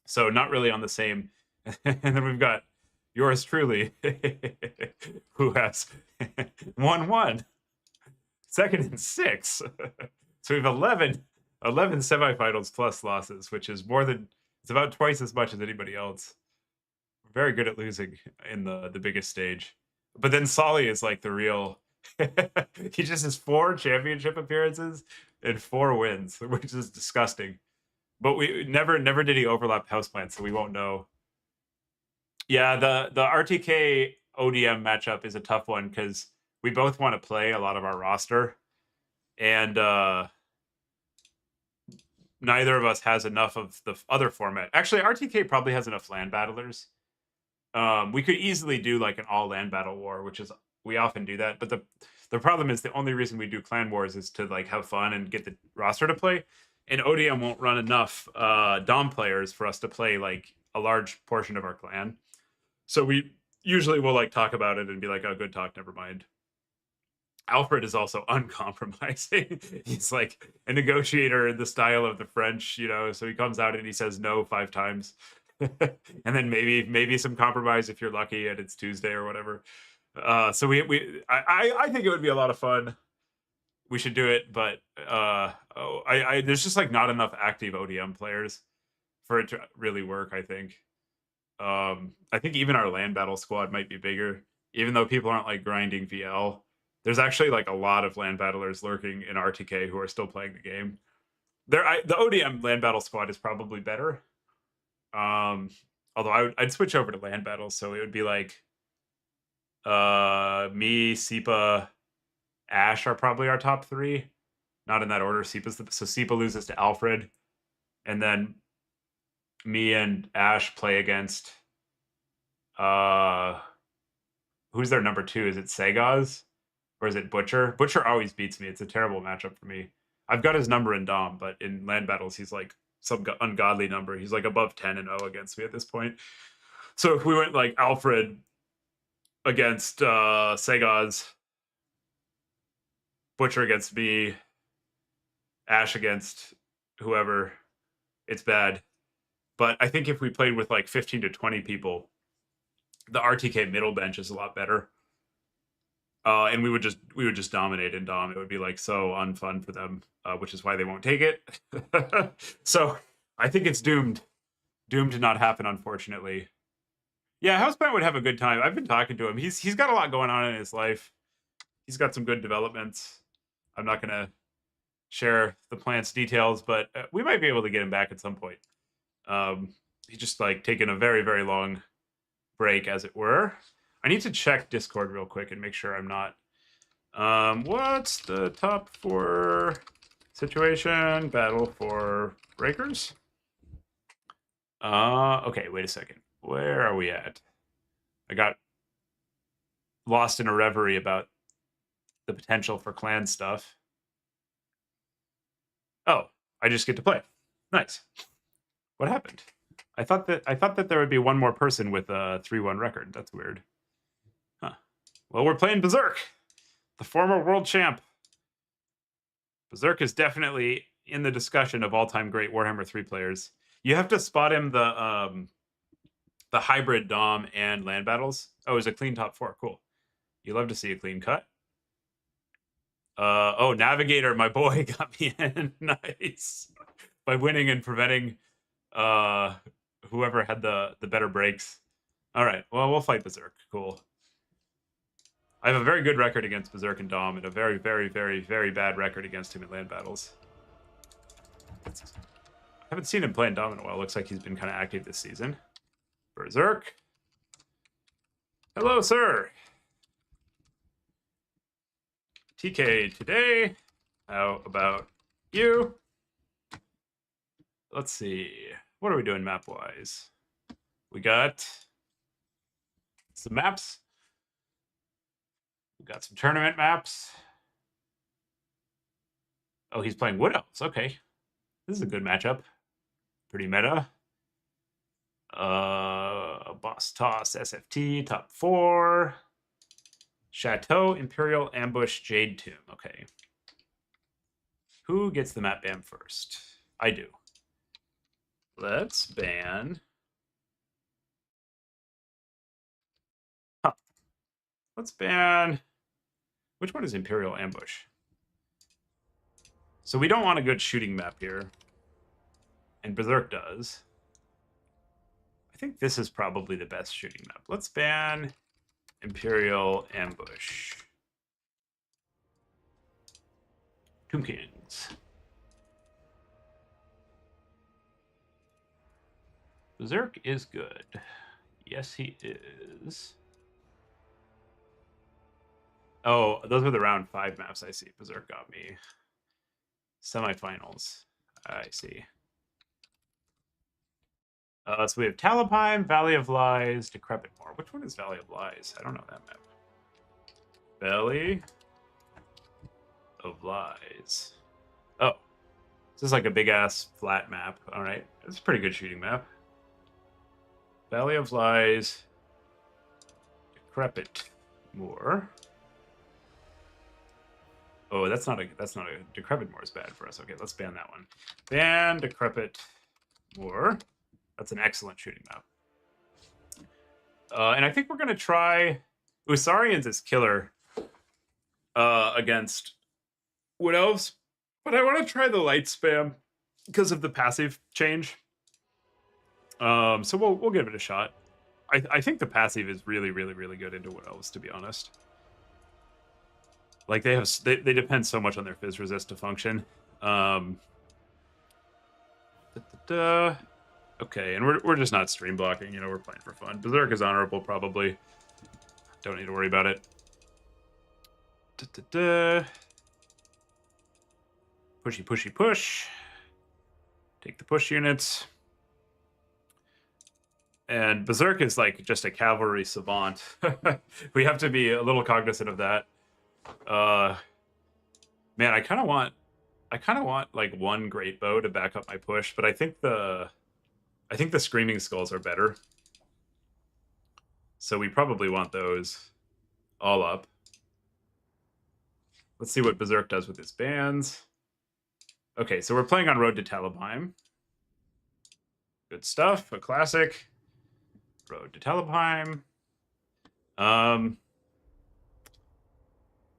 So not really on the same. And then we've got yours truly, who has won 1, second in 6. So we have 11 semifinals plus losses, which is it's about twice as much as anybody else. We're very good at losing in the biggest stage. But then Solly is like the real. He just has 4 championship appearances and 4 wins, which is disgusting. But we never did he overlap Houseplant, so we won't know. Yeah, the RTK ODM matchup is a tough one because we both want to play a lot of our roster, and neither of us has enough of the other format. Actually, RTK probably has enough land battlers. We could easily do like an all land battle war, which is we often do that. But the problem is the only reason we do clan wars is to like have fun and get the roster to play. And ODM won't run enough Dom players for us to play like a large portion of our clan. So we usually will like talk about it and be like, oh, good talk, never mind. Alfred is also uncompromising. He's like a negotiator in the style of the French, so he comes out and he says no 5 times. And then maybe some compromise if you're lucky and it's Tuesday or whatever. So I think it would be a lot of fun. We should do it, but there's just like not enough active ODM players for it to really work, I think. I think even our land battle squad might be bigger, even though people aren't like grinding VL. There's actually like a lot of land battlers lurking in RTK who are still playing the game. The ODM land battle squad is probably better. Although I'd switch over to land battles, so it would be like me, Sipa, Ash are probably our top 3. Not in that order. So Sipa loses to Alfred, and then me and Ash play against who's their number 2? Is it Sagaz? Or is it Butcher? Butcher always beats me. It's a terrible matchup for me. I've got his number in Dom, but in land battles, he's like some ungodly number. He's like above 10-0 against me at this point. So if we went like Alfred against Sagaz, Butcher against me, Ash against whoever, it's bad. But I think if we played with like 15 to 20 people, the RTK middle bench is a lot better. And we would just dominate in Dom. It would be like so unfun for them, which is why they won't take it. So I think it's doomed to not happen, unfortunately. Yeah, Housebound would have a good time. I've been talking to him. He's got a lot going on in his life. He's got some good developments. I'm not gonna share the plant's details, but we might be able to get him back at some point. He's just like taking a very, very long break, as it were. I need to check Discord real quick and make sure I'm not. What's the top 4 situation? Battle for breakers? Okay, wait a second. Where are we at? I got lost in a reverie about the potential for clan stuff. Oh, I just get to play. Nice. What happened? I thought that there would be one more person with a 3-1 record. That's weird. Huh. Well, we're playing Berserk, the former world champ. Berserk is definitely in the discussion of all-time great Warhammer 3 players. You have to spot him the hybrid Dom and land battles. Oh, it's a clean top 4. Cool. You love to see a clean cut. Oh, Navigator, my boy, got me in. Nice. By winning and preventing whoever had the better breaks. All right. Well, we'll fight Berserk. Cool. I have a very good record against Berserk and Dom, and a very, very, very, very bad record against him in land battles. I haven't seen him play in Dom in a while. Looks like he's been kind of active this season. Berserk. Hello, sir. TK today. How about you? Let's see. What are we doing map-wise? We got some maps. We got some tournament maps. Oh, he's playing Wood Elves. Okay. This is a good matchup. Pretty meta. Boss Toss SFT, top 4. Chateau, Imperial, Ambush, Jade Tomb. Okay. Who gets the map ban first? I do. Let's ban. Huh. Let's ban. Which one is Imperial Ambush? So we don't want a good shooting map here. And Berserk does. I think this is probably the best shooting map. Let's ban Imperial Ambush. Tomb Kings. Berserk is good. Yes, he is. Oh, those were the round 5 maps I see. Berserk got me. Semifinals. I see. So we have Talabheim, Valley of Lies, Decrepit Moor. Which one is Valley of Lies? I don't know that map. Valley of Lies. Oh. This is like a big-ass flat map. All right. It's a pretty good shooting map. Valley of Lies, Decrepit Moor. Oh, that's not a Decrepit Moor is bad for us. Okay, let's ban that one. Ban Decrepit Moor. That's an excellent shooting map. And I think we're gonna try Usarians is killer against Wood Elves, but I want to try the light spam because of the passive change. So we'll give it a shot. I think the passive is really, really, really good into Wood Elves, to be honest. Like they depend so much on their Fizz resist to function. Okay, and we're just not stream blocking, you know, we're playing for fun. Berserk is honorable, probably. Don't need to worry about it. Pushy, pushy, push. Take the push units. And Berserk is like just a cavalry savant. We have to be a little cognizant of that. Man, I kind of want like one great bow to back up my push, but I think the screaming skulls are better. So we probably want those all up. Let's see what Berserk does with his bands. Okay, so we're playing on Road to Talabheim. Good stuff, a classic. Road to Talabheim.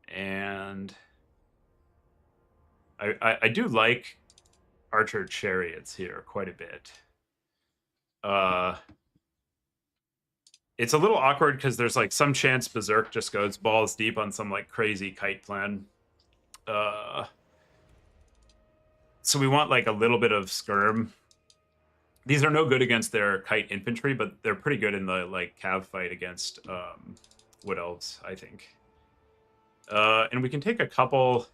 And I do like Archer Chariots here quite a bit. It's a little awkward because there's like some chance Berserk just goes balls deep on some like crazy kite plan. So we want like a little bit of skirm. These are no good against their kite infantry, but they're pretty good in the like cav fight against wood elves, I think. And we can take a couple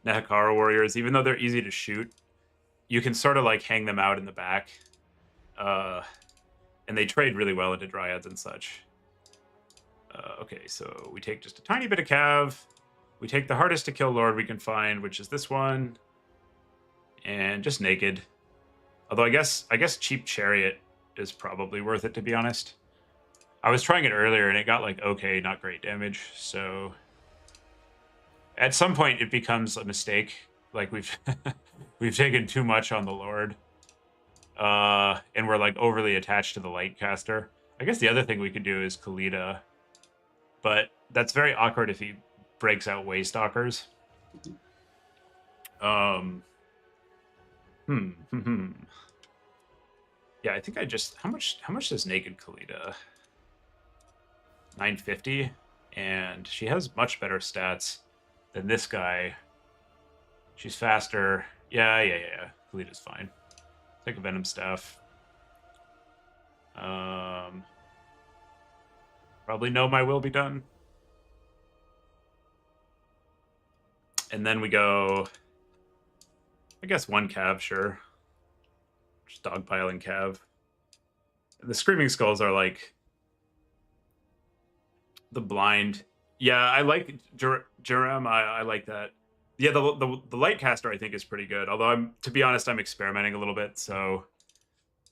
Nehekara warriors, even though they're easy to shoot. You can sort of like hang them out in the back. And they trade really well into dryads and such. Okay, so we take just a tiny bit of cav. We take the hardest to kill lord we can find, which is this one. And just naked. Although I guess cheap chariot is probably worth it, to be honest. I was trying it earlier and it got like okay, not great damage. So at some point it becomes a mistake. Like we've we've taken too much on the lord. And we're like overly attached to the light caster. I guess the other thing we could do is Kalita, but that's very awkward if he breaks out Waystalkers. Yeah, I think I just how much does naked Kalita? 950, and she has much better stats than this guy. She's faster. Yeah. Kalita's fine. Take a Venom Staff. Probably know my will be done. And then we go, I guess one cav, sure. Just dogpiling cav. The Screaming Skulls are like the blind. Yeah, I like Jerem. I like that. Yeah, the light caster I think is pretty good. Although to be honest, I'm experimenting a little bit, so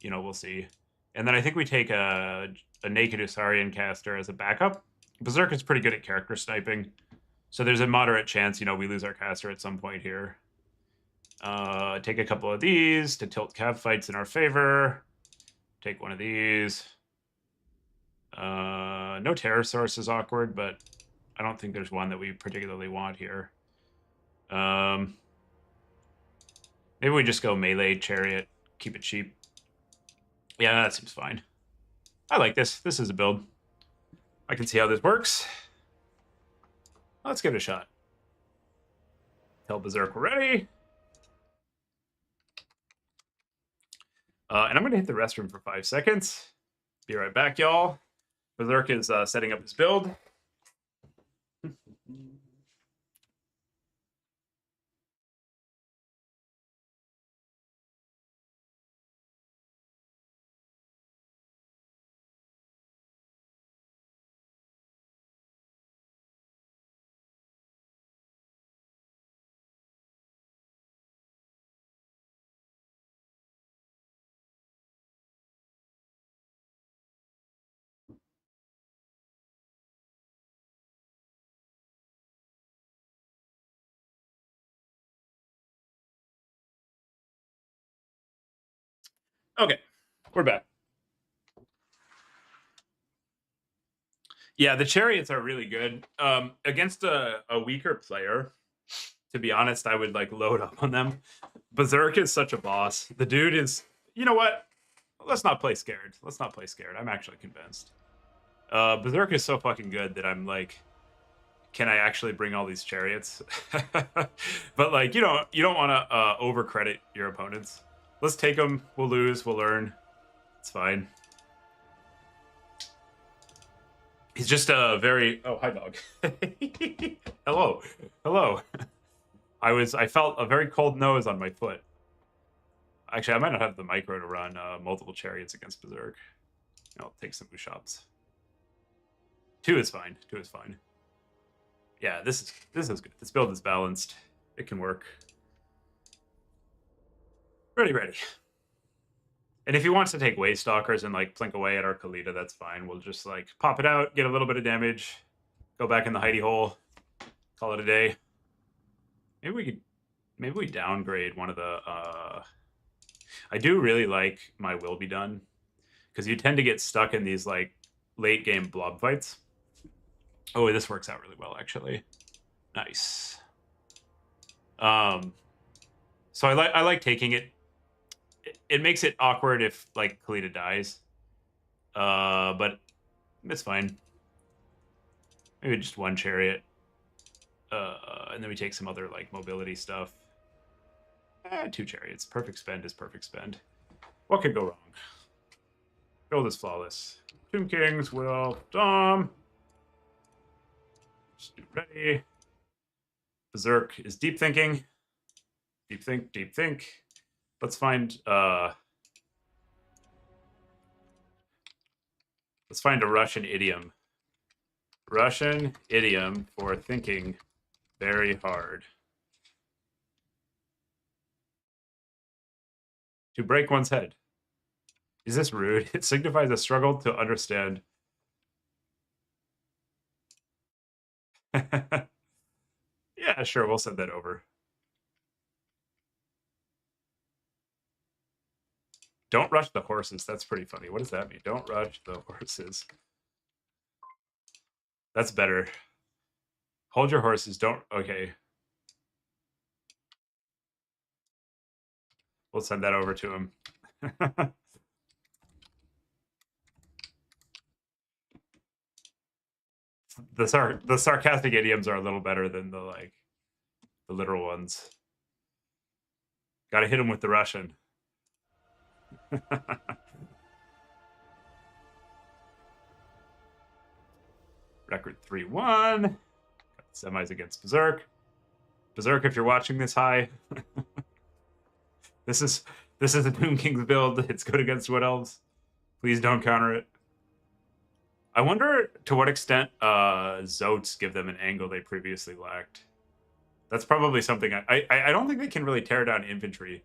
we'll see. And then I think we take a naked Usarian caster as a backup. Berserk is pretty good at character sniping, so there's a moderate chance we lose our caster at some point here. Take a couple of these to tilt cav fights in our favor. Take one of these. No terror source is awkward, but I don't think there's one that we particularly want here. Maybe we just go melee chariot, keep it cheap. Yeah, that seems fine. I like this. This is a build. I can see how this works. Let's give it a shot. Tell Berserk we're ready. And I'm going to hit the restroom for 5 seconds. Be right back, y'all. Berserk is setting up his build. Okay, we're back. Yeah, the chariots are really good. Against a weaker player, to be honest, I would like load up on them. Berserk is such a boss. The dude is, you know what? Let's not play scared. I'm actually convinced. Berserk is so fucking good that I'm like, can I actually bring all these chariots? But like, you don't want to overcredit your opponents. Let's take them. We'll lose. We'll learn. It's fine. He's just a very... Oh, hi, dog. Hello. I felt a very cold nose on my foot. Actually, I might not have the micro to run multiple chariots against Berserk. I'll take some shops. 2 is fine. 2 is fine. Yeah, this is good. This build is balanced. It can work. Ready. And if he wants to take Waystalkers and like plink away at our Kalita, that's fine. We'll just like pop it out, get a little bit of damage, go back in the hidey hole, call it a day. Maybe we downgrade one of the I do really like my Will Be Done, because you tend to get stuck in these like late game blob fights. Oh, this works out really well actually. Nice. So I like taking it. It makes it awkward if like Kalita dies. But it's fine. Maybe just 1 chariot. And then we take some other like mobility stuff. 2 chariots. Perfect spend is perfect spend. What could go wrong? Build is flawless. Tomb Kings will Dom. Just do ready. Berserk is deep thinking. Deep think. Let's find a Russian idiom. Russian idiom for thinking very hard. To break one's head. Is this rude? It signifies a struggle to understand. Yeah, sure, we'll send that over. Don't rush the horses. That's pretty funny. What does that mean? Don't rush the horses. That's better. Hold your horses. Don't. Okay. We'll send that over to him. The sarcastic idioms are a little better than the literal ones. Got to hit him with the Russian. Record 3-1. Got semis against Berserk. Berserk, if you're watching this, hi. This is a Tomb Kings build. It's good against Wood Elves. Please don't counter it. I wonder to what extent Zotes give them an angle they previously lacked. That's probably something I don't think they can really tear down infantry.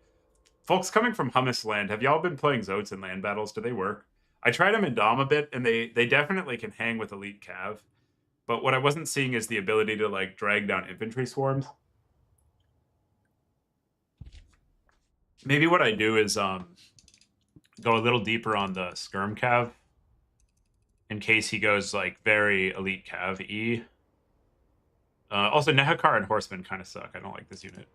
Folks coming from Hummus Land, have y'all been playing Zotes in land battles? Do they work? I tried them in Dom a bit, and they definitely can hang with Elite Cav. But what I wasn't seeing is the ability to like drag down infantry swarms. Maybe what I do is go a little deeper on the Skirm Cav, in case he goes like very Elite Cav-y. Also, Nehakar and Horsemen kind of suck. I don't like this unit.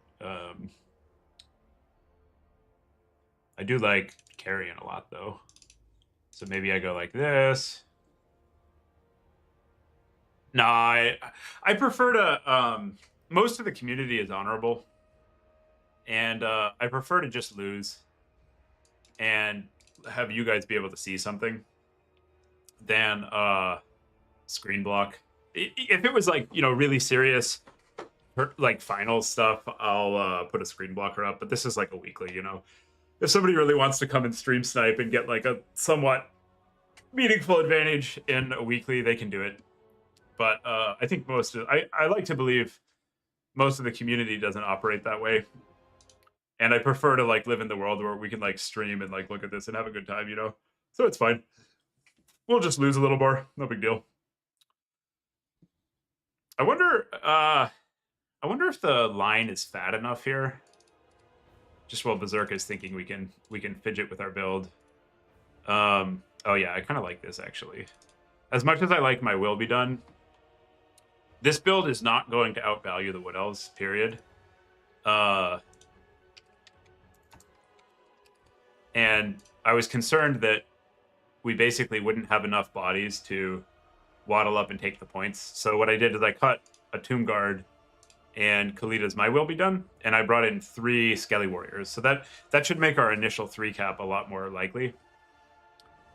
I do like Carrion a lot, though. So maybe I go like this. No, I prefer to... most of the community is honorable. And I prefer to just lose and have you guys be able to see something than screen block. If it was like, you know, really serious, like final stuff, I'll put a screen blocker up. But this is like a weekly, you know. If somebody really wants to come and stream snipe and get like a somewhat meaningful advantage in a weekly, they can do it. But I think I like to believe most of the community doesn't operate that way. And I prefer to like live in the world where we can like stream and like look at this and have a good time, you know? So it's fine. We'll just lose a little more. No big deal. I wonder if the line is fat enough here. Just while Berserk is thinking we can fidget with our build. Oh yeah, I kind of like this actually. As much as I like my Will Be Done, this build is not going to outvalue the Wood Elves, period. And I was concerned that we basically wouldn't have enough bodies to waddle up and take the points. So what I did is I cut a Tomb Guard and Kalita's My Will Be Done, and I brought in 3 Skelly Warriors. So that should make our initial 3 cap a lot more likely.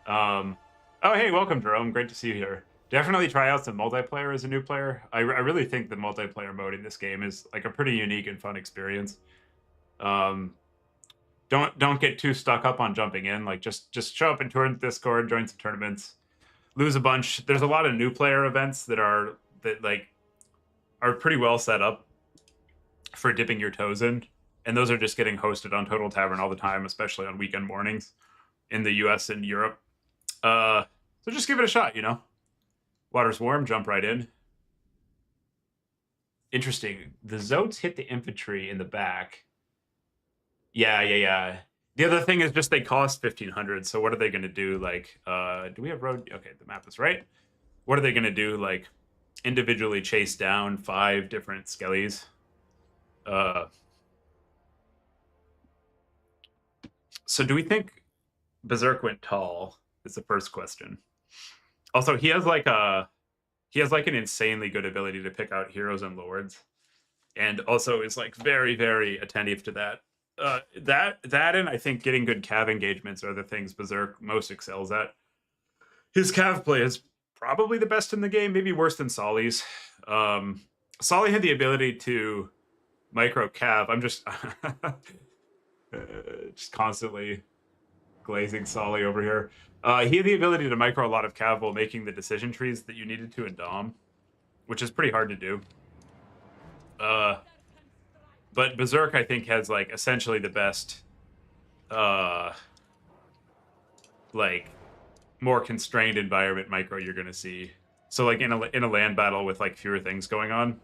Oh, hey, welcome, Jerome. Great to see you here. Definitely try out some multiplayer as a new player. I really think the multiplayer mode in this game is like a pretty unique and fun experience. don't get too stuck up on jumping in. Like just show up in tournament Discord, join some tournaments, lose a bunch. There's a lot of new player events that are pretty well set up for dipping your toes in, and those are just getting hosted on Total Tavern all the time, especially on weekend mornings in the US and Europe. So just give it a shot, you know. Water's warm, jump right in. Interesting. The Zotes hit the infantry in the back. Yeah. The other thing is just they cost 1,500. So what are they going to do? Like, do we have road? Okay, the map is right. What are they going to do? Like, individually chase down 5 different skellies? So do we think Berserk went tall? Is the first question. Also, he has like an insanely good ability to pick out heroes and lords, and also is like very, very attentive to that. That and I think getting good cav engagements are the things Berserk most excels at. His cav play is probably the best in the game, maybe worse than Solly's. Solly had the ability to micro cav. I'm just just constantly glazing Solly over here. He had the ability to micro a lot of cav while making the decision trees that you needed to in Dom, which is pretty hard to do. But Berserk, I think, has like essentially the best, like more constrained environment micro you're gonna see. So like in a land battle with like fewer things going on,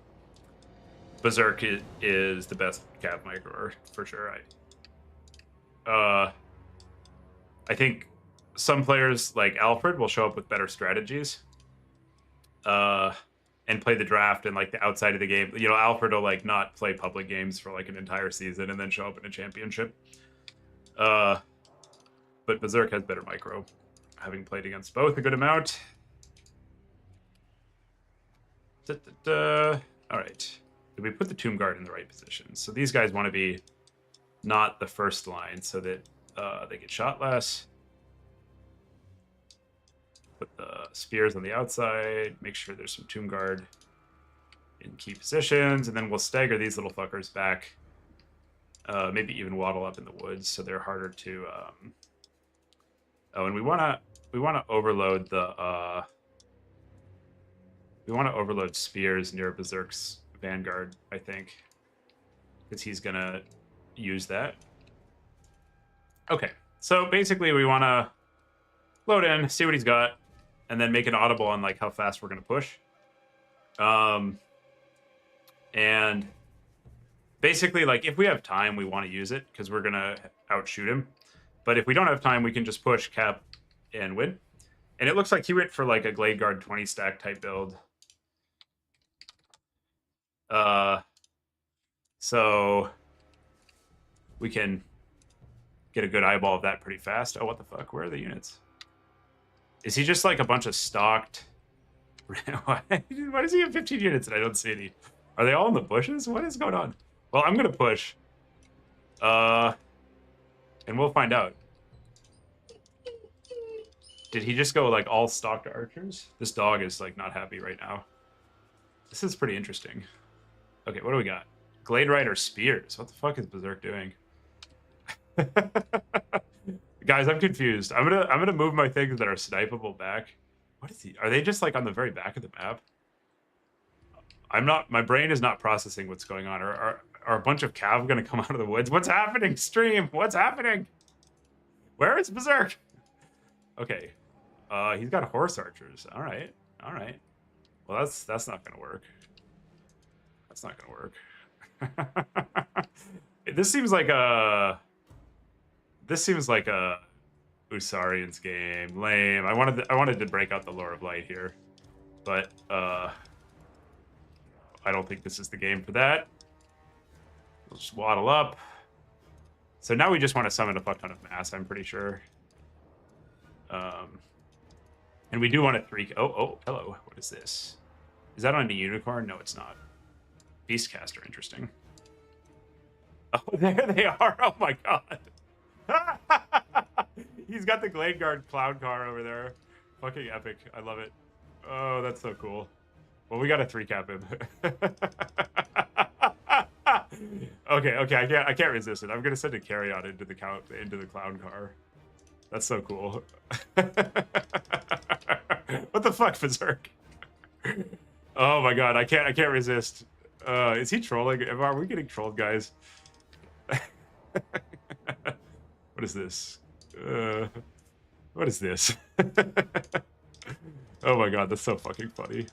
Berserk is the best cav micro for sure. I think some players like Alfred will show up with better strategies, and play the draft and like the outside of the game. You know, Alfred will like not play public games for like an entire season and then show up in a championship. But Berserk has better micro, having played against both a good amount. All right. Did we put the Tomb Guard in the right position? So these guys want to be not the first line so that they get shot less. Put the spears on the outside. Make sure there's some Tomb Guard in key positions, and then we'll stagger these little fuckers back. Maybe even waddle up in the woods so they're harder to. Oh, and we wanna overload the. We want to overload spears near Berserk's Vanguard, I think, because he's gonna use that. Okay, so basically we want to load in, see what he's got, and then make an audible on like how fast we're gonna push. And basically, like if we have time, we want to use it because we're gonna outshoot him. But if we don't have time, we can just push, cap, and win. And it looks like he went for like a Glade Guard 20 stack type build. So we can get a good eyeball of that pretty fast. Oh, what the fuck? Where are the units? Is he just like a bunch of stocked? Why does he have 15 units and I don't see any? Are they all in the bushes? What is going on? Well, I'm gonna push. And we'll find out. Did he just go like all stocked archers? This dog is like not happy right now. This is pretty interesting. Okay, what do we got? Glade Rider spears. What the fuck is Berserk doing? Guys, I'm confused. I'm gonna move my things that are snipeable back. What is he? Are they just like on the very back of the map? I'm not. My brain is not processing what's going on. Are a bunch of cav gonna come out of the woods? What's happening? Stream. What's happening? Where is Berserk? Okay. He's got horse archers. All right. All right. Well, that's not gonna work. That's not gonna work. This seems like a Usarian's game. Lame. I wanted to break out the Lore of Light here, but I don't think this is the game for that. We'll just waddle up. So now we just want to summon a fuck ton of mass, I'm pretty sure. And we do want to 3. Oh, hello. What is this? Is that on a unicorn? No, it's not. Beastcaster, interesting. Oh, there they are. Oh my god. He's got the Glade Guard cloud car over there. Fucking epic. I love it. Oh, that's so cool. Well, we gotta 3 cap him. Okay, I can't resist it. I'm gonna send a carry on into the clown car. That's so cool. What the fuck, Berserk? Oh my god, I can't resist. Is he trolling? Are we getting trolled, guys? What is this? What is this? Oh my god, that's so fucking funny.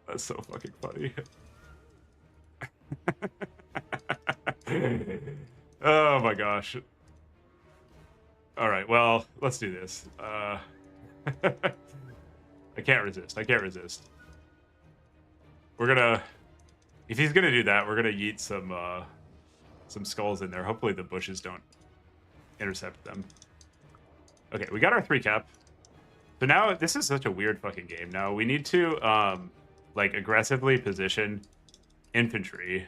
That's so fucking funny. Oh my gosh. All right, well, let's do this. I can't resist. I can't resist. We're gonna, if he's gonna do that, we're gonna yeet some skulls in there. Hopefully the bushes don't intercept them. Okay, we got our 3 cap. So now this is such a weird fucking game. Now we need to like aggressively position infantry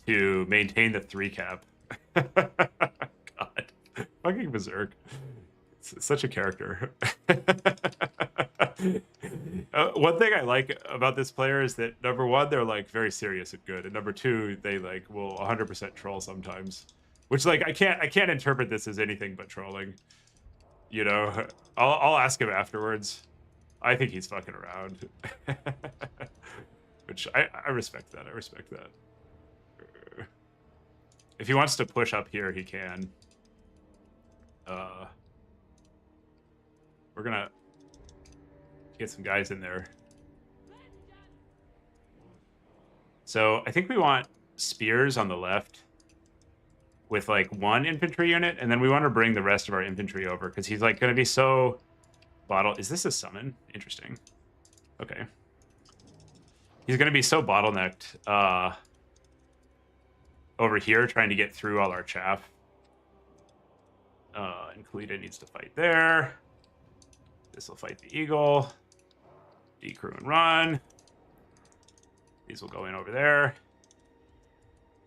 to maintain the 3 cap. God, fucking Berserk. It's such a character. One thing I like about this player is that number 1, they're like very serious and good, and number 2, they like will 100% troll sometimes, which like I can't interpret this as anything but trolling. You know, I'll ask him afterwards. I think he's fucking around, which I respect that. I respect that. If he wants to push up here, he can. We're gonna get some guys in there. So I think we want spears on the left with like 1 infantry unit, and then we want to bring the rest of our infantry over because he's like going to be so bottle. Is this a summon? Interesting. Okay. He's going to be so bottlenecked over here trying to get through all our chaff. And Kalita needs to fight there. This will fight the eagle. Decrew and run. These will go in over there.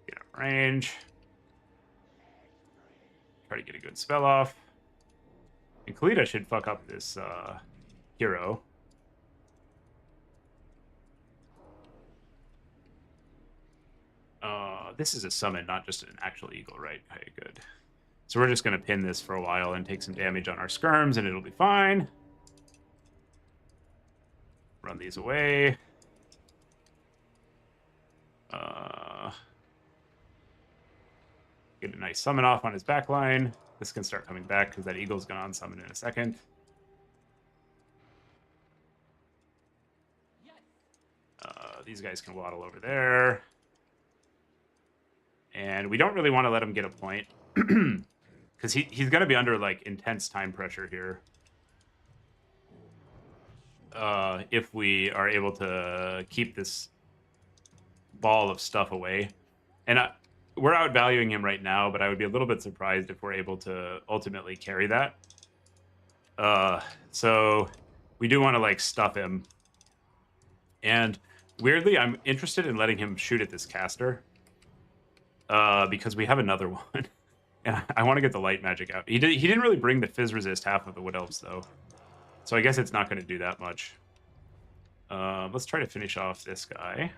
Get out of range. Try to get a good spell off. And Kalita should fuck up this hero. This is a summon, not just an actual eagle, right? Okay, good. So we're just going to pin this for a while and take some damage on our skirms, and it'll be fine. Run these away. Get a nice summon off on his back line. This can start coming back because that eagle's going to unsummon in a second. These guys can waddle over there. And we don't really want to let him get a point because he's going to be under like intense time pressure here. If we are able to keep this ball of stuff away. And we're outvaluing him right now, but I would be a little bit surprised if we're able to ultimately carry that. So we do want to like stuff him. And weirdly, I'm interested in letting him shoot at this caster. Because we have another one. And I want to get the light magic out. He didn't really bring the fizz resist half of the Wood Elves, though. So I guess it's not going to do that much. Let's try to finish off this guy.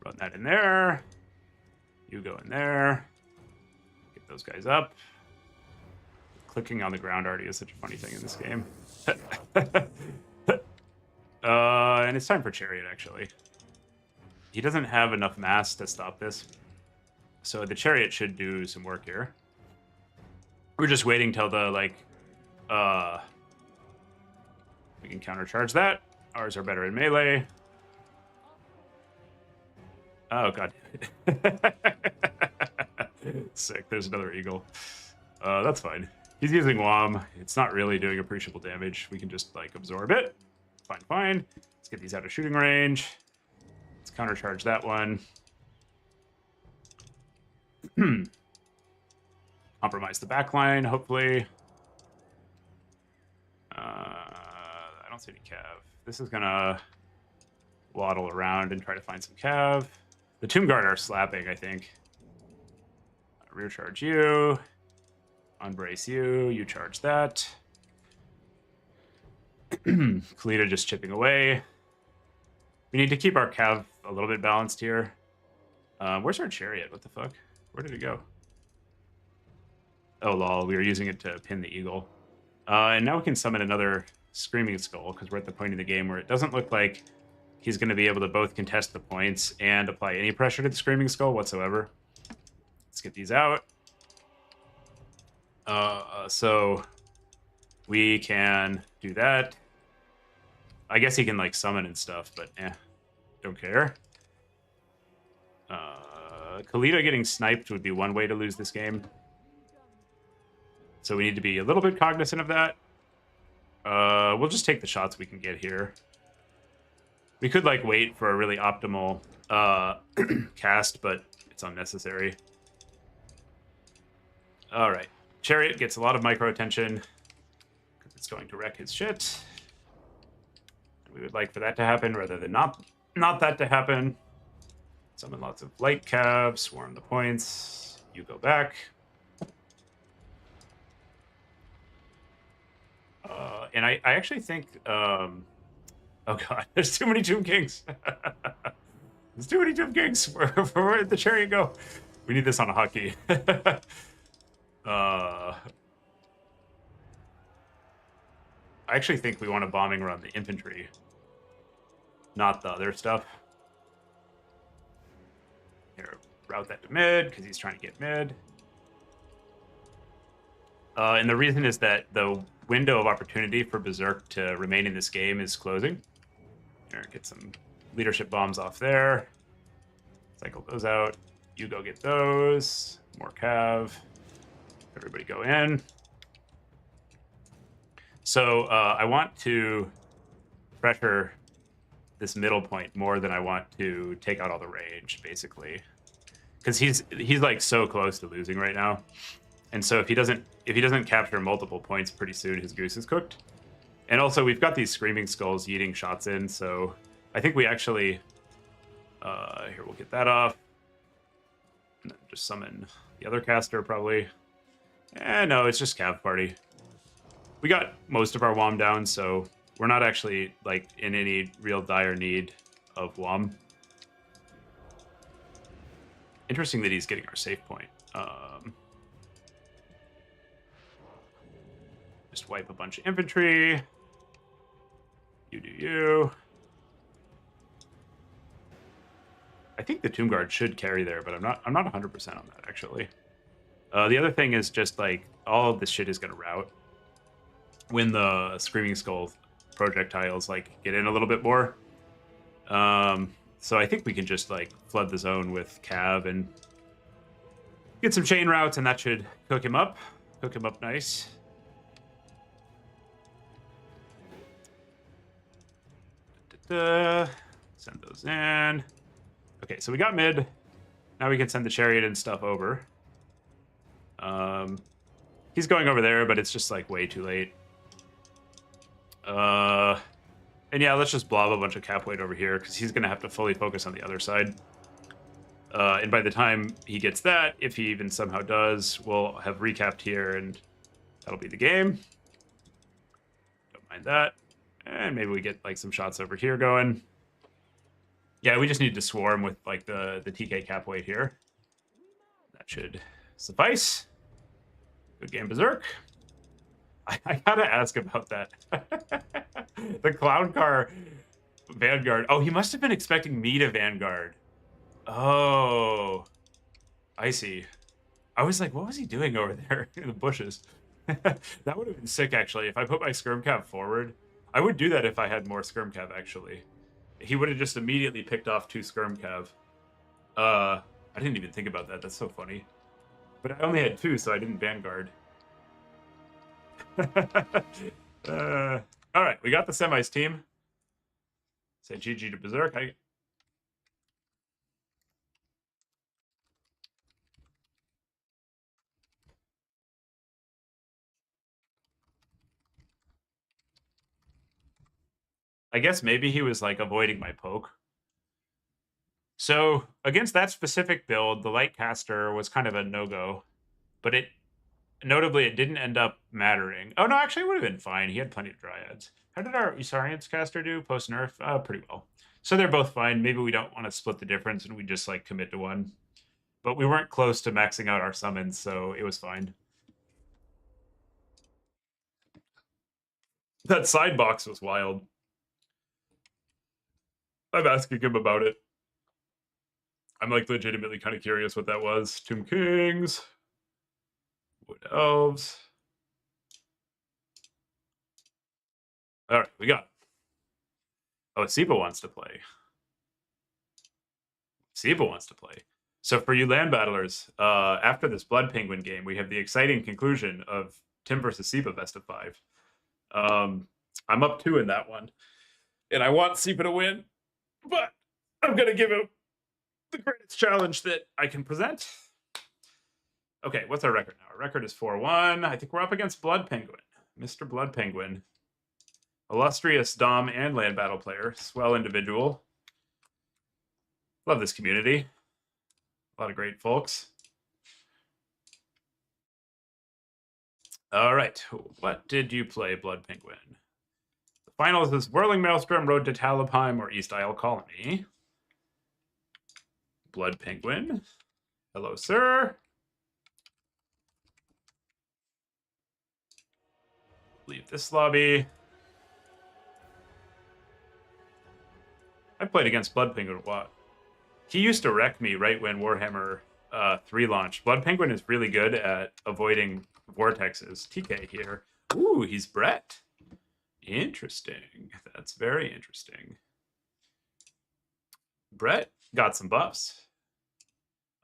Run that in there. You go in there. Get those guys up. Clicking on the ground already is such a funny thing in this game. And it's time for Chariot, actually. He doesn't have enough mass to stop this. So the Chariot should do some work here. We're just waiting till the, like, we can countercharge that. Ours are better in melee. Oh, god. Sick, there's another eagle. That's fine. He's using WOM. It's not really doing appreciable damage. We can just, like, absorb it. Fine, fine. Let's get these out of shooting range. Let's countercharge that one. Compromise the back line, hopefully. I don't see any cav. This is gonna waddle around and try to find some cav. The Tomb Guard are slapping, I think. Rear charge you. Unbrace you. You charge that. Kalita just chipping away. We need to keep our cav a little bit balanced here. Where's our chariot? What the fuck? Where did it go? Oh, lol. We were using it to pin the eagle. And now we can summon another Screaming Skull, because we're at the point in the game where it doesn't look like he's going to be able to both contest the points and apply any pressure to the Screaming Skull whatsoever. Let's get these out. So we can do that. I guess he can, like, summon and stuff, but don't care. Kalita getting sniped would be one way to lose this game. So we need to be a little bit cognizant of that. We'll just take the shots we can get here. We could, like, wait for a really optimal cast, but it's unnecessary. All right. Chariot gets a lot of micro attention because it's going to wreck his shit. We would like for that to happen rather than not that to happen. Summon lots of light cav, swarm the points. You go back. And I actually think... oh god, there's too many Tomb Kings. There's too many Tomb Kings. Where did the chariot go? We need this on a hotkey. I actually think we want to bombing run the infantry, not the other stuff. Here, route that to mid, because he's trying to get mid. And the reason is that the window of opportunity for Berserk to remain in this game is closing. Here, get some leadership bombs off there. Cycle those out. You go get those. More cav. Everybody go in. So I want to pressure this middle point more than I want to take out all the range, basically, because he's like so close to losing right now. And so if he doesn't capture multiple points pretty soon, his goose is cooked. And also we've got these Screaming Skulls yeeting shots in, so I think we actually here, we'll get that off. And then just summon the other caster probably. No, it's just Cav Party. We got most of our WOM down, so we're not actually, like, in any real dire need of WOM. Interesting that he's getting our save point. Just wipe a bunch of infantry. You do you. I think the Tomb Guard should carry there, but I'm not 100% on that, actually. The other thing is just, like, all of this shit is going to rout when the Screaming Skull projectiles, like, get in a little bit more. So I think we can just, like, flood the zone with Cav and get some chain routes, and that should cook him up. Cook him up nice. Send those in. Okay, so we got mid. Now we can send the chariot and stuff over. He's going over there, but it's just, like, way too late. And yeah, let's just blob a bunch of cap weight over here, because he's going to have to fully focus on the other side. And by the time he gets that, if he even somehow does, we'll have recapped here, and that'll be the game. Don't mind that. And maybe we get, like, some shots over here going. Yeah, we just need to swarm with, like, the TK cap weight here. That should suffice. Good game, Berserk. I gotta ask about that. The clown car Vanguard. Oh, he must have been expecting me to Vanguard. Oh, I see. I was like, what was he doing over there in the bushes? That would have been sick, actually. If I put my Skirm Cav forward, I would do that if I had more Skirm Cav, actually. He would have just immediately picked off 2 Skirm Cav. I didn't even think about that. That's so funny. But I only had 2, so I didn't Vanguard. All right, we got the semis team. Say GG to Berserk. I guess maybe he was, like, avoiding my poke. So against that specific build, the light caster was kind of a no-go, but notably it didn't end up mattering. Oh no, actually it would have been fine. He had plenty of dryads. How did our Usarian's caster do post nerf? Pretty well. So they're both fine. Maybe we don't want to split the difference and we just like commit to one. But we weren't close to maxing out our summons, so it was fine. That side box was wild. I'm asking him about it. I'm like legitimately kind of curious what that was. Tomb Kings. Wood Elves. All right, we got it. Oh, Sipa wants to play. Sipa wants to play. So for you land battlers, after this Blood Penguin game, we have the exciting conclusion of Tim versus Sipa best of 5. I'm up 2 in that one. And I want Sipa to win, but I'm going to give him the greatest challenge that I can present. Okay, what's our record now? Our record is 4-1. I think we're up against Blood Penguin. Mr. Blood Penguin. Illustrious Dom and land battle player. Swell individual. Love this community. A lot of great folks. All right, what did you play, Blood Penguin? The finals is Whirling Maelstrom, Road to Talabheim, or East Isle Colony. Blood Penguin. Hello, sir. Leave this lobby. I played against Blood Penguin a lot. He used to wreck me right when Warhammer 3 launched. Blood Penguin is really good at avoiding vortexes. TK here. Ooh, he's Brett. Interesting. That's very interesting. Brett got some buffs.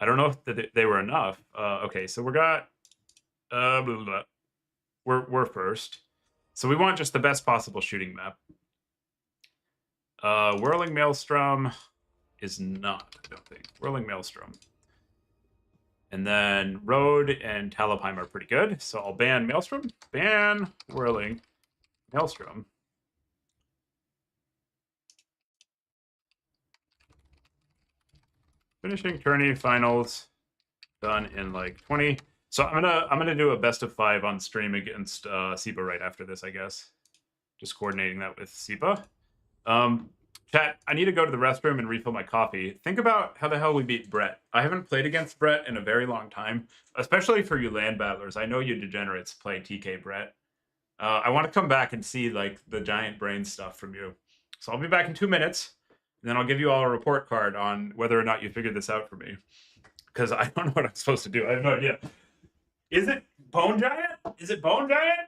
I don't know if they were enough. Okay, so we got... blah, blah, blah. We're first. So we want just the best possible shooting map. Whirling Maelstrom is not, I don't think. Whirling Maelstrom. And then Road and Talabheim are pretty good. So I'll ban Maelstrom. Ban Whirling Maelstrom. Finishing tourney finals done in like 20. So I'm gonna do a best of 5 on stream against Sipa right after this, I guess. Just coordinating that with Sipa. Chat, I need to go to the restroom and refill my coffee. Think about how the hell we beat Brett. I haven't played against Brett in a very long time, especially for you land battlers. I know you degenerates play TK Brett. I want to come back and see like the giant brain stuff from you. So I'll be back in 2 minutes, and then I'll give you all a report card on whether or not you figured this out for me. Because I don't know what I'm supposed to do. I have no idea. Is it Bone Giant? Is it Bone Giant?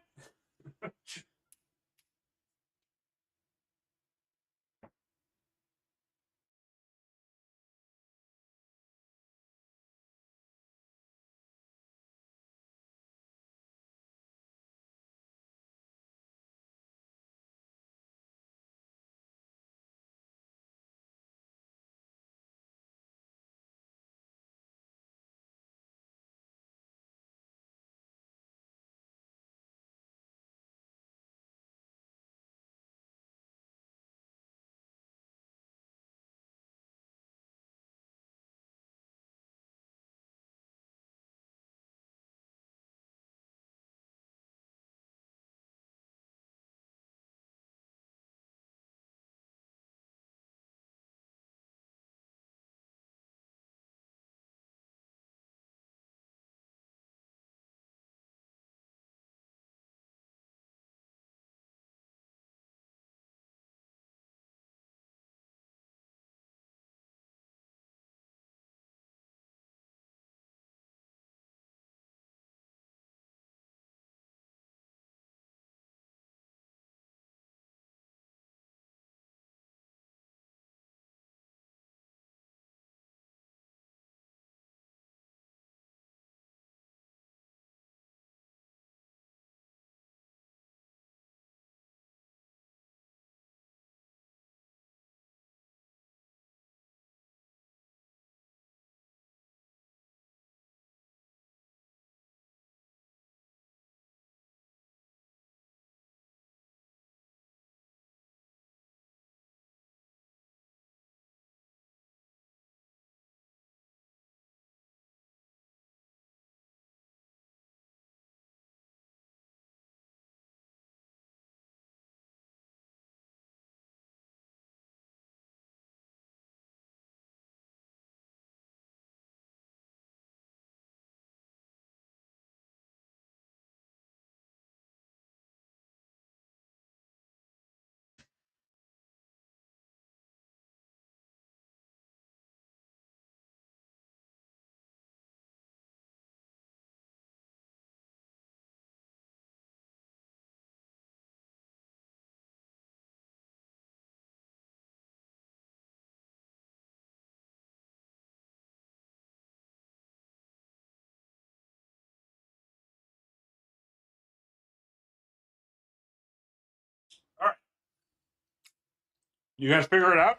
You guys figure it out?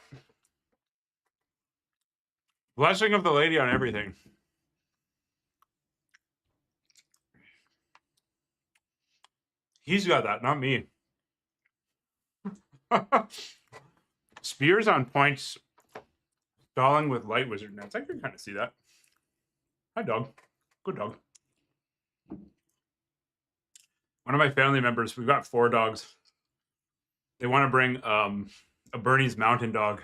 Blessing of the lady on everything. He's got that, not me. Spears on points, stalling with light wizard nets. I can kind of see that. Hi, dog. Good dog. One of my family members, we've got 4 dogs. They want to bring a Bernese mountain dog,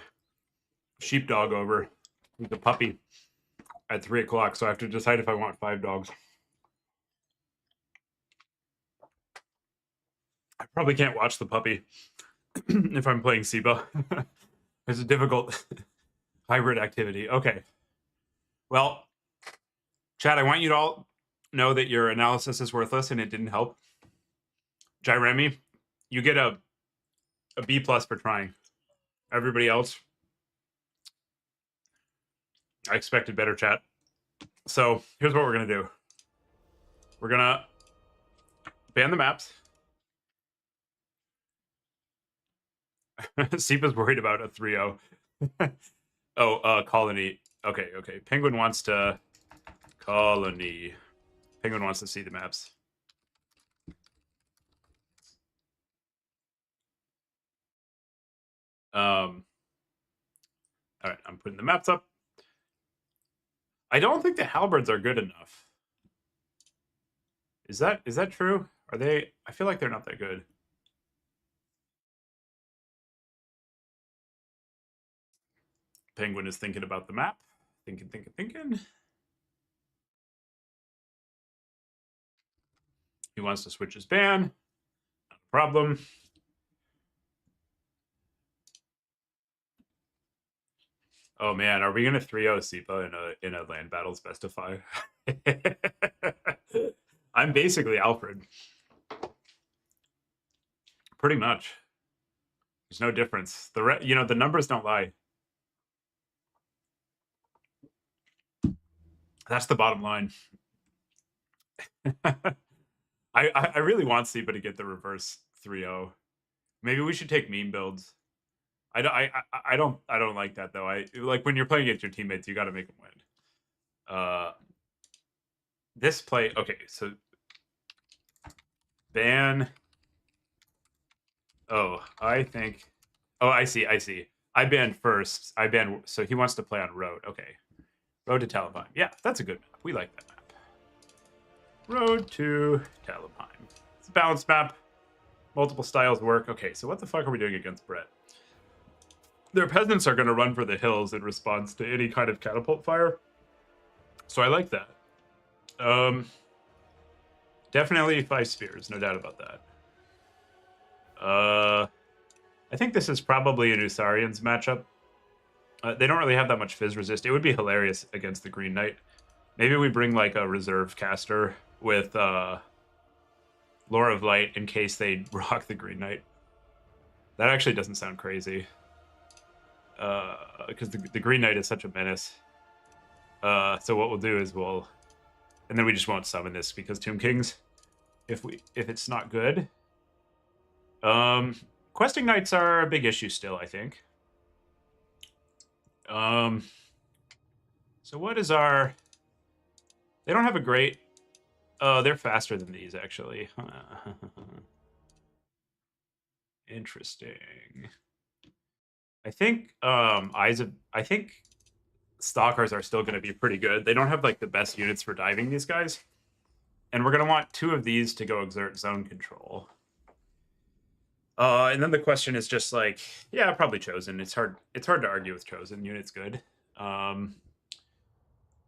sheepdog over with a puppy at 3 o'clock. So I have to decide if I want 5 dogs. I probably can't watch the puppy if I'm playing Sipa. It's a difficult hybrid activity. Okay. Well, Chad, I want you to all know that your analysis is worthless and it didn't help. Jiremi, you get a B+ for trying. Everybody else, I expected better, chat. So here's what we're going to do. We're going to ban the maps. Sipa's worried about a 3-0. Oh, colony. Okay. Penguin wants to... Colony. Penguin wants to see the maps. All right, I'm putting the maps up. I don't think the halberds are good enough. Is that true? Are they? I feel like they're not that good. Penguin is thinking about the map. Thinking. He wants to switch his ban. Not a problem. Oh man, are we gonna 3-0 Sipa in a land battles best of 5? I'm basically Alfred. Pretty much. There's no difference. The numbers don't lie. That's the bottom line. I really want Sipa to get the reverse 3-0. Maybe we should take meme builds. I don't like that though. I like when you're playing against your teammates, you got to make them win. This play, okay, so ban. Oh, I see. I banned first. So he wants to play on road. Okay, road to Talabheim. Yeah, that's a good map. We like that map. Road to Talabheim. It's a balanced map. Multiple styles work. Okay, so what the fuck are we doing against Brett? Their peasants are going to run for the hills in response to any kind of catapult fire. So I like that. Definitely 5 spears, no doubt about that. I think this is probably an Usarian's matchup. They don't really have that much fizz resist. It would be hilarious against the Green Knight. Maybe we bring like a reserve caster with Lore of Light in case they rock the Green Knight. That actually doesn't sound crazy. Because the Green Knight is such a menace. So what we'll do is and then we just won't summon this because Tomb Kings, if it's not good. Questing Knights are a big issue still, I think. So what is our... They don't have a great... they're faster than these, actually. Interesting. I think I think Stalkers are still going to be pretty good. They don't have like the best units for diving these guys. And we're going to want 2 of these to go exert zone control. And then the question is just like, yeah, probably Chosen. It's hard to argue with Chosen. Unit's good. And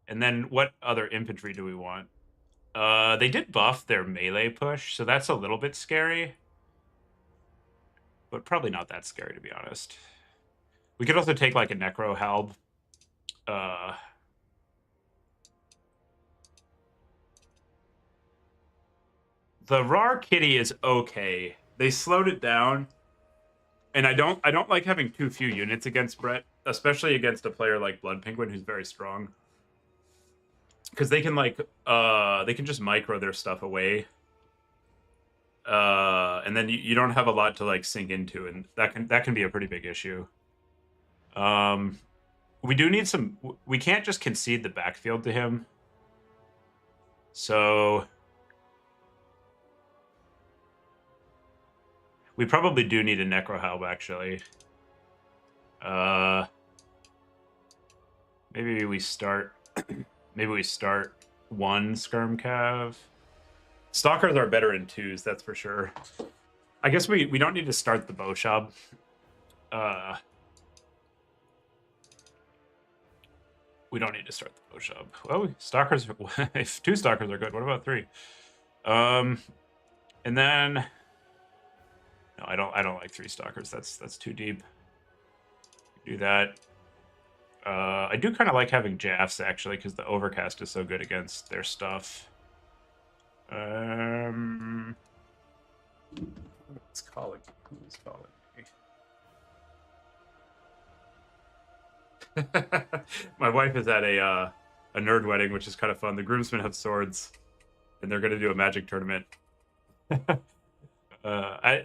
then what other infantry do we want? They did buff their melee push, so that's a little bit scary. But probably not that scary, to be honest. We could also take like a Necro Halb. The Rar Kitty is okay. They slowed it down. And I don't like having too few units against Brett, especially against a player like Blood Penguin who's very strong. Because they can like they can just micro their stuff away. And then you don't have a lot to like sink into, and that can be a pretty big issue. We do need some... We can't just concede the backfield to him. So... We probably do need a Necrohalb, actually. Maybe we start... Maybe we start one Skirm Cav. Stalkers are better in twos, that's for sure. I guess we don't need to start the Bowshab. We don't need to start the Bowshab. Well, Stalkers... If 2 Stalkers are good, what about 3? And then... No, I don't like 3 Stalkers. That's too deep. Do that. I do kind of like having Jaffs, actually, because the Overcast is so good against their stuff. Who's calling? Who's calling me? My wife is at a nerd wedding, which is kind of fun. The groomsmen have swords, and they're going to do a Magic tournament.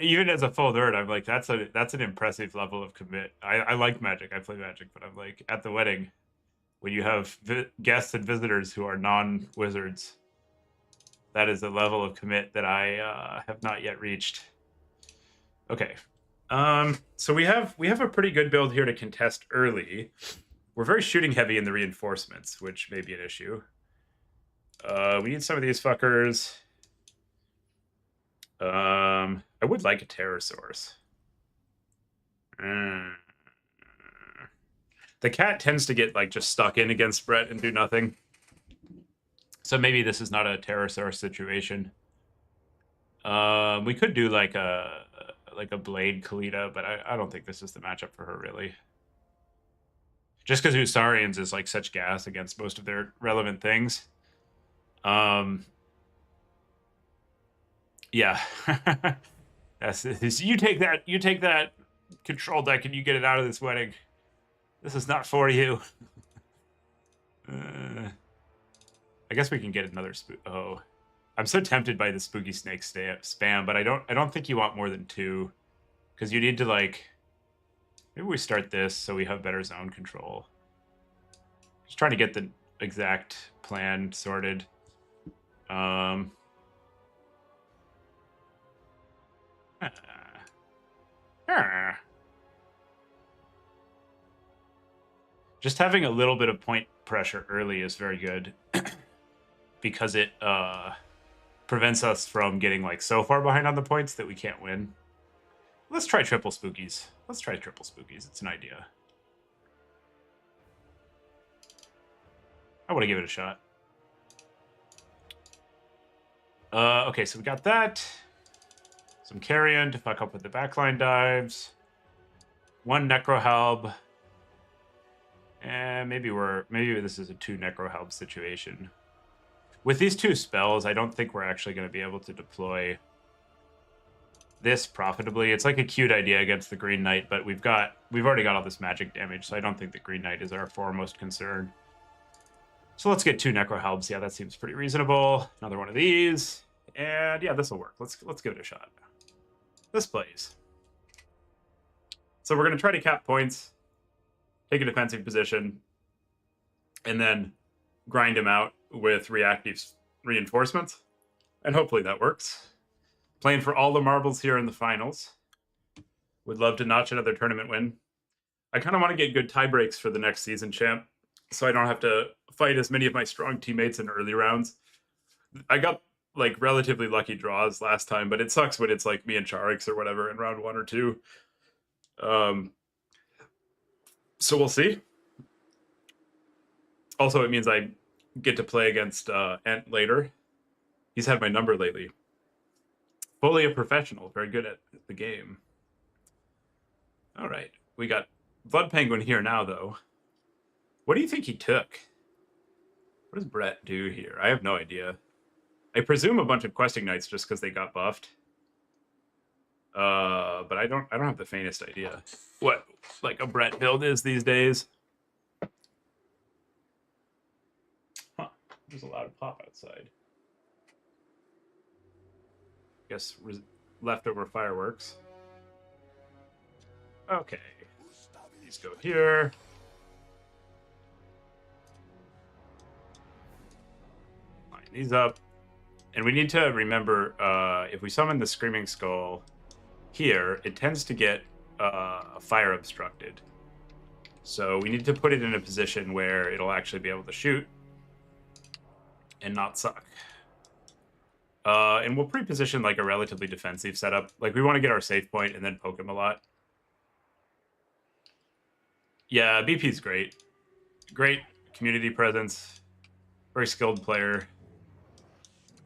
Even as a full nerd, I'm like, that's an impressive level of commit. I like Magic. I play Magic, but I'm like, at the wedding, when you have guests and visitors who are non-wizards, that is a level of commit that I have not yet reached. Okay. So we have a pretty good build here to contest early. We're very shooting heavy in the reinforcements, which may be an issue. We need some of these fuckers. I would like a terror source. The cat tends to get like just stuck in against Brett and do nothing. So maybe this is not a terror source situation. We could do like a Blade Kalita, but I don't think this is the matchup for her really. Just because Usarians is like such gas against most of their relevant things. Yeah. You take that control deck and you get it out of this wedding. This is not for you. I guess we can get another oh. I'm so tempted by the spooky snake spam, but I don't think you want more than 2. Because you need to like maybe we start this so we have better zone control. Just trying to get the exact plan sorted. Just having a little bit of point pressure early is very good because it prevents us from getting like so far behind on the points that we can't win. Let's try triple spookies. It's an idea. I want to give it a shot. Okay, so we got that. Some carrion to fuck up with the backline dives. 1 Necrohalb. And maybe this is a 2 Necrohalb situation. With these 2 spells, I don't think we're actually going to be able to deploy this profitably. It's like a cute idea against the Green Knight, but we've already got all this magic damage, so I don't think the Green Knight is our foremost concern. So let's get 2 Necrohalbs. Yeah, that seems pretty reasonable. Another one of these. And yeah, this will work. Let's give it a shot. This plays. So we're going to try to cap points, take a defensive position, and then grind him out with reactive reinforcements. And hopefully that works. Playing for all the marbles here in the finals. Would love to notch another tournament win. I kind of want to get good tie breaks for the next season, champ, so I don't have to fight as many of my strong teammates in early rounds. I got like relatively lucky draws last time, but it sucks when it's like me and Charix or whatever in round 1 or 2. So we'll see. Also, it means I get to play against Ent later. He's had my number lately. Fully a professional, very good at the game. All right, we got Blood Penguin here now, though. What do you think he took? What does Brett do here? I have no idea. I presume a bunch of questing knights just because they got buffed. But I don't have the faintest idea what like a Brett build is these days. Huh. There's a loud pop outside. Guess leftover fireworks. Okay. These go here. Line these up. And we need to remember, if we summon the Screaming Skull here, it tends to get fire obstructed. So we need to put it in a position where it'll actually be able to shoot and not suck. And we'll pre-position like a relatively defensive setup. Like we want to get our safe point and then poke him a lot. Yeah, BP's great. Great community presence. Very skilled player.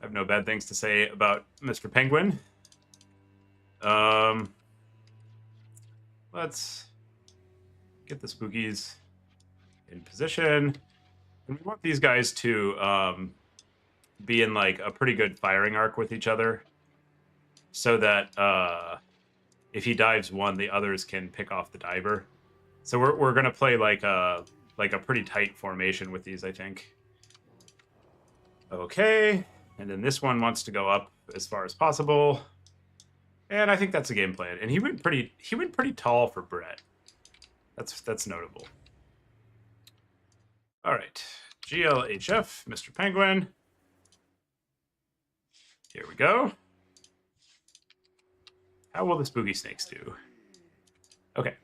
I have no bad things to say about Mr. Penguin. Let's get the spookies in position. And we want these guys to be in like a pretty good firing arc with each other so that if he dives one, the others can pick off the diver. So we're going to play like a pretty tight formation with these, I think. Okay. And then this one wants to go up as far as possible. And I think that's a game plan. And he went pretty tall for Brett. That's notable. All right. GLHF, Mr. Penguin. Here we go. How will the spooky snakes do? Okay.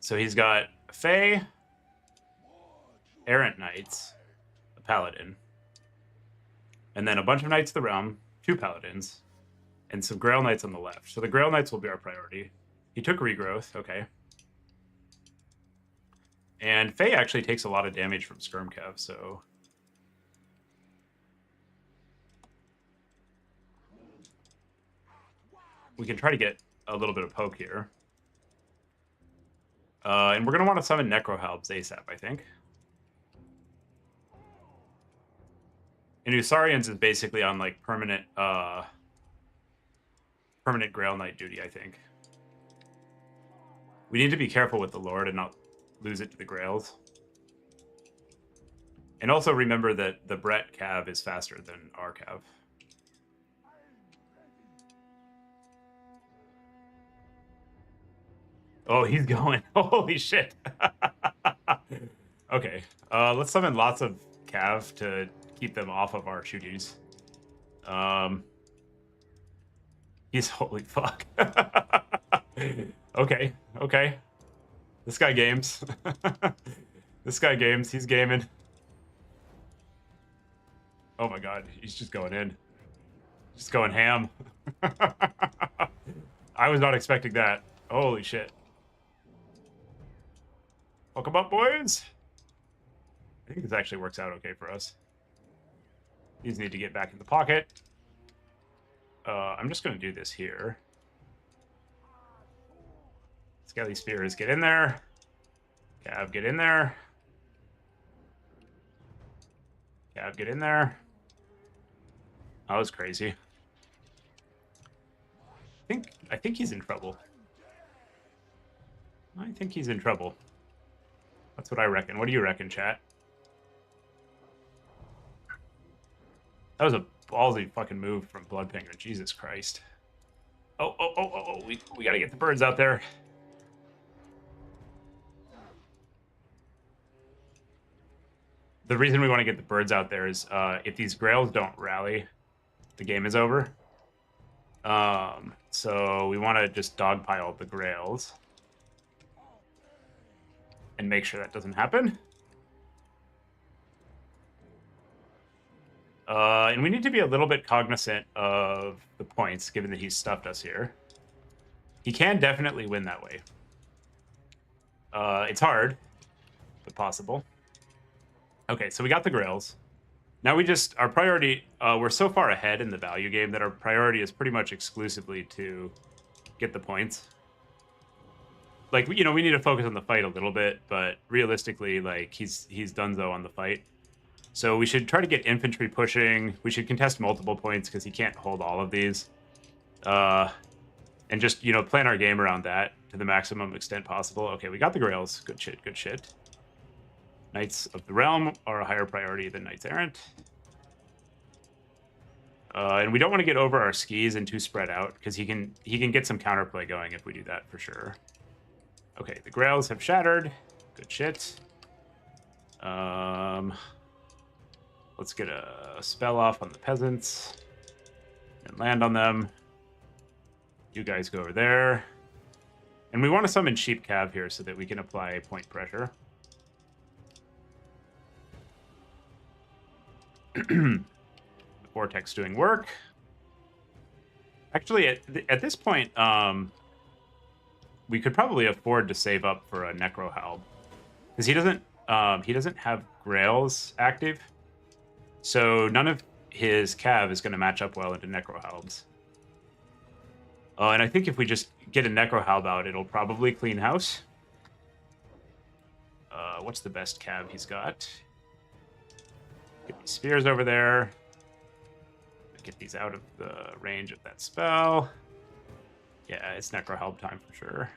So he's got a Fae, Errant Knights, a Paladin, and then a bunch of Knights of the Realm, 2 Paladins, and some Grail Knights on the left. So the Grail Knights will be our priority. He took Regrowth, okay. And Fae actually takes a lot of damage from Skirmkev, so... we can try to get a little bit of poke here. And we're going to want to summon Necrohalbs ASAP, I think. And Usarians is basically on, like, permanent Grail Knight duty, I think. We need to be careful with the Lord and not lose it to the Grails. And also remember that the Brett Cav is faster than our Cav. Oh, he's going. Holy shit. Okay. Let's summon lots of Cav to keep them off of our shooties. He's holy fuck. Okay. Okay. This guy games. This guy games. He's gaming. Oh my god. He's just going in. Just going ham. I was not expecting that. Holy shit. Welcome up, boys. I think this actually works out okay for us. These need to get back in the pocket. I'm just going to do this here. Skelly Spears, get in there. Cav, get in there. Cav, get in there. That was crazy. I think he's in trouble. I think he's in trouble. That's what I reckon. What do you reckon, chat? That was a ballsy fucking move from Bloodpinger. Jesus Christ. Oh. We gotta get the birds out there. The reason we want to get the birds out there is if these Grails don't rally, the game is over. So we want to just dogpile the Grails and make sure that doesn't happen. And we need to be a little bit cognizant of the points, given that he's stuffed us here. He can definitely win that way. It's hard, but possible. Okay, so we got the Grails. Now our priority, we're so far ahead in the value game that our priority is pretty much exclusively to get the points. Like, we need to focus on the fight a little bit, but realistically, like, he's donezo on the fight. So we should try to get infantry pushing. We should contest multiple points because he can't hold all of these. And just, plan our game around that to the maximum extent possible. Okay, we got the Grails. Good shit, good shit. Knights of the Realm are a higher priority than Knights Errant. And we don't want to get over our skis and too spread out because he can get some counterplay going if we do that for sure. Okay, the Grails have shattered. Good shit. Let's get a spell off on the peasants and land on them. You guys go over there. And we want to summon Sheep Cav here so that we can apply point pressure. The Vortex doing work. Actually, at this point, we could probably afford to save up for a Necrohalb. Because he doesn't have Grails active. So none of his Cav is going to match up well into Necrohalbs. And I think if we just get a Necrohalb out, it'll probably clean house. What's the best Cav he's got? Get these spears over there. Get these out of the range of that spell. Yeah, it's Necrohalb time for sure.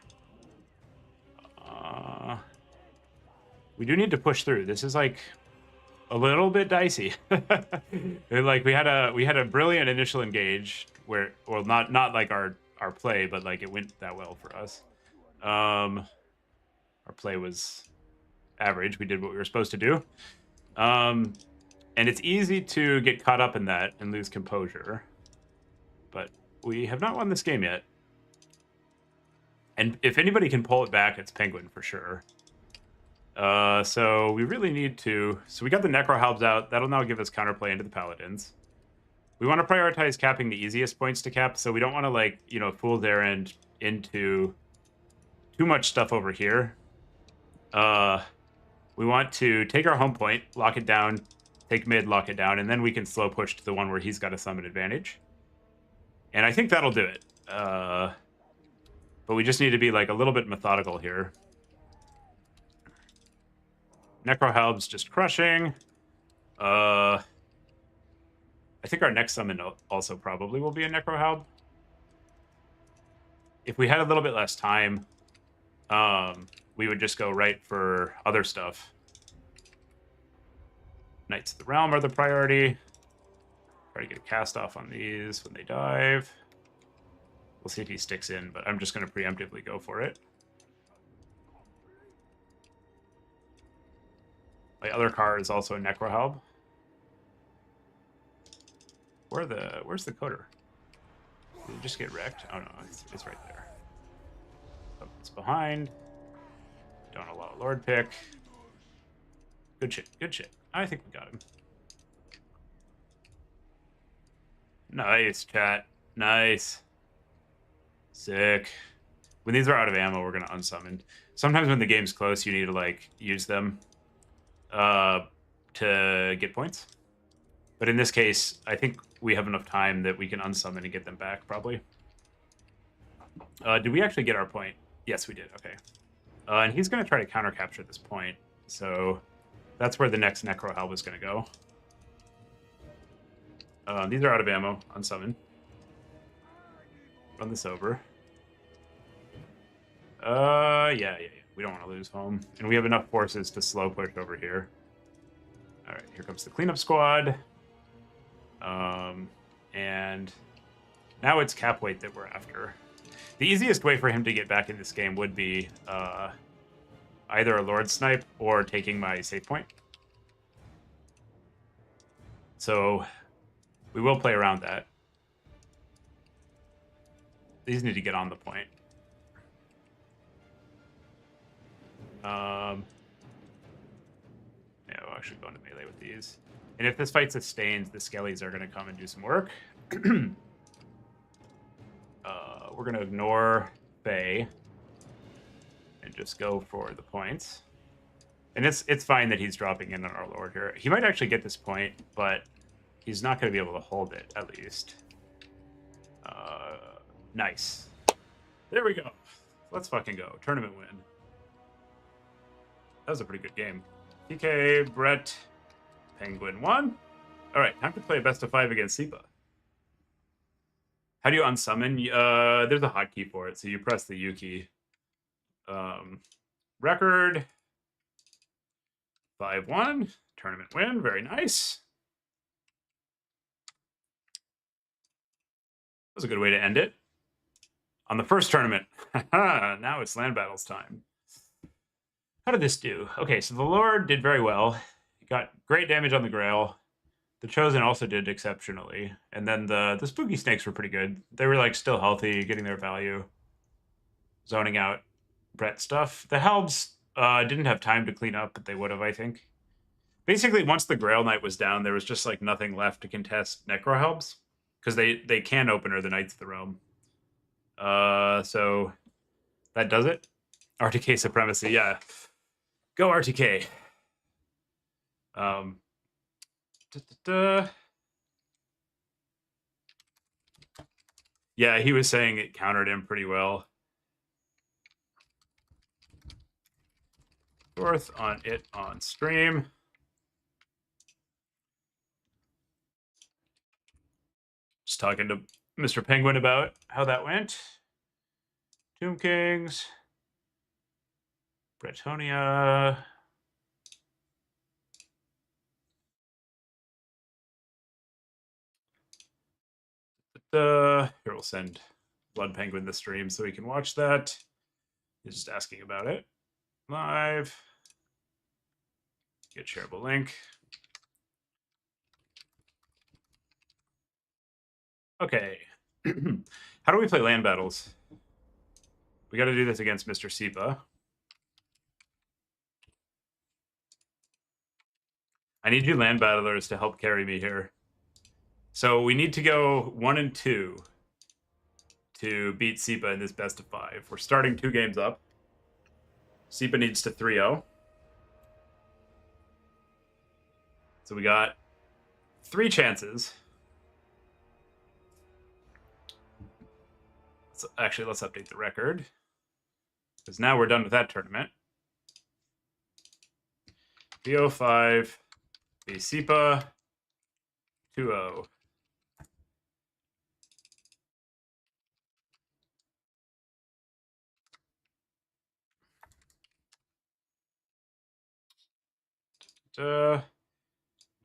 We do need to push through. This is like a little bit dicey. Like we had a brilliant initial engage where, well, not like our play, but like it went that well for us. Our play was average. We did what we were supposed to do. And it's easy to get caught up in that and lose composure. But we have not won this game yet. And if anybody can pull it back, it's Penguin for sure. So we really need to... So we got the Necrohalbs out. That'll now give us counterplay into the Paladins. We want to prioritize capping the easiest points to cap, so we don't want to, like, you know, fool's errand into too much stuff over here. We want to take our home point, lock it down, take mid, lock it down, and then we can slow push to the one where he's got a summon advantage. And I think that'll do it. But we just need to be, like, a little bit methodical here. Necrohalb's just crushing. I think our next summon also probably will be a Necrohalb. If we had a little bit less time, we would just go right for other stuff. Knights of the Realm are the priority. Try to get a cast off on these when they dive. We'll see if he sticks in, but I'm just going to preemptively go for it. My other card is also a Necrohalb. Where's the coder? Did it just get wrecked? Oh no, it's right there. Oh, it's behind. Don't allow Lord pick. Good shit, good shit. I think we got him. Nice, chat. Nice. Sick. When these are out of ammo, we're gonna unsummon. Sometimes when the game's close, you need to, like, use them to get points. But in this case, I think we have enough time that we can unsummon and get them back, probably. Did we actually get our point? Yes, we did. Okay. And he's going to try to counter-capture this point. So that's where the next Necrohalb is going to go. These are out of ammo. Unsummon. Run this over. Yeah. We don't want to lose home. And we have enough forces to slow push over here. All right, here comes the cleanup squad. And now it's cap weight that we're after. The easiest way for him to get back in this game would be either a Lord Snipe or taking my save point. So we will play around that. These need to get on the point. Yeah, we'll actually go into melee with these. And if this fight sustains, the Skellies are going to come and do some work. We're going to ignore Faye and just go for the points. And it's fine that he's dropping in on our Lord here. He might actually get this point, but he's not going to be able to hold it, at least. Nice. There we go. Let's fucking go. Tournament win. That was a pretty good game. PK, Brett, Penguin won. All right, time to play a best of 5 against Sipa. How do you unsummon? There's a hotkey for it, so you press the U key. Record 5-1. Tournament win. Very nice. That was a good way to end it. On the first tournament. Now it's land battles time. How did this do? Okay, so the Lord did very well. He got great damage on the Grail. The Chosen also did exceptionally. And then the Spooky Snakes were pretty good. They were like still healthy, getting their value. Zoning out Brett stuff. The Helbs didn't have time to clean up, but they would have, I think. Basically, once the Grail Knight was down, there was just like nothing left to contest Necro Helbs. Because they can opener the Knights of the Realm. So that does it. RTK Supremacy, yeah. Go RTK. Um, Yeah, he was saying it countered him pretty well. Fourth on it on stream. Just talking to Mr. Penguin about how that went. Tomb Kings. Bretonia. Here, we'll send Blood Penguin the stream so he can watch that. He's just asking about it. Live. Get shareable link. Okay. How do we play land battles? We got to do this against Mr. Sipa. I need you land battlers to help carry me here. So we need to go 1 and 2 to beat Sipa in this best of 5. We're starting 2 games up. Sipa needs to 3-0. So we got 3 chances. So actually, let's update the record. Because now we're done with that tournament. BO5, B Sipa, 2-0. Do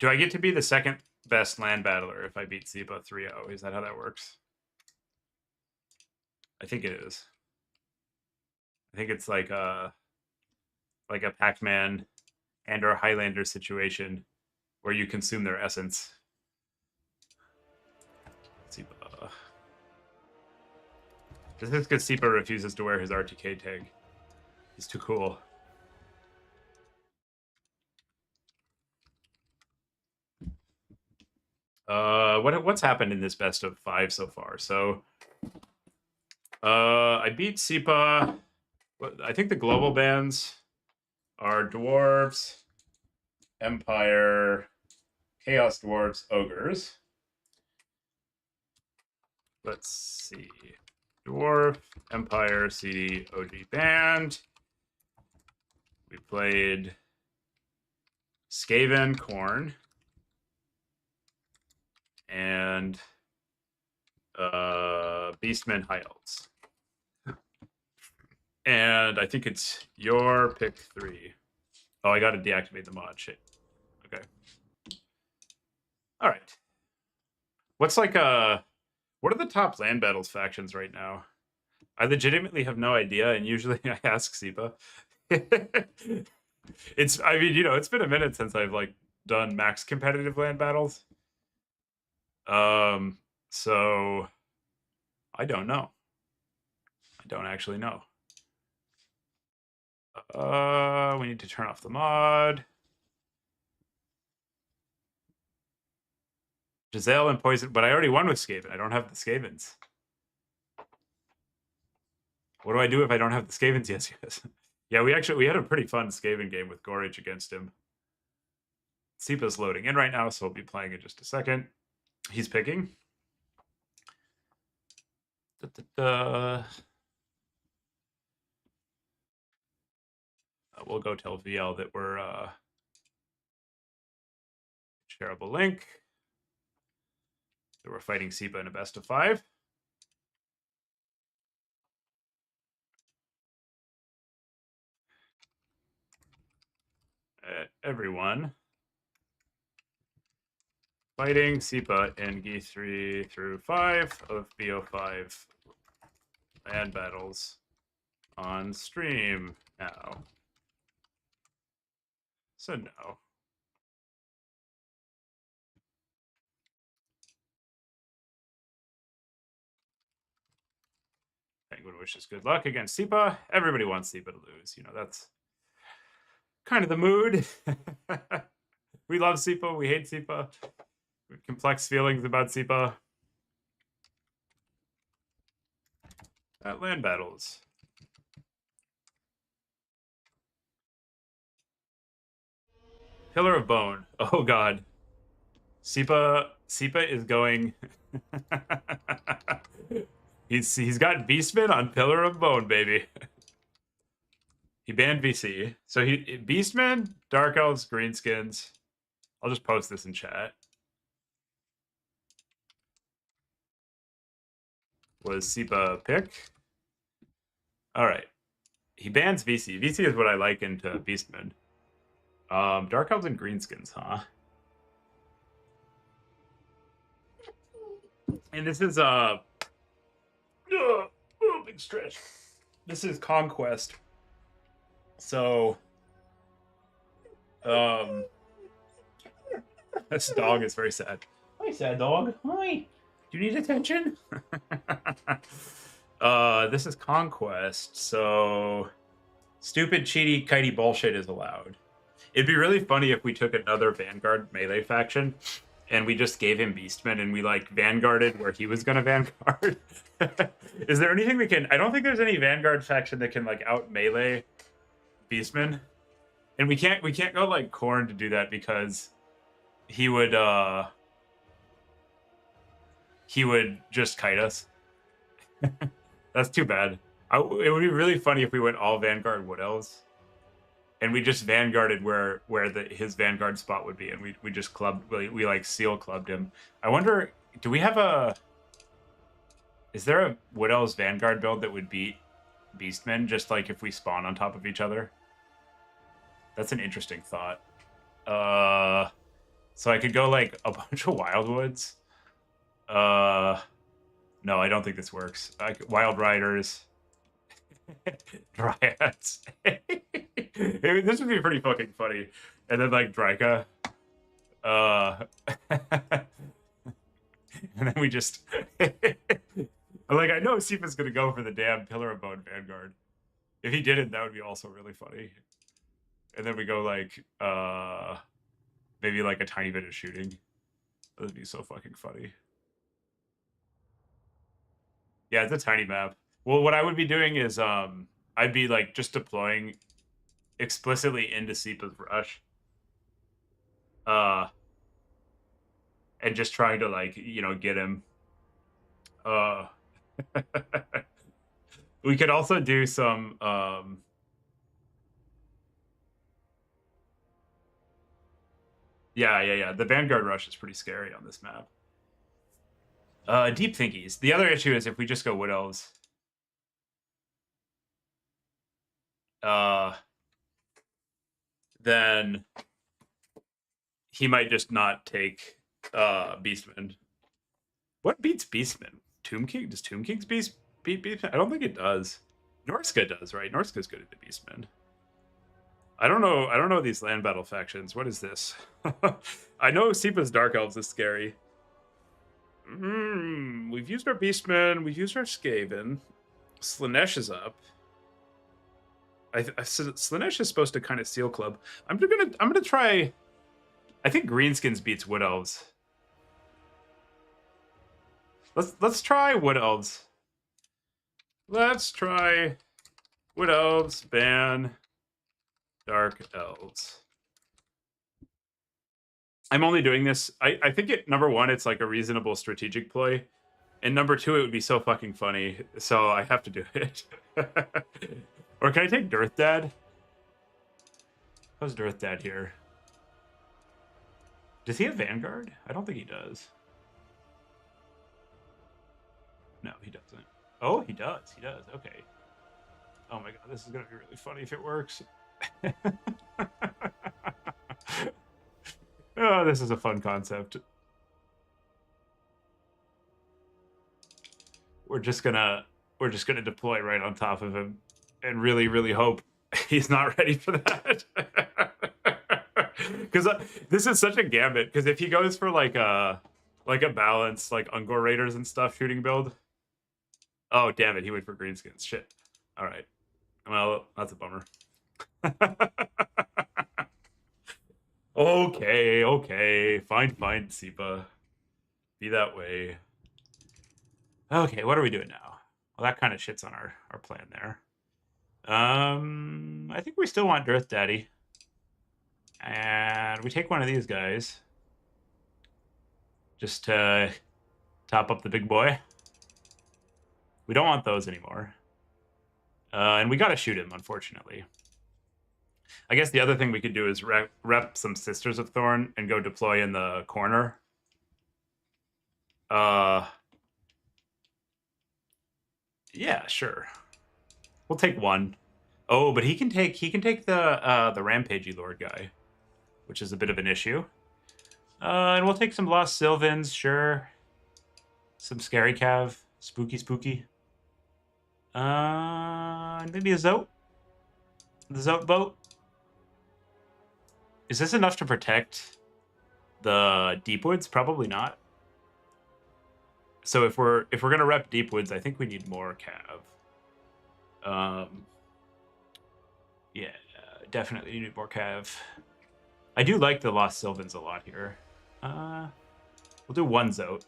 I get to be the second best land battler if I beat Sipa 3-0? Is that how that works? I think it is. I think it's like a Pac-Man and or Highlander situation where you consume their essence. Sipa. This is because Sipa refuses to wear his RTK tag. He's too cool. What's happened in this best of 5 so far? So I beat Sipa. I think the global bans are Dwarves, Empire, Chaos Dwarves, Ogres. Let's see. Dwarf, Empire, CD, OG band. We played Skaven, Corn, and Beastmen, High Elves. And I think it's your pick 3. Oh, I got to deactivate the mod. Shit. Okay. All right. What's like what are the top land battles factions right now? I legitimately have no idea, and usually I ask Sipa. I mean, you know, it's been a minute since I've like done max competitive land battles. So I don't know. I don't actually know. We need to turn off the mod. Giselle and Poison, but I already won with Skaven. I don't have the Skavens. What do I do if I don't have the Skavens? Yes, yes. Yeah, we had a pretty fun Skaven game with Gorich against him. Sipa's loading in right now, so we'll be playing in just a second. He's picking. We'll go tell VL that we're shareable link. That we're fighting Sipa in a best of 5. Everyone fighting Sipa in G3 through 5 of BO5 land battles on stream now. So no. Penguin wishes good luck against Sipa. Everybody wants Sipa to lose. You know, that's kind of the mood. We love Sipa. We hate Sipa. We have complex feelings about Sipa. Land battles. Pillar of Bone. Oh god. Sipa is going. he's got Beastman on Pillar of Bone, baby. He banned VC. So Beastman, Dark Elves, Greenskins. I'll just post this in chat. Was Sipa pick? All right. He bans VC. VC is what I like into Beastman. Dark Elves and Greenskins, huh? And this is big stretch. This is Conquest. So this dog is very sad. Hi, sad dog. Hi. Do you need attention? This is Conquest, so stupid, cheaty, kitey bullshit is allowed. It'd be really funny if we took another Vanguard melee faction and we just gave him Beastman and we like Vanguarded where he was gonna Vanguard. Is there anything we can? I don't think there's any Vanguard faction that can like out melee Beastman, and we can't go like Korn to do that because he would just kite us. That's too bad. It would be really funny if we went all Vanguard Wood Elves, and we just Vanguarded where his Vanguard spot would be, and we just clubbed. We like seal clubbed him. I wonder, do we have a? Is there a Wood Elves Vanguard build that would beat Beastmen just like if we spawn on top of each other? That's an interesting thought. So I could go like a bunch of Wildwoods. No, I don't think this works. Wild Riders. Dryads. This would be pretty fucking funny. And then like Dryka. And then we just like, I know Sipa's gonna go for the damn Pillar of Bone Vanguard. If he didn't, that would be also really funny. And then we go like maybe like a tiny bit of shooting. That would be so fucking funny. Yeah, it's a tiny map. Well, what I would be doing is I'd be like just deploying explicitly into Sipa's rush. And just trying to like, you know, get him. We could also do some yeah. The Vanguard rush is pretty scary on this map. Deep Thinkies. The other issue is if we just go Wood Elves. Then he might just not take Beastman. What beats Beastman? Tomb King? Does Tomb King's beat Beastman? I don't think it does. Norska does, right? Norska's good at the Beastman. I don't know these land battle factions. What is this? I know Sipa's Dark Elves is scary. We've used our Beastman. We've used our Skaven. Slanesh is up. Slanesh is supposed to kind of seal club. I'm gonna try. I think Greenskins beats Wood Elves. Let's try Wood Elves. Let's try Wood Elves ban Dark Elves. I'm only doing this. I think number one, it's like a reasonable strategic play. And number two, it would be so fucking funny. So I have to do it. Or can I take Dearth Dad? How's Dearth Dad here? Does he have Vanguard? I don't think he does. No, he doesn't. Oh, he does. He does. Okay. Oh my god, this is going to be really funny if it works. Oh, this is a fun concept. We're just gonna deploy right on top of him and really, really hope he's not ready for that. Because this is such a gambit. Because if he goes for like a balanced like Ungor Raiders and stuff shooting build. Oh damn it! He went for greenskins. Shit. All right. Well, that's a bummer. Okay. Fine, Sipa. Be that way. Okay, what are we doing now? Well, that kind of shits on our plan there. I think we still want Dearth Daddy. And we take one of these guys. Just to top up the big boy. We don't want those anymore. And we gotta shoot him, unfortunately. I guess the other thing we could do is rep some Sisters of Thorn and go deploy in the corner. Yeah, sure. We'll take one. Oh, but he can take the Rampagey Lord guy, which is a bit of an issue. And we'll take some Lost Sylvans, sure. Some Scary Cav, spooky. Maybe a Zote. The Zote boat. Is this enough to protect the Deepwoods? Probably not. So if we're gonna rep Deepwoods, I think we need more Cav. Yeah, definitely need more Cav. I do like the Lost Sylvans a lot here. We'll do one Zote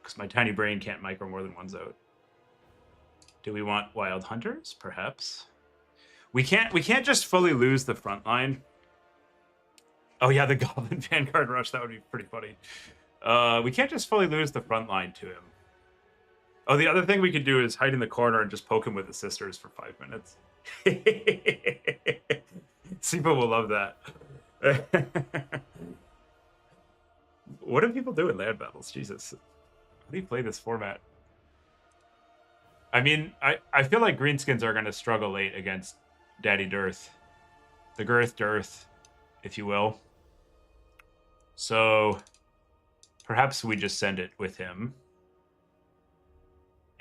because my tiny brain can't micro more than one Zote. Do we want Wild Hunters? Perhaps. We can't just fully lose the front line. Oh yeah, the Goblin Vanguard Rush, that would be pretty funny. We can't just fully lose the front line to him. Oh, the other thing we could do is hide in the corner and just poke him with the Sisters for 5 minutes. Sipa will love that. What do people do in land battles? Jesus. How do you play this format? I mean, I feel like greenskins are going to struggle late against Daddy Dearth. The Girth Dearth, if you will. So perhaps we just send it with him.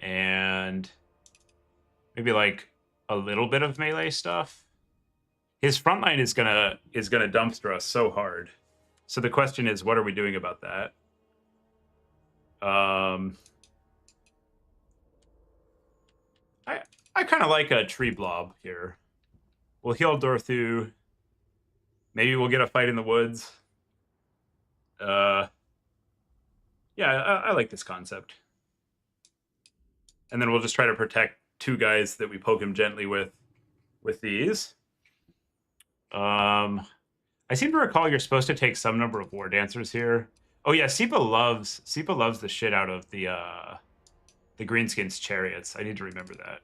And maybe like a little bit of melee stuff. His front line is gonna dumpster us so hard. So the question is, what are we doing about that? I kind of like a tree blob here. We'll heal Dorthu. Maybe we'll get a fight in the woods. Yeah, I like this concept. And then we'll just try to protect two guys that we poke him gently with these. I seem to recall you're supposed to take some number of war dancers here. Oh yeah, Sipa loves the shit out of the greenskins chariots. I need to remember that.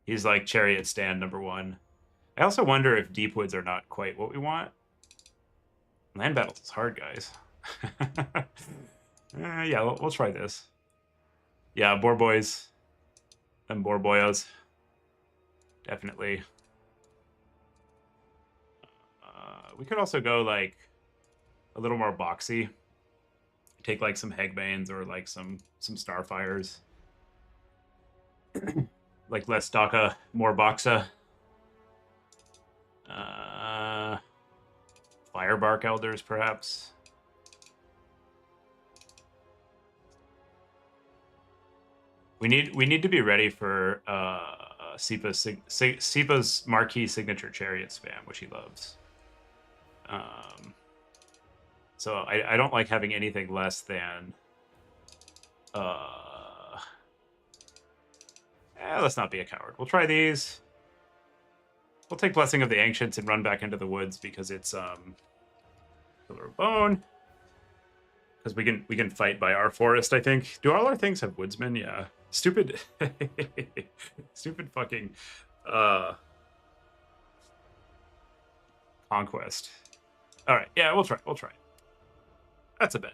He's like chariot stand #1. I also wonder if Deepwoods are not quite what we want. Land battles is hard, guys. Yeah, we'll try this. Yeah, boar boys. Them boar boyos. Definitely. We could also go like a little more boxy. Take like some Hegbanes or like some Starfires. Like less Daka, more Boxa. Firebark Elders, perhaps. We need to be ready for Sipa's marquee signature chariot spam, which he loves. So I don't like having anything less than. Let's not be a coward. We'll try these. We'll take Blessing of the Ancients and run back into the woods because it's Pillar of Bone. Because we can fight by our forest, I think. Do all our things have woodsmen? Yeah. Stupid stupid fucking conquest. Alright, yeah, we'll try. That's a bet.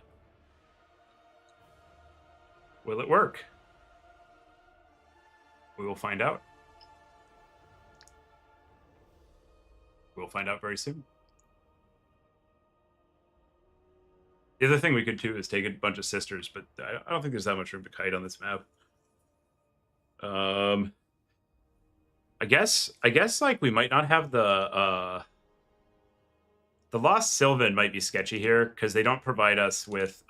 Will it work? We will find out. We'll find out very soon. The other thing we could do is take a bunch of Sisters, but I don't think there's that much room to kite on this map. I guess like we might not have the Lost Sylvan might be sketchy here because they don't provide us with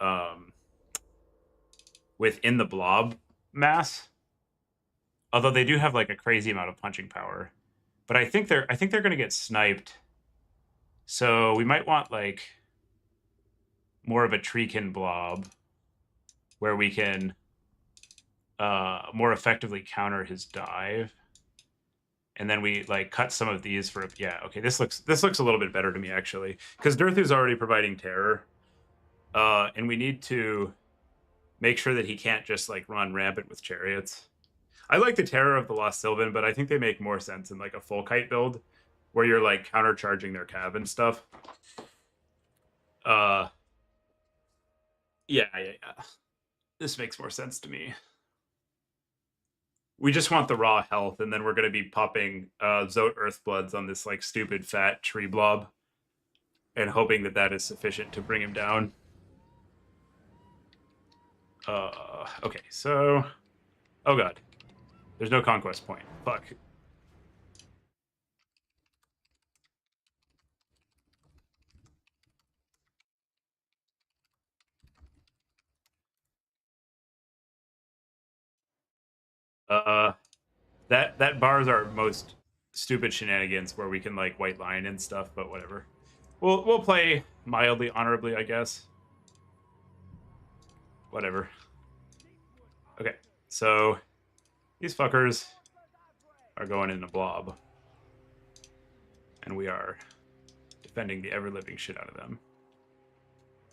within the blob mass. Although they do have like a crazy amount of punching power. But I think they're gonna get sniped. So we might want like more of a treekin blob where we can more effectively counter his dive. And then we like cut some of these for yeah, okay, this looks a little bit better to me actually. Because Dirthu's already providing terror. And we need to make sure that he can't just like run rampant with chariots. I like the terror of the Lost Sylvan, but I think they make more sense in like a full kite build where you're like countercharging their cab and stuff. Yeah. This makes more sense to me. We just want the raw health, and then we're going to be popping Zote Earthbloods on this like stupid fat tree blob and hoping that that is sufficient to bring him down. Okay, so... Oh god. There's no conquest point. Fuck. That bars our most stupid shenanigans where we can like white line and stuff, but whatever. We'll play mildly honorably, I guess. Whatever. Okay, so these fuckers are going in a blob, and we are defending the ever-living shit out of them,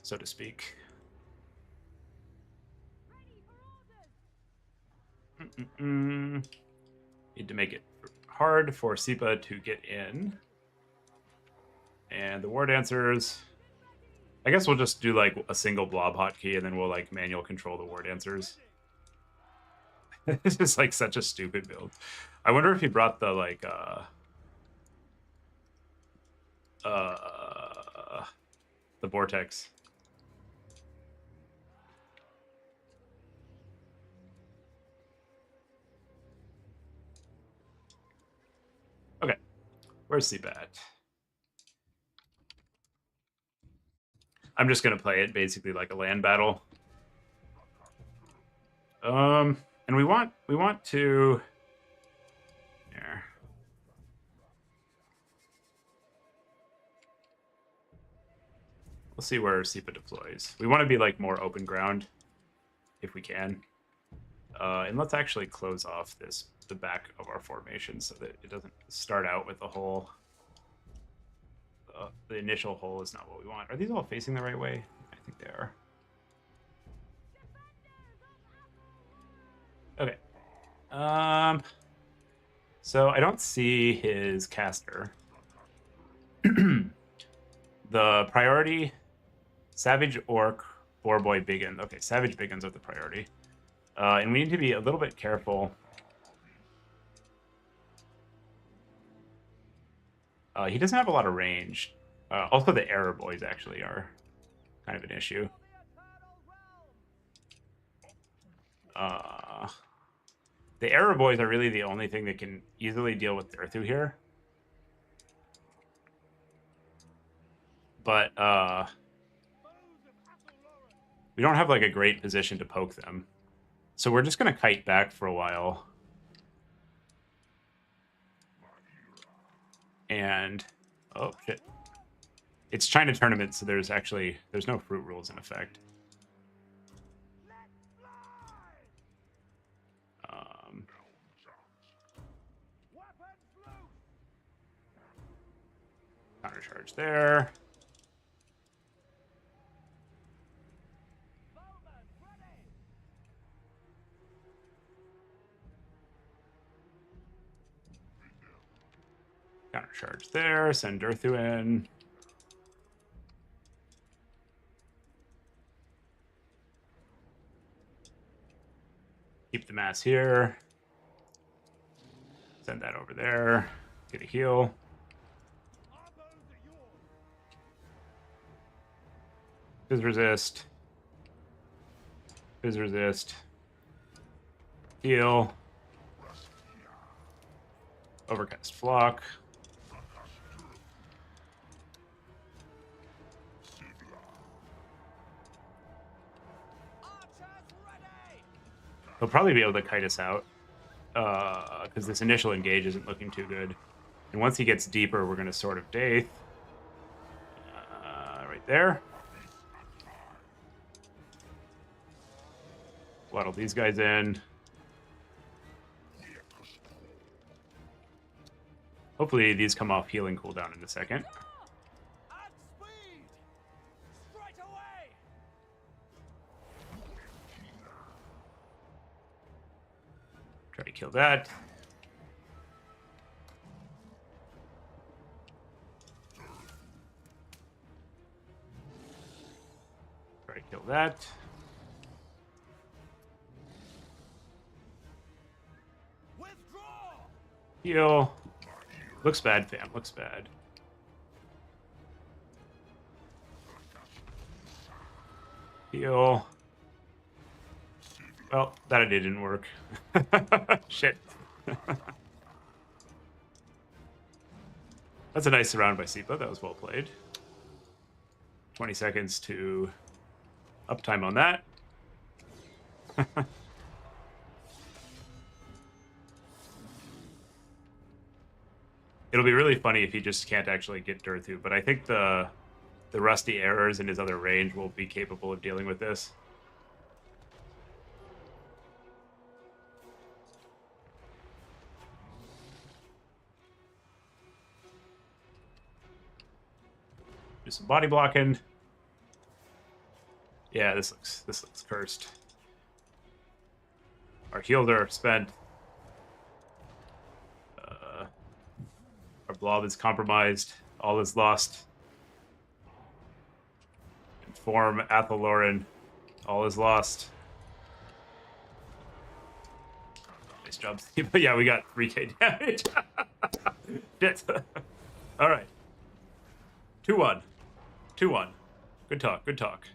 so to speak. Need to make it hard for Sipa to get in. And the War Dancers... I guess we'll just do like a single blob hotkey and then we'll like manual control the War Dancers. This is like such a stupid build. I wonder if he brought the like the vortex. Okay, where's Sipa at? I'm just gonna play it basically like a land battle. And we want to here. We'll see where Sipa deploys. We want to be like more open ground if we can. And let's actually close off the back of our formation so that it doesn't start out with the hole. The initial hole is not what we want. Are these all facing the right way? I think they are. Okay. So I don't see his caster. The priority, Savage Orc, Boy Biggin. Okay, Savage Biggins are the priority. And we need to be a little bit careful. He doesn't have a lot of range. Also, the Error Boys actually are kind of an issue. The Error Boys are really the only thing that can easily deal with Dirthu here. But we don't have like a great position to poke them. So we're just going to kite back for a while. And, oh shit. It's China tournament, so there's no fruit rules in effect. Countercharge there. Countercharge there. Send Dirthu in. Keep the mass here. Send that over there. Get a heal. Fizz resist. Fizz resist. Heal. Overcast Flock. He'll probably be able to kite us out because this initial engage isn't looking too good. And once he gets deeper, we're going to Sword of Daith. Right there. Waddle these guys in. Hopefully these come off healing cooldown in a second. Try to kill that. Try to kill that. Heal. Looks bad, fam. Looks bad. Heal. Well, that idea didn't work. Shit. That's a nice round by Sipa. That was well played. 20 seconds to uptime on that. It'll be really funny if he just can't actually get Durthu, but I think the rusty errors in his other range will be capable of dealing with this. Do some body blocking. Yeah, this looks cursed. Our heals are spent. Our blob is compromised. All is lost. Inform Athaloran. All is lost. Nice job, Steve. But yeah, we got 3k damage. Shit. All right. 2-1. 2-1. Good talk. Good talk.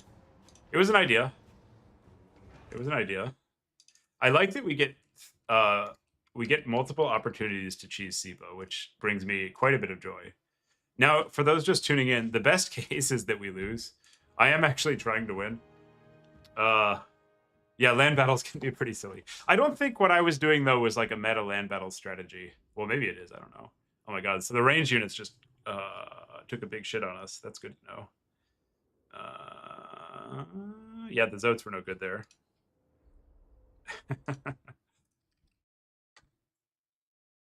It was an idea. It was an idea. I like that we get multiple opportunities to cheese Sipa, which brings me quite a bit of joy. Now, for those just tuning in, the best case is that we lose. I am actually trying to win. Yeah, land battles can be pretty silly. I don't think what I was doing, though, was like a meta land battle strategy. Well, maybe it is. I don't know. Oh, my God. So the range units just took a big shit on us. That's good to know. Yeah, the Zotes were no good there.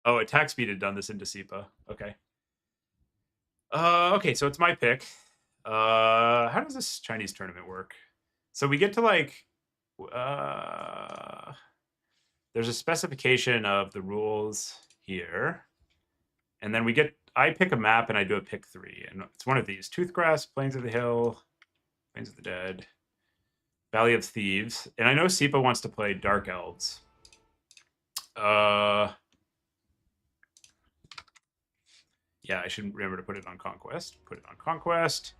Oh, attack speed had done this into Sipa. Okay. Okay, so it's my pick. How does this Chinese tournament work? So we get to like there's a specification of the rules here. And then I pick a map and I do a pick 3. And it's one of these. Toothgrass, Plains of the Hill, Plains of the Dead, Valley of Thieves. And I know Sipa wants to play Dark Elves. Yeah, I should remember to put it on Conquest. Put it on Conquest.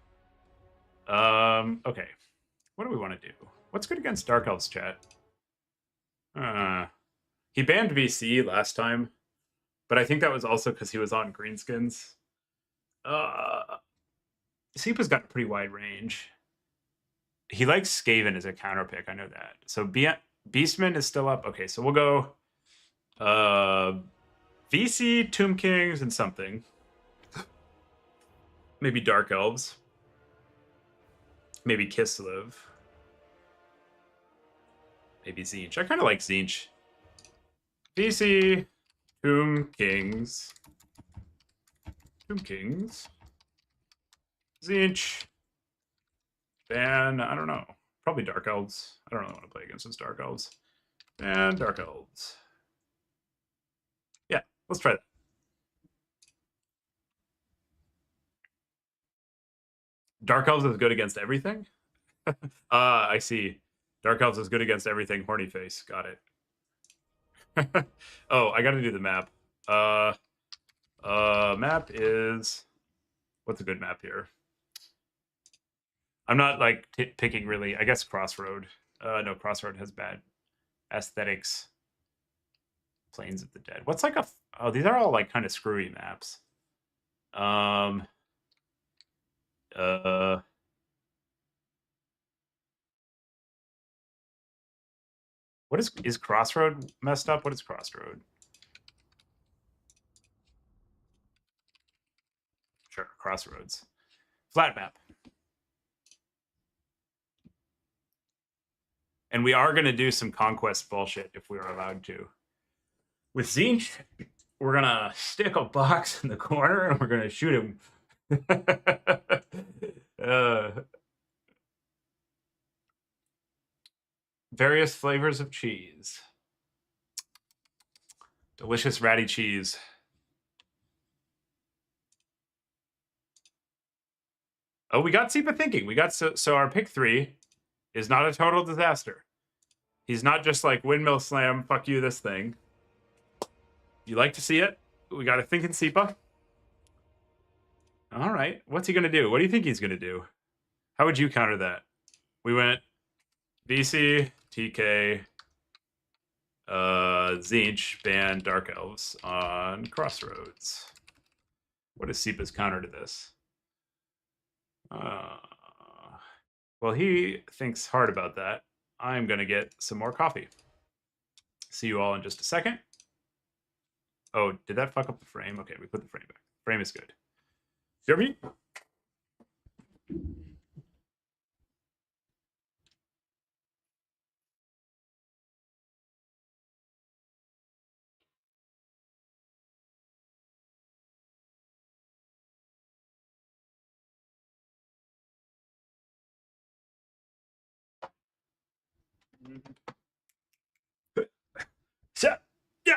Okay. What do we want to do? What's good against Dark Elves, chat? He banned VC last time, but I think that was also because he was on Greenskins. Sipa's got a pretty wide range. He likes Skaven as a counter pick. I know that. So Beastman is still up. Okay, so we'll go VC, Tomb Kings, and something. Maybe Dark Elves. Maybe Kislev. Maybe Tzeentch. I kind of like Tzeentch. VC, Tomb Kings. Tomb Kings. Tzeentch. Ban, I don't know. Probably Dark Elves. I don't really want to play against those Dark Elves. And Dark Elves. Yeah, let's try that. Dark Elves is good against everything? I see. Dark Elves is good against everything. Horny face. Got it. Oh, I gotta do the map. Map is... What's a good map here? I'm not, like, picking really... I guess Crossroad. No, Crossroad has bad aesthetics. Plains of the Dead. What's like a... Oh, these are all like kind of screwy maps. What is Crossroad messed up? What is Crossroad? Sure, Crossroads. Flat map. And we are going to do some conquest bullshit if we are allowed to. With Zinch, we're going to stick a box in the corner and we're going to shoot him. Various flavors of cheese. Delicious ratty cheese. Oh, we got Sipa thinking. We got so our pick 3 is not a total disaster. He's not just like windmill slam, fuck you, this thing. You like to see it? We got a thinking Sipa. All right. What's he going to do? What do you think he's going to do? How would you counter that? We went VC, TK, Zinch, ban Dark Elves on Crossroads. What is Sipa's counter to this? Well, he thinks hard about that. I'm going to get some more coffee. See you all in just a second. Oh, did that fuck up the frame? Okay, we put the frame back. Frame is good. Hear me? Yeah.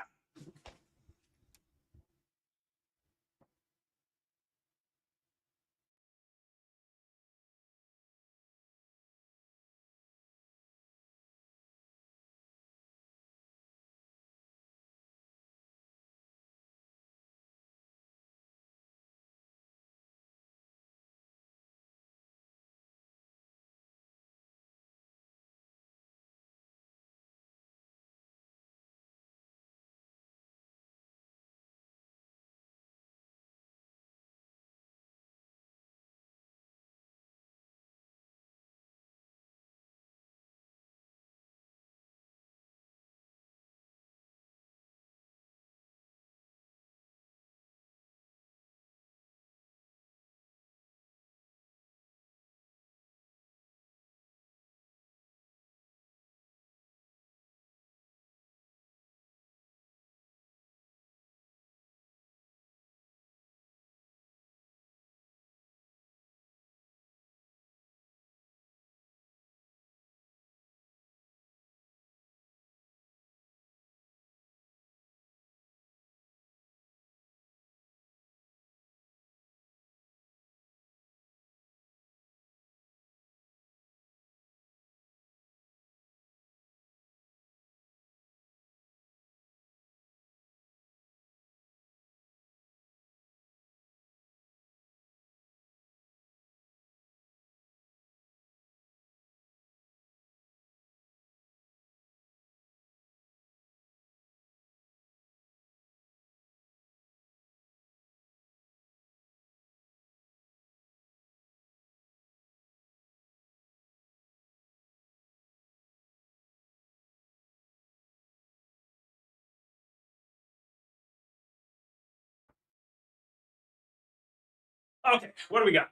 Okay, what do we got?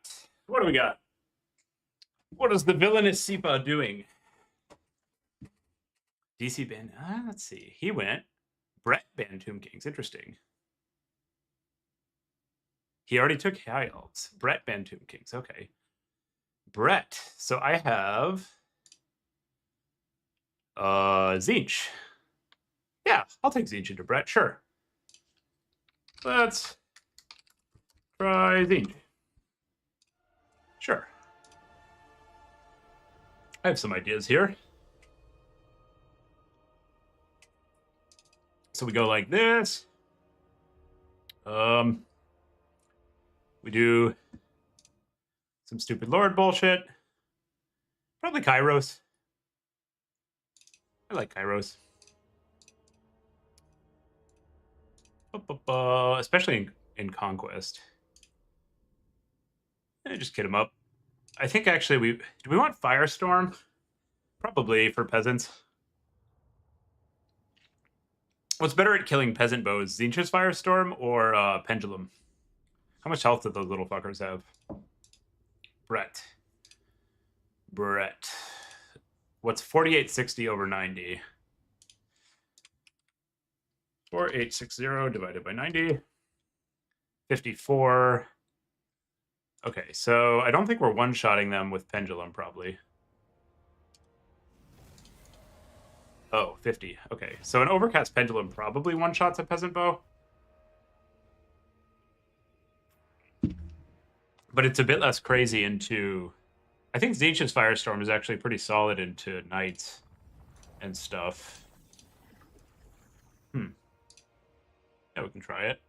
What do we got? What is the villainous Sipa doing? DC ban. Let's see. He went. Brett banned Tomb Kings. Interesting. He already took High Elves. Brett banned Tomb Kings. Okay. Brett. So I have Zinch. Yeah, I'll take Zinch into Brett. Sure. Let's try Zinch. Sure. I have some ideas here. So we go like this. We do some stupid Lord bullshit. Probably Kairos. I like Kairos. Especially in conquest. Just kid him up. I think actually do we want Firestorm? Probably for peasants. What's better at killing peasant bows, Zinch's Firestorm or Pendulum? How much health do those little fuckers have? Brett. What's 4860 over 90? 4860 divided by 90. 54. Okay, so I don't think we're one-shotting them with Pendulum, probably. Oh, 50. Okay, so an Overcast Pendulum probably one-shots a Peasant Bow. But it's a bit less crazy into... I think Zinch's Firestorm is actually pretty solid into Knights and stuff. Yeah, we can try it.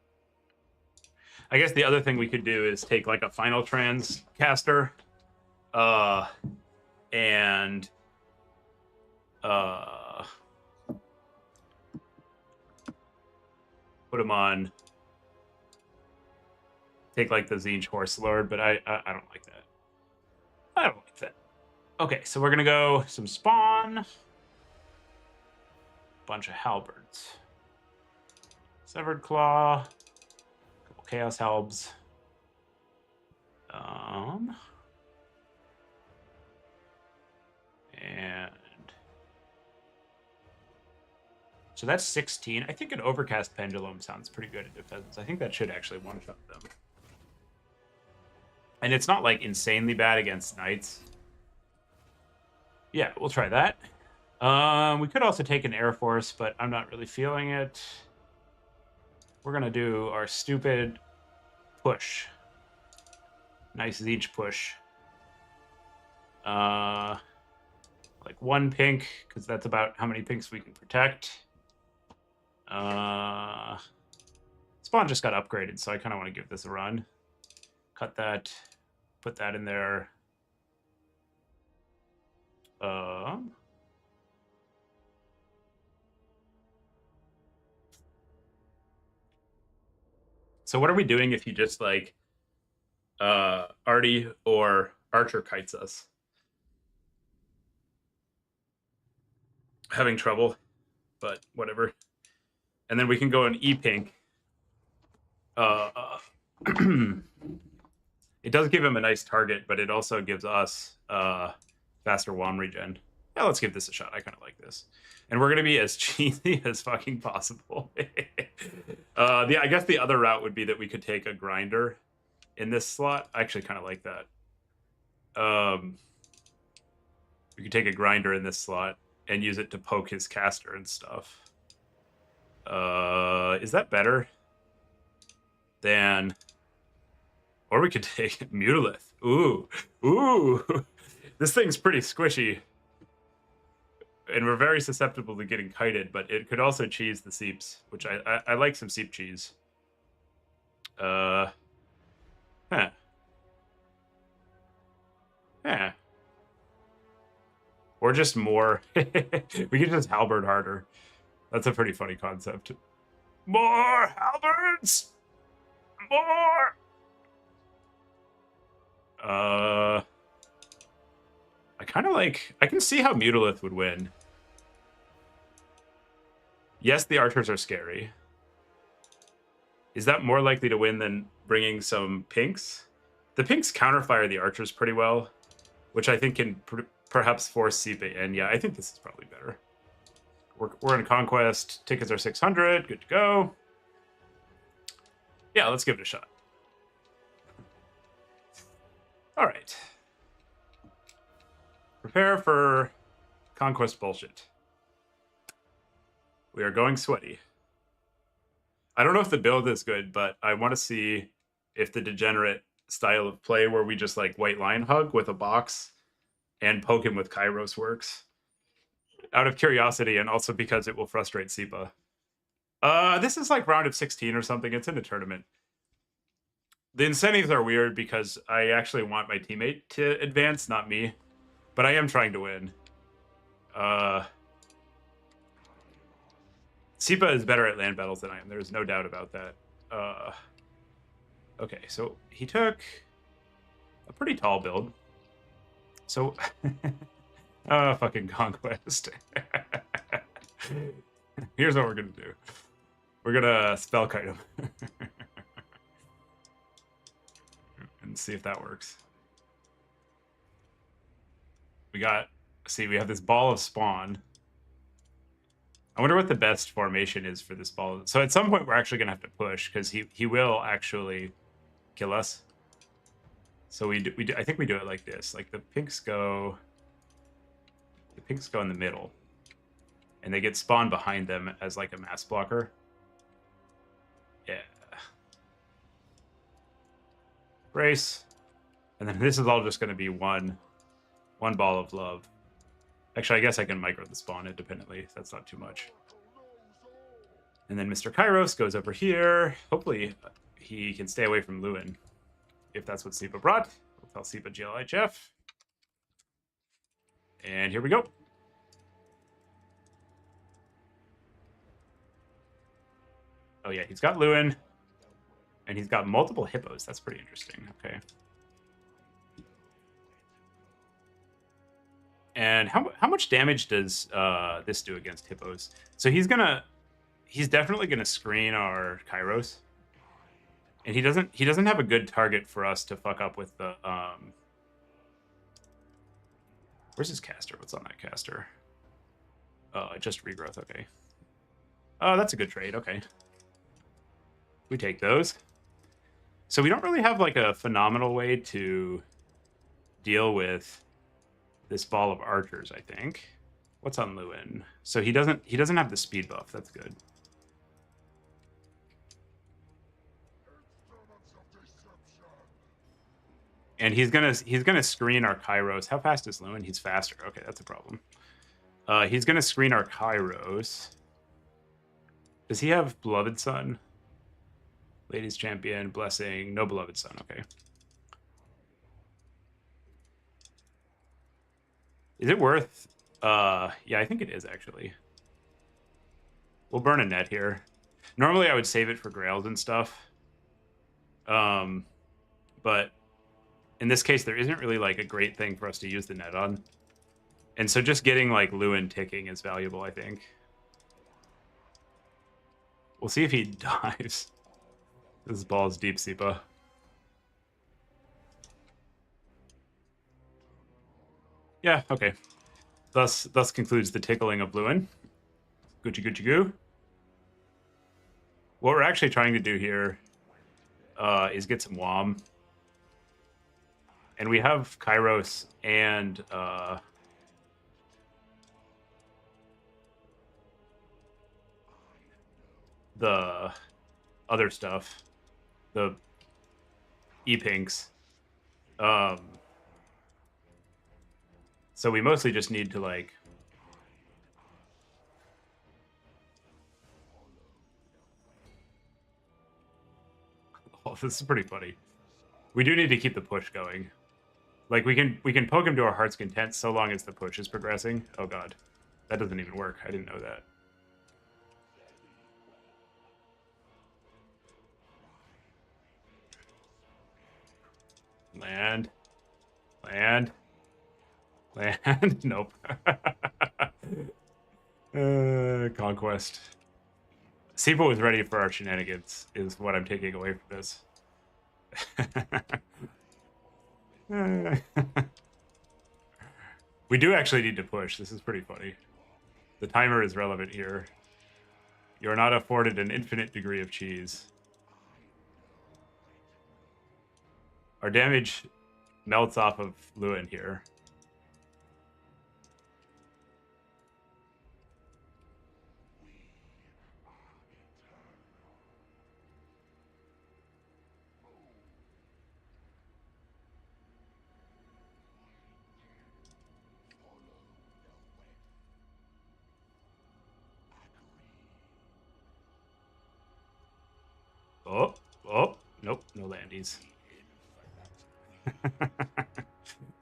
I guess the other thing we could do is take like a Final Trans caster and put him on, take like the Zinch Horse Lord, but I don't like that. I don't like that. Okay, so we're gonna go some spawn, bunch of halberds, Severed Claw, couple Chaos Halbs. And so that's 16. I think an Overcast Pendulum sounds pretty good at defense. I think that should actually one-shot them. And it's not like insanely bad against Knights. Yeah, we'll try that. We could also take an Air Force, but I'm not really feeling it. We're gonna do our stupid push. Nice Zinch push. Like one pink, because that's about how many pinks we can protect. Spawn just got upgraded, so I kind of want to give this a run. Cut that, put that in there. So what are we doing if he just like Artie or Archer kites us? Having trouble, but whatever. And then we can go in E-Pink. It does give him a nice target, but it also gives us faster WOM regen. Yeah, let's give this a shot. I kind of like this. And we're going to be as cheesy as fucking possible. I guess the other route would be that we could take a grinder in this slot. I actually kind of like that. We could take a grinder in this slot and use it to poke his caster and stuff. Is that better than... Or we could take Mutalith. Ooh. This thing's pretty squishy. And we're very susceptible to getting kited, but it could also cheese the seeps, which I like some seep cheese. Huh. Or just more. We could just halberd harder. That's a pretty funny concept. More halberds! More! I kind of like... I can see how Mutalith would win. Yes, the archers are scary. Is that more likely to win than bringing some pinks? The pinks counterfire the archers pretty well, which I think can perhaps force Sipa in. Yeah, I think this is probably better. We're in Conquest. Tickets are 600. Good to go. Yeah, let's give it a shot. All right. Prepare for Conquest bullshit. We are going sweaty. I don't know if the build is good, but I want to see if the degenerate style of play where we just like white line hug with a box and poke him with Kairos works. Out of curiosity, and also because it will frustrate Sipa. This is like round of 16 or something. It's in a tournament. The incentives are weird because I actually want my teammate to advance, not me. But I am trying to win. Sipa is better at land battles than I am. There's no doubt about that. Okay, so he took a pretty tall build. So, fucking conquest. Here's what we're gonna do. We're gonna spell kite him and see if that works. We got, see, we have this ball of spawn. I wonder what the best formation is for this ball. So at some point we're actually gonna have to push because he will actually kill us. So we do, I think we do it like this. Like the pinks go in the middle, and they get spawned behind them as like a mass blocker. Yeah. Brace. And then this is all just going to be one ball of love. Actually, I guess I can micro the spawn independently. That's not too much. And then Mr. Kairos goes over here. Hopefully he can stay away from Lewin. If that's what Sipa brought. We'll tell Sipa GLHF. And here we go. Oh yeah, he's got Lewin. And he's got multiple hippos. That's pretty interesting. Okay. And how much damage does this do against hippos? So he's definitely gonna screen our Kairos. And he doesn't have a good target for us to fuck up with the where's his caster? What's on that caster? Just regrowth, okay. Oh, that's a good trade, okay. We take those. So we don't really have like a phenomenal way to deal with this ball of archers, I think. What's on Lewin? So he doesn't have the speed buff. That's good. And he's gonna screen our Kairos. How fast is Lewin? He's faster. Okay, that's a problem. He's gonna screen our Kairos. Does he have Beloved Son? Ladies Champion, Blessing, no Beloved Son. Okay. Is it worth? Yeah, I think it is actually. We'll burn a net here. Normally I would save it for grails and stuff. But in this case, there isn't really like a great thing for us to use the net on. And so just getting like Lewin ticking is valuable, I think. We'll see if he dives. This ball is deep, Sipa. Yeah, okay. Thus concludes the tickling of Lewin. Gucci Gucci Goo. What we're actually trying to do here is get some WOM. And we have Kairos and the other stuff. The E-Pinks. So we mostly just need to like oh, this is pretty funny. We do need to keep the push going. Like we can poke him to our heart's content so long as the push is progressing. Oh god. That doesn't even work. I didn't know that. Land. Land. Land. Nope. Conquest. Sipa was ready for our shenanigans, is what I'm taking away from this. We do actually need to push. This is pretty funny. The timer is relevant here. You are not afforded an infinite degree of cheese. Our damage melts off of Lewin here. Oh, nope, no landies.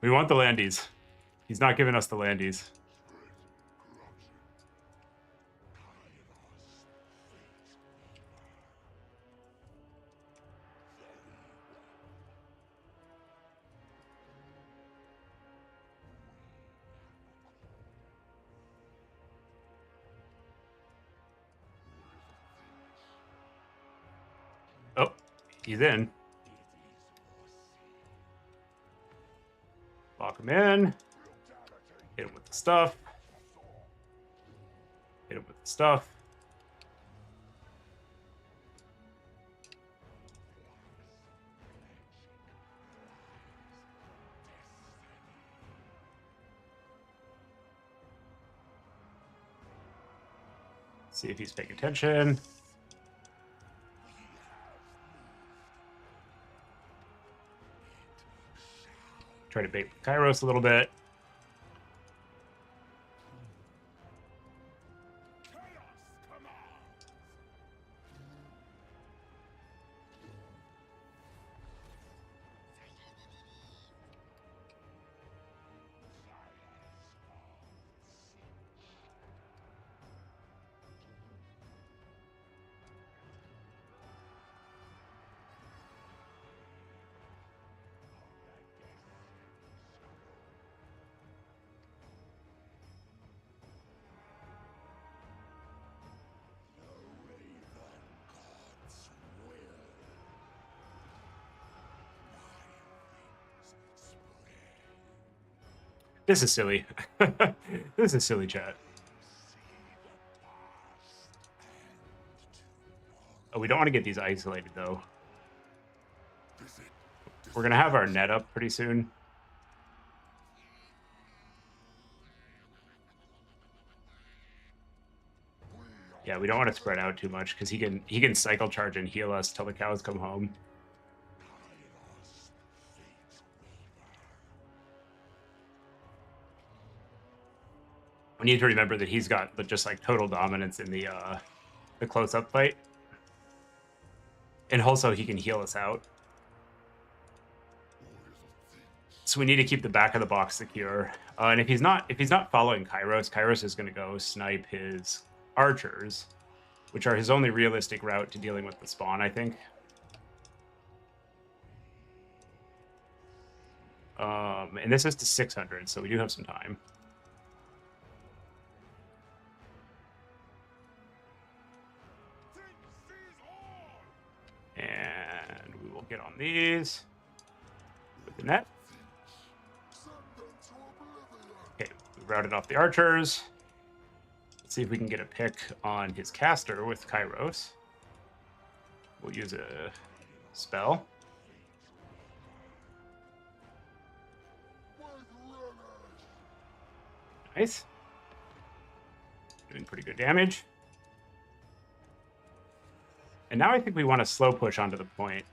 We want the landies. He's not giving us the landies. He's in. Lock him in. Hit him with the stuff. Hit him with the stuff. See if he's paying attention. Try to bait Kairos a little bit. This is silly. This is silly, chat. Oh, we don't want to get these isolated, though. We're going to have our net up pretty soon. Yeah, we don't want to spread out too much because he can cycle charge and heal us till the cows come home. We need to remember that he's got just like total dominance in the close-up fight, and also he can heal us out. So we need to keep the back of the box secure. And if he's not following Kairos, Kairos is going to go snipe his archers, which are his only realistic route to dealing with the spawn, I think. And this is to 600, so we do have some time. And we will get on these with the net. Okay, we routed off the archers. Let's see if we can get a pick on his caster with Kairos. We'll use a spell. Nice. Doing pretty good damage. And now I think we want to slow push onto the point.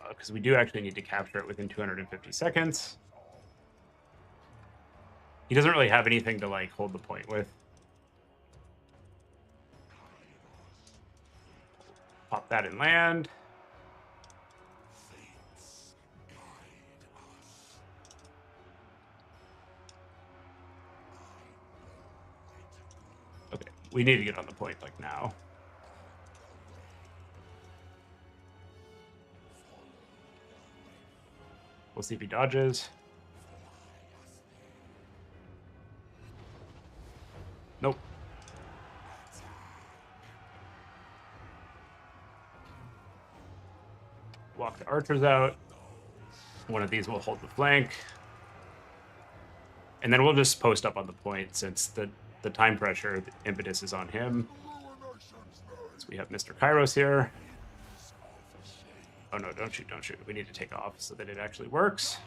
Because we do actually need to capture it within 250 seconds. He doesn't really have anything to like hold the point with. Pop that in land. Okay, we need to get on the point like now. We'll see if he dodges. Nope. Walk the archers out. One of these will hold the flank. And then we'll just post up on the point since the time pressure, the impetus is on him. So we have Mr. Kairos here. Oh no, don't shoot, don't shoot. We need to take off so that it actually works.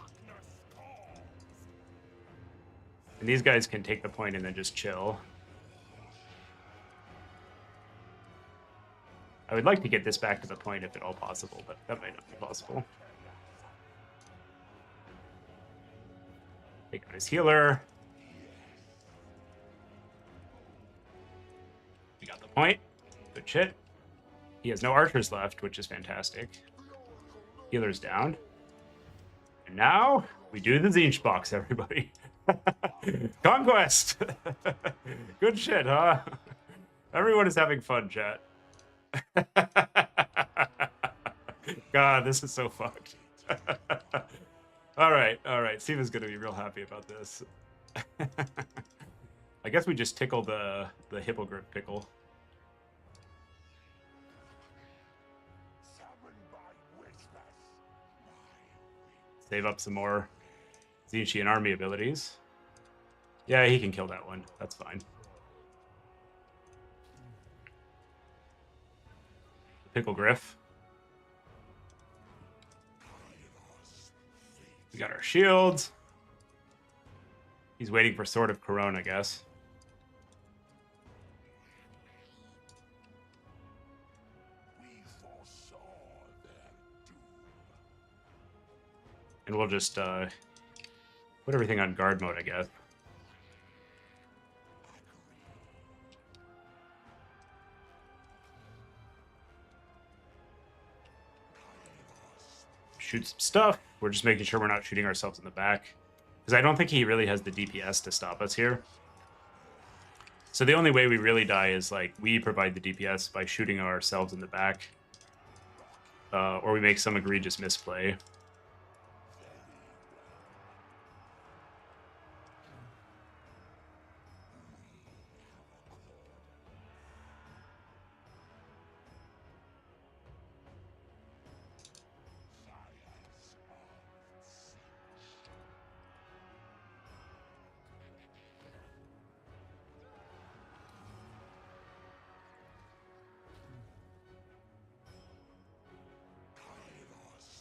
And these guys can take the point and then just chill. I would like to get this back to the point if at all possible, but that might not be possible. Take out his healer. We got the point. Good shit. He has no archers left, which is fantastic. Healer's down. And now we do the Zinch box, everybody. Conquest! Good shit, huh? Everyone is having fun, chat. God, this is so fucked. All right. Siva's gonna be real happy about this. I guess we just tickle the hippogriff pickle. Save up some more Zinchi and army abilities. Yeah, he can kill that one. That's fine. Pickle Griff. We got our shields. He's waiting for Sword of Corona, I guess. And we'll just put everything on guard mode, I guess. Shoot some stuff. We're just making sure we're not shooting ourselves in the back. Because I don't think he really has the DPS to stop us here. So the only way we really die is, like, we provide the DPS by shooting ourselves in the back. Or we make some egregious misplay.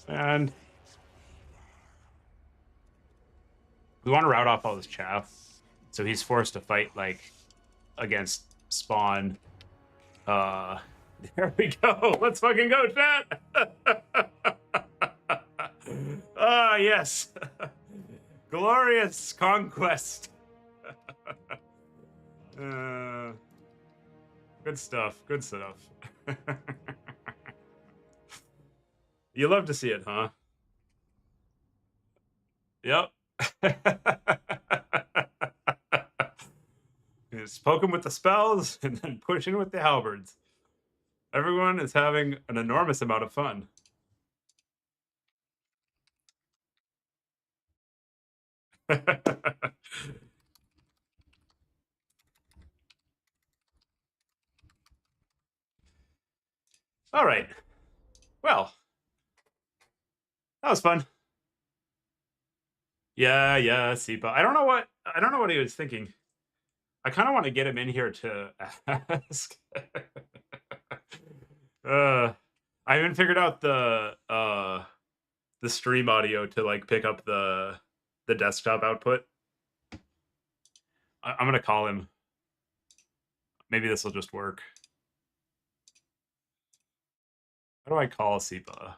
And we want to route off all this chaff. So he's forced to fight, like, against spawn. There we go. Let's fucking go, chat. Ah, yes. Glorious conquest. Good stuff. Good stuff. You love to see it, huh? Yep. Just poke him with the spells and then push in with the halberds. Everyone is having an enormous amount of fun. All right. Well, that was fun. Yeah, Sipa. I don't know what he was thinking. I kind of want to get him in here to ask. I haven't figured out the stream audio to, like, pick up the desktop output. I'm gonna call him. Maybe this will just work. How do I call Sipa?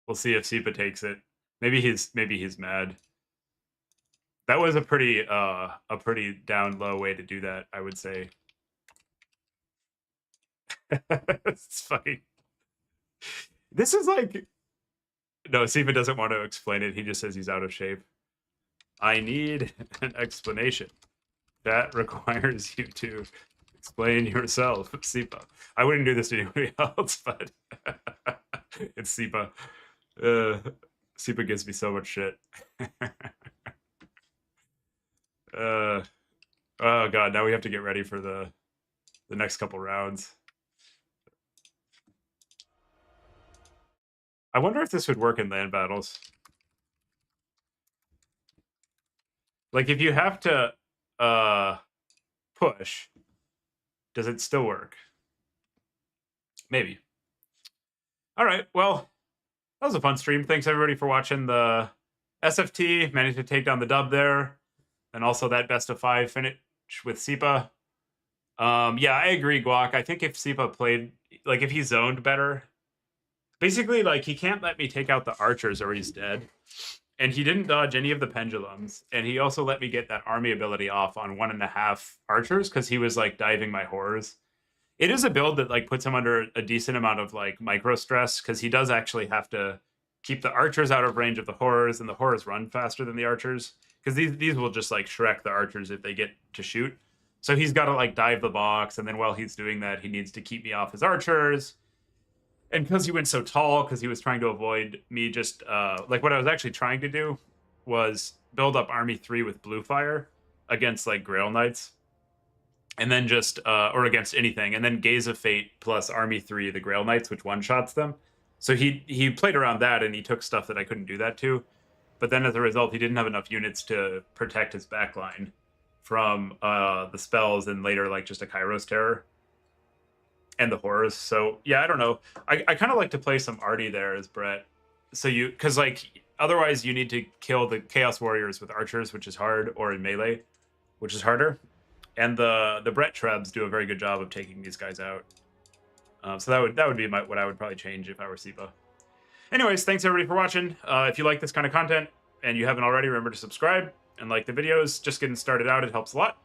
We'll see if Sipa takes it. Maybe he's mad. That was a pretty down low way to do that, I would say. It's funny. This is like, no, Sipa doesn't want to explain it. He just says he's out of shape. I need an explanation. That requires you to explain yourself, Sipa. I wouldn't do this to anybody else, but it's Sipa. Sipa gives me so much shit. Oh god, now we have to get ready for the next couple rounds. I wonder if this would work in land battles. Like, if you have to push, does it still work? Maybe. All right, well, that was a fun stream. Thanks everybody for watching the SFT. Managed to take down the dub there, and also that best of 5 finish with Sipa. Yeah, I agree, Guac. I think if Sipa played, like, if he zoned better, basically, like, he can't let me take out the archers or he's dead. And he didn't dodge any of the pendulums. And he also let me get that army ability off on 1.5 archers because he was, like, diving my horrors. It is a build that, like, puts him under a decent amount of, like, micro stress because he does actually have to keep the archers out of range of the horrors, and the horrors run faster than the archers because these will just like Shrek the archers if they get to shoot. So he's got to like dive the box, and then while he's doing that, he needs to keep me off his archers. And because he went so tall, because he was trying to avoid me just like what I was actually trying to do was build up Army 3 with blue fire against like Grail Knights, and then just or against anything, and then Gaze of Fate plus Army 3 the Grail Knights, which one shots them. So he played around that, and he took stuff that I couldn't do that to. But then as a result, he didn't have enough units to protect his backline from the spells and later like just a Kairos Terror and the horrors. So yeah, I don't know. I kind of like to play some Artie there as Brett. So because like otherwise you need to kill the Chaos Warriors with archers, which is hard, or in melee, which is harder. And the Brett Trebs do a very good job of taking these guys out. So that would be what I would probably change if I were Sipa. Anyways, thanks everybody for watching. If you like this kind of content and you haven't already, remember to subscribe and like the videos. Just getting started out, it helps a lot.